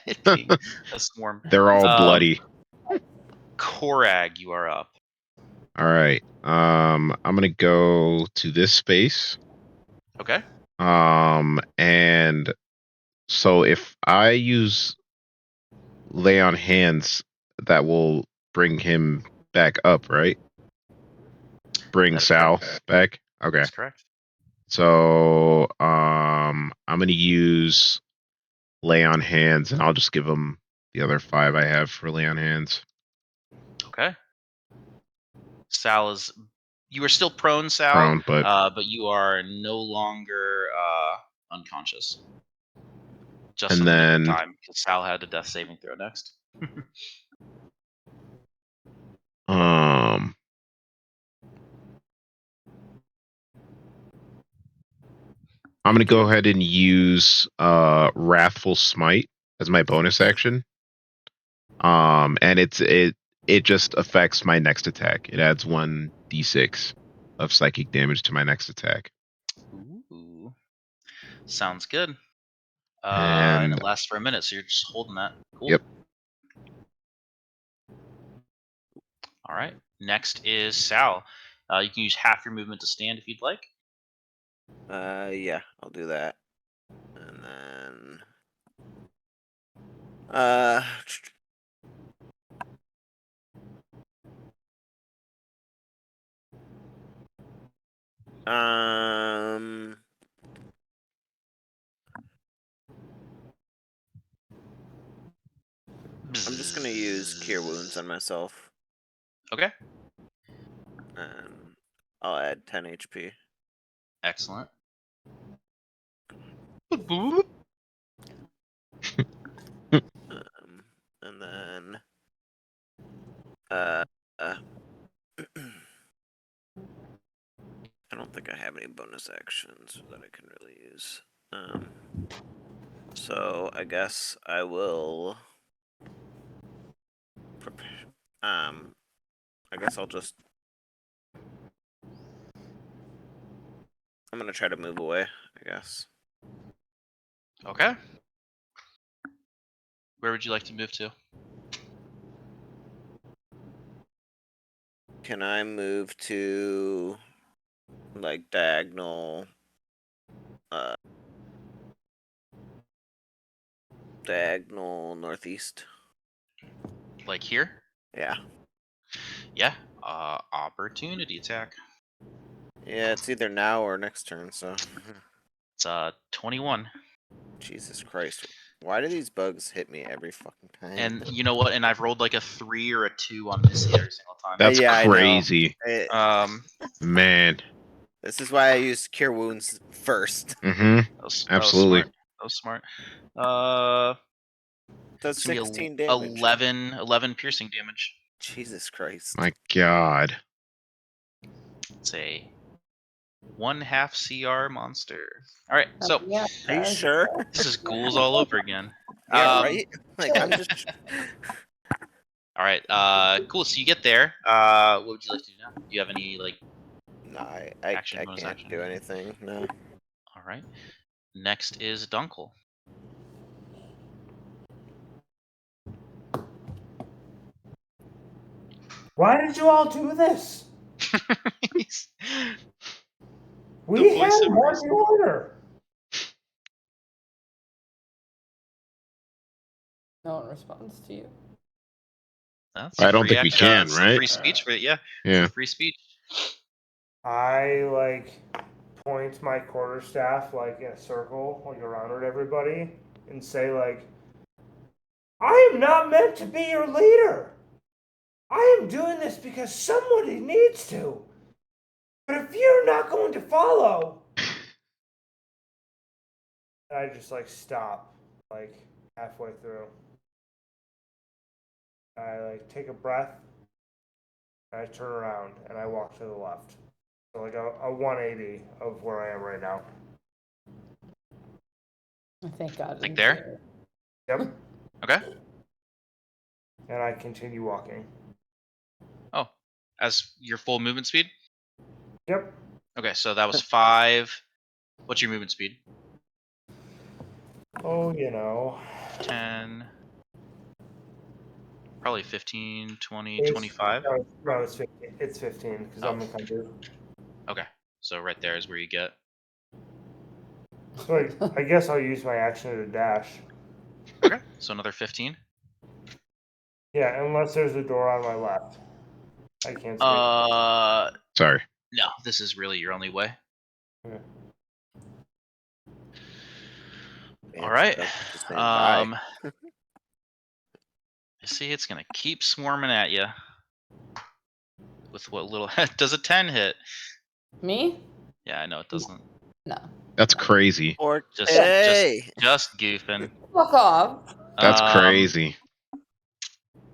it being a swarm. They're all bloody. Korag, you are up. All right. I'm gonna go to this space. Okay. And so if I use lay on hands, that will bring him back up, right? Bring That is Sal correct. back. Okay. That's correct. So I'm gonna use lay on hands, and I'll just give him the other 5 I have for lay on hands. Okay. Sal is. You are still prone, Sal. Prone, but you are no longer unconscious. Just and in the nick of then time, because Sal had a death saving throw next. I'm gonna go ahead and use Wrathful Smite as my bonus action. And it just affects my next attack. It adds 1d6 of psychic damage to my next attack. Ooh. Sounds good. And it lasts for a minute, so you're just holding that. Cool. Yep. All right. Next is Sal. You can use half your movement to stand if you'd like. Yeah, I'll do that. And then I'm just gonna use Cure Wounds on myself. Okay. And I'll add 10 HP. Excellent. And then I don't think I have any bonus actions that I can really use. So I guess I will prepare. I guess I'll just. I'm gonna try to move away, I guess. Okay. Where would you like to move to? Can I move to like diagonal northeast? Like here? Yeah. Yeah. Opportunity attack. Yeah, it's either now or next turn, so It's 21. Jesus Christ. Why do these bugs hit me every fucking time? And you know what? And I've rolled like a 3 or a 2 on Missy every single time. that's Yeah, crazy. Man. This is why I use Cure Wounds first. Absolutely. That was smart. Does Does 16 damage. 11 piercing damage. Jesus Christ. My God. It's a 1/2 CR monster. All right, so Yeah. Are you sure? this is ghouls all over again. Yeah, right? Like, I'm just... All right, cool. So you get there. What would you like to do now? Do you have any like Nah, I action, can't bonus action? do anything. No. All right. Next is Dunkel. Why did you all do this? He's We had voice of more reason. order. No one responds to you. That's I don't free think we action. can, It's right? free speech for it. Yeah, Yeah. free speech. I like point my quarterstaff like in a circle, like around everybody, and say like, I am not meant to be your leader. I am doing this because somebody needs to. But if you're not going to follow, I just like stop, like halfway through. I like take a breath, and I turn around and I walk to the left. So like a 180 of where I am right now. Thank God. Like there? Yep. Okay. And I continue walking. Oh, as your full movement speed? Yep. Okay, so that was 5. What's your movement speed? Oh, you know. 10. Probably 15, 20, It's- 25. No, it's 15. It's 15 because I'm encumbered. Okay, so right there is where you get. So I guess I'll use my action to dash. Okay, so another 15. Yeah, unless there's a door on my left. I can't see. Sorry. No, this is really your only way. Man, All right. just saying bye. You see, it's gonna keep swarming at you. With what little does a 10 hit? Me? Yeah, I know it doesn't. No. That's crazy. Or Just goofing. Fuck off. That's crazy.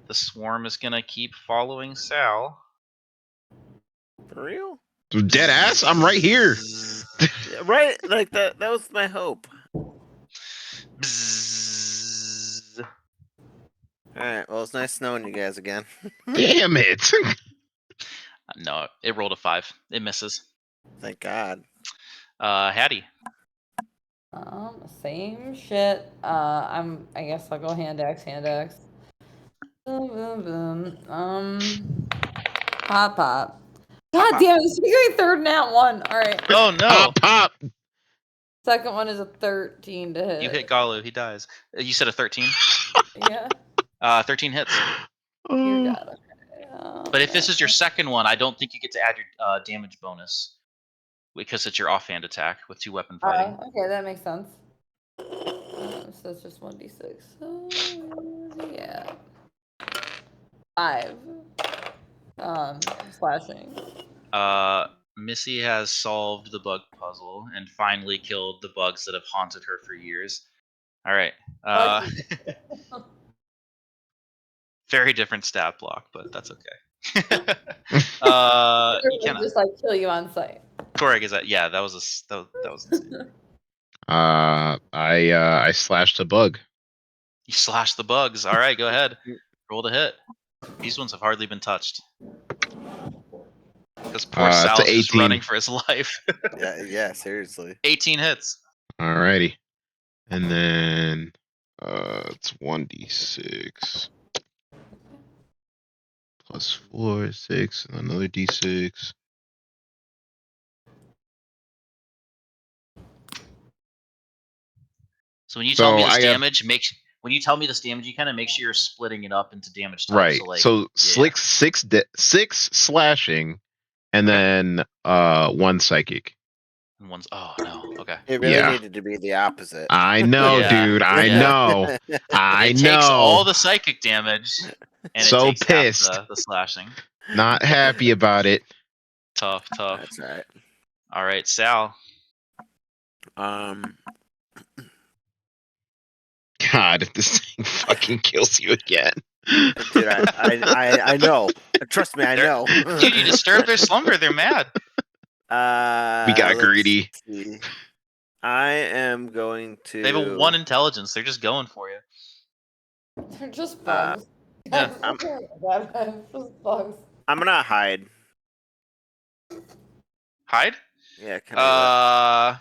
The swarm is gonna keep following Sal. For real? Dead ass? I'm right here. Yeah, right? Like that was my hope. Bzzz. Alright, well, it's nice knowing you guys again. Damn it. No, it rolled a 5. It misses. Thank God. Hattie. Same shit. I guess I'll go hand axe. Boom, boom, boom. Pop. God Pop. damn it, this is going third nat one. Alright. Oh no! Pop. Second one is a 13 to hit. You hit Galu, he dies. You said a 13? Yeah. 13 hits. You Oh. got it. But if this is your second one, I don't think you get to add your damage bonus. Because it's your offhand attack with 2 weapon fighting. Okay, that makes sense. So it's just 1d6. So, yeah. 5. Slashing. Missy has solved the bug puzzle and finally killed the bugs that have haunted her for years. All right. Very different stat block, but that's okay. Just like kill you on sight. Toreg, is that? Yeah, that was insane. I slashed a bug. You slashed the bugs. All right, go ahead. Roll the hit. These ones have hardly been touched. Because poor Sal's just running for his life. yeah, seriously. 18 hits. Alrighty. And then it's 1d6. Plus 4, 6, and another d6. So when you tell me this damage, when you tell me this damage, you kind of make sure you're splitting it up into damage types. Right. So, like, six slashing, and then 1 psychic. And one's no. Okay. It really needed to be the opposite. I know, dude. I know. I it know. Takes all the psychic damage, and so it takes pissed. half the slashing. Not happy about it. Tough. That's right. All right, Sal. God, if this thing fucking kills you again. Dude, I know. Trust me, I know. Dude, you disturb their slumber. They're mad. We got let's greedy. see. I am going to. They have a 1 intelligence. They're just going for you. They're just Uh, bugs. Yeah. I'm- just bugs. I'm gonna hide. Hide? Yeah, can I?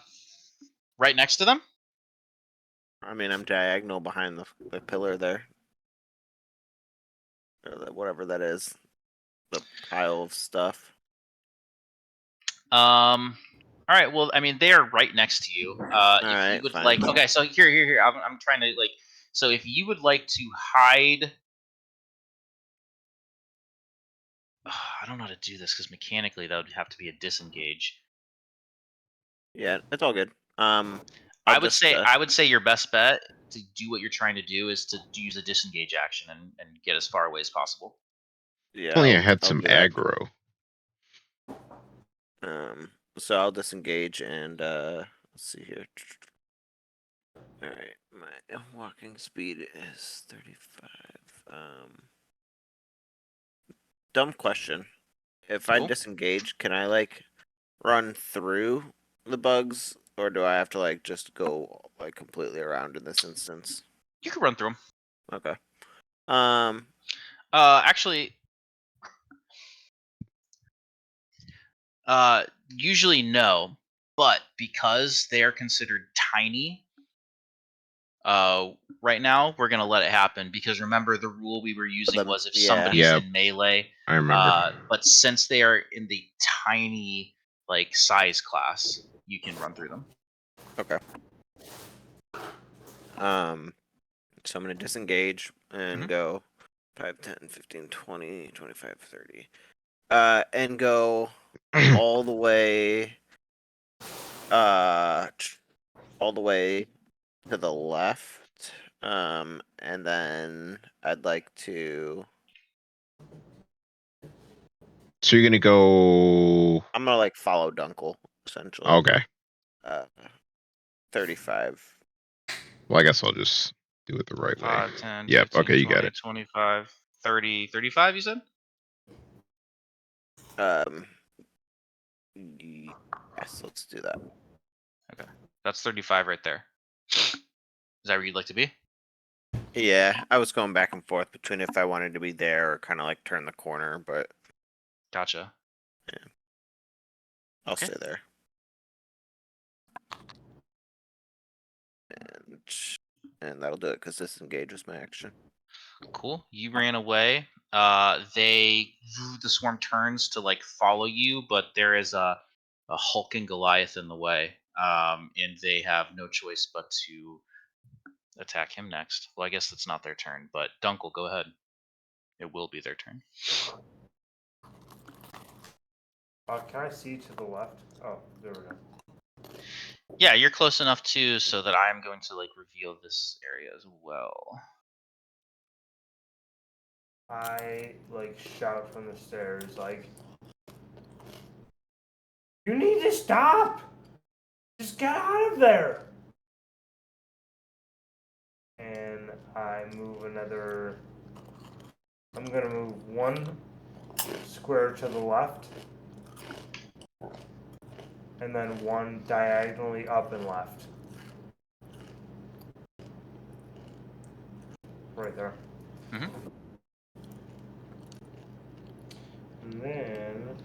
Right next to them? I mean, I'm diagonal behind the pillar there, or whatever that is, the pile of stuff. All right. Well, I mean, they are right next to you. If you Alright, would fine. like, okay. So here. I'm trying to like. So if you would like to hide, I don't know how to do this because mechanically that would have to be a disengage. Yeah, it's all good. I would say your best bet to do what you're trying to do is to use a disengage action and get as far away as possible. Yeah, Only I had I'll some do that. aggro. So I'll disengage and let's see here. All right, my walking speed is 35. Dumb question. If I Cool. disengage, can I like run through the bugs, or do I have to like just go like completely around in this instance? You could run through them. Okay. Actually, usually no, but because they are considered tiny, right now we're gonna let it happen because remember the rule we were using was if somebody's Yeah. in melee. I remember. But since they are in the tiny like size class, you can run through them. Okay. So I'm gonna disengage and Mhm. go 5, 10, 15, 20, 25, 30. And go all the way all the way to the left. And then I'd like to So you're gonna go. I'm gonna like follow Dunkel, essentially. Okay. 35. Well, I guess I'll just do it the right way. 5, 10, Yep. 15, Okay, you 20, got it. 25, 30, 35, you said? Yes, let's do that. Okay. That's 35 right there. Is that where you'd like to be? Yeah, I was going back and forth between if I wanted to be there or kind of like turn the corner, but Gotcha. I'll Okay. stay there. And that'll do it because disengage was my action. Cool. You ran away. The swarm turns to like follow you, but there is a hulking Goliath in the way. And they have no choice but to attack him next. Well, I guess it's not their turn, but Dunkel, go ahead. It will be their turn. Can I see to the left? Oh, there we go. Yeah, you're close enough too, so that I am going to like reveal this area as well. I like shout from the stairs, like, "You need to stop! Just get out of there!" And I move another. I'm gonna move one square to the left, and then one diagonally up and left. Right there. Mhm. And then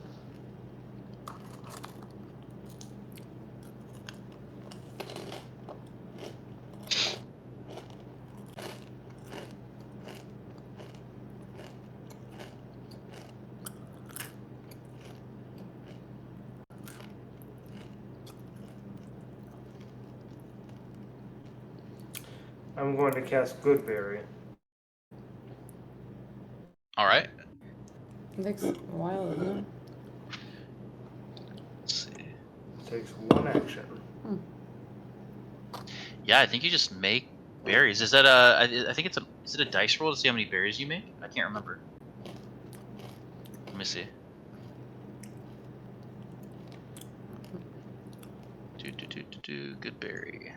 I'm going to cast Goodberry. All right. It takes a while, doesn't it? Let's see. Takes one action. Yeah, I think you just make berries. Is that I think it's a. Is it a dice roll to see how many berries you make? I can't remember. Let me see. Good berry.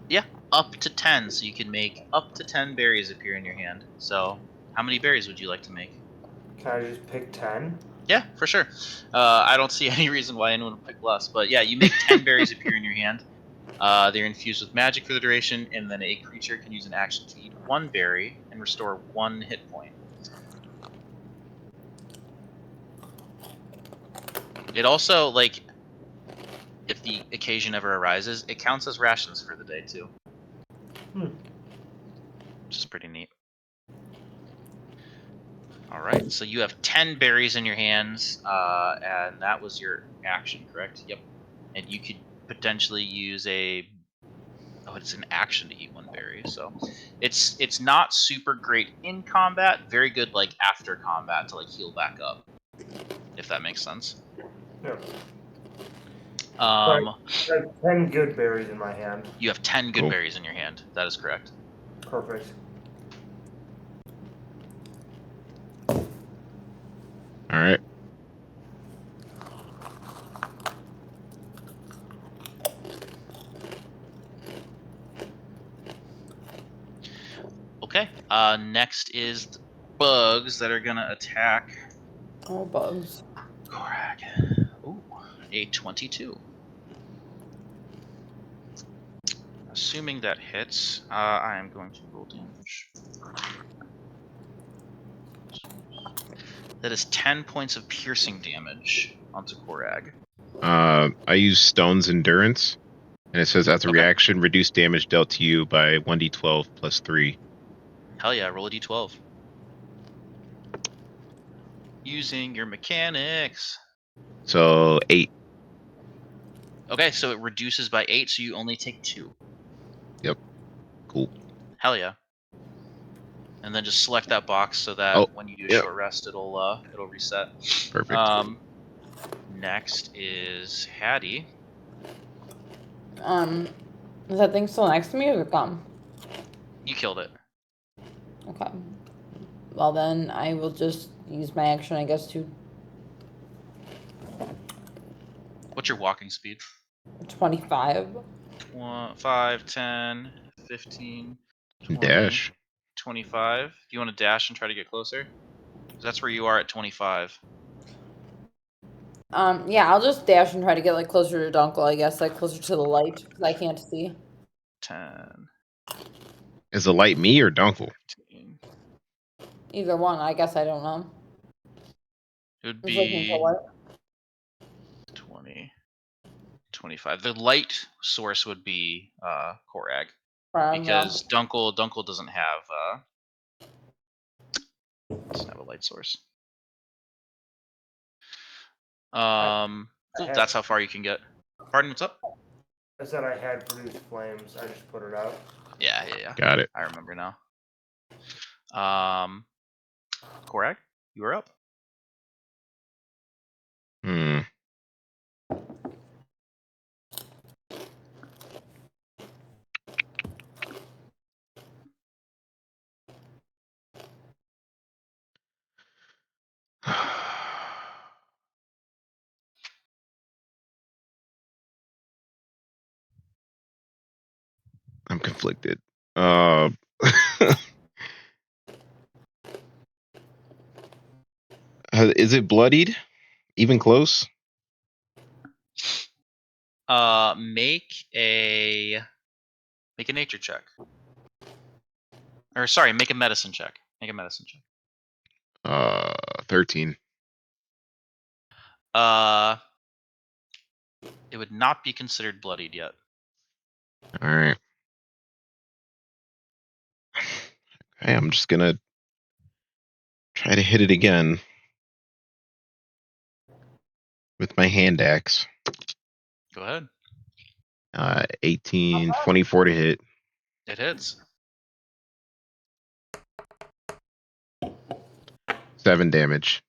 Yeah, up to 10. So you can make up to 10 berries appear in your hand. So how many berries would you like to make? Can I just pick 10? Yeah, for sure. I don't see any reason why anyone would pick less, but yeah, you make 10 berries appear in your hand. They're infused with magic for the duration, and then a creature can use an action to eat 1 berry and restore 1 hit point. It also, like, if the occasion ever arises, it counts as rations for the day too. Which is pretty neat. All right, so you have 10 berries in your hands, and that was your action, correct? Yep. And you could potentially use a it's an action to eat 1 berry, so it's not super great in combat. Very good like after combat to like heal back up, if that makes sense. Yeah. Um, I have 10 good berries in my hand. you have 10 good Cool. berries in your hand. That is correct. Perfect. All right. Okay. Next is the bugs that are gonna attack Oh, bugs. Korag. Ooh, a 22. Assuming that hits, I am going to roll damage. That is 10 points of piercing damage onto Korag. I use Stone's Endurance, and it says as a Okay. reaction, reduce damage dealt to you by 1d12 plus 3. Hell yeah, roll a d12. Using your mechanics. So 8. Okay, so it reduces by 8, so you only take 2. Yep. Cool. Hell yeah. And then just select that box so that Oh, when you do a yep. short rest, it'll reset. Perfect. Next is Hattie. Is that thing still next to me or is it gone? You killed it. Okay. Well then, I will just use my action, I guess, to What's your walking speed? 25. 5, 10, 15, 20, Dash. 25. Do you want to dash and try to get closer? 'Cause that's where you are at 25. Yeah, I'll just dash and try to get like closer to Dunkel, I guess, like closer to the light, because I can't see. 10, Is the light me or Dunkel? 15. Either one, I guess, I don't know. It would Who's looking for be what? 20, 25. The light source would be Korag, Yeah. because Dunkel doesn't have a light source. Cool. That's how far you can get. Pardon, what's up? I said I had produced flames. I just put it out. Yeah. Got it. I remember now. Korag, you are up. Hmm. I'm conflicted. Is it bloodied? Even close? Make a nature check. Or sorry, make a medicine check. Make a medicine check. 13. It would not be considered bloodied yet. All right. Okay, I'm just gonna try to hit it again with my hand axe. Go ahead. 18, 24 to hit. It hits. 7 damage.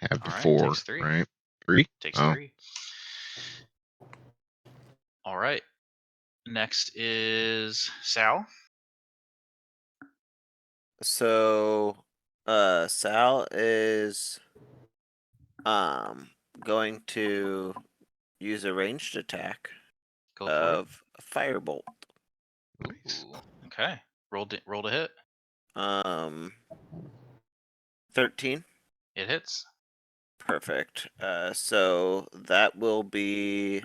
Have the All right, 4. takes 3. Right? 3? Takes Oh. 3. All right. Next is Sal. So, Sal is going to use a ranged attack Go for of Firebolt. it. Nice. Ooh, okay. Roll to hit. 13. It hits. Perfect. So that will be.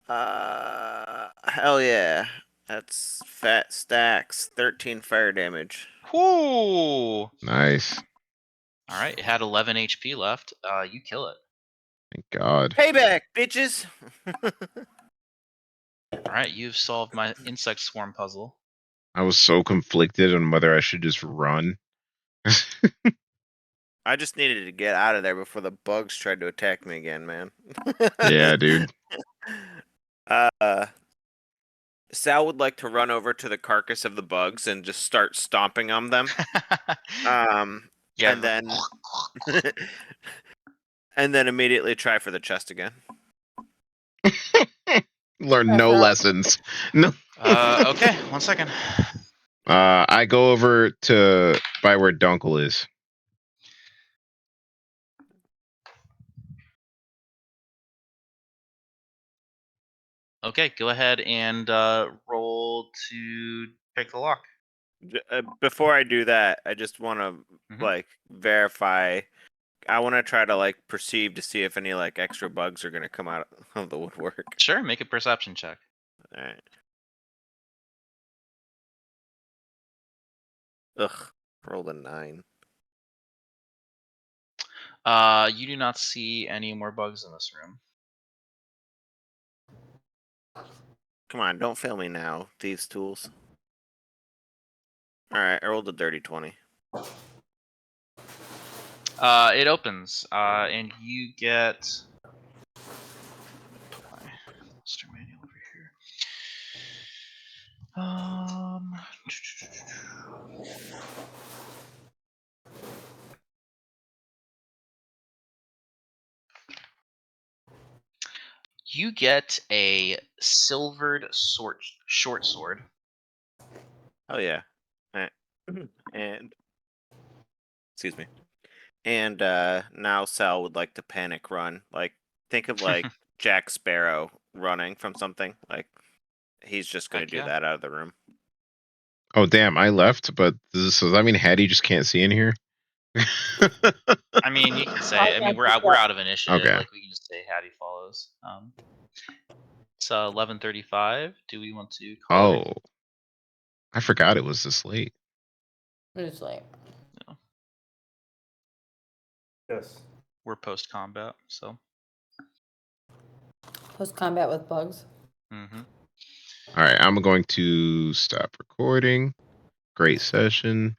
Hell yeah. That's fat stacks. 13 fire damage. Whoo! Nice. All right, it had 11 HP left. You kill it. Thank God. Payback, bitches! All right, you've solved my insect swarm puzzle. I was so conflicted on whether I should just run. I just needed to get out of there before the bugs tried to attack me again, man. Yeah, dude. Sal would like to run over to the carcass of the bugs and just start stomping on them. Yeah. And then and then immediately try for the chest again. Learn no lessons. No. Okay, 1 second. I go over to by where Dunkel is. Okay, go ahead and roll to pick the lock. Before I do that, I just want to Mhm. like verify. I want to try to like perceive to see if any like extra bugs are gonna come out of the woodwork. Sure, make a perception check. All right. Ugh. Rolled a 9. You do not see any more bugs in this room. Come on, don't fail me now, thieves' tools. All right, I rolled a dirty 20. It opens, and you get. Put my master manual over here. You get a silvered short sword. Oh yeah. And excuse me. And now Sal would like to panic run. Like think of like Jack Sparrow running from something. Like he's just gonna Heck do yeah. that out of the room. Oh damn, I left, but does that mean Hattie just can't see in here? I mean, you can say. I mean, we're out of initiative. Okay. Like we can just say Hattie follows. It's 11:35. Do we want to call it? Oh. I forgot it was this late. It's late. No, Yes. we're post combat, so. Post combat with bugs. Mm-hmm. All right, I'm going to stop recording. Great session.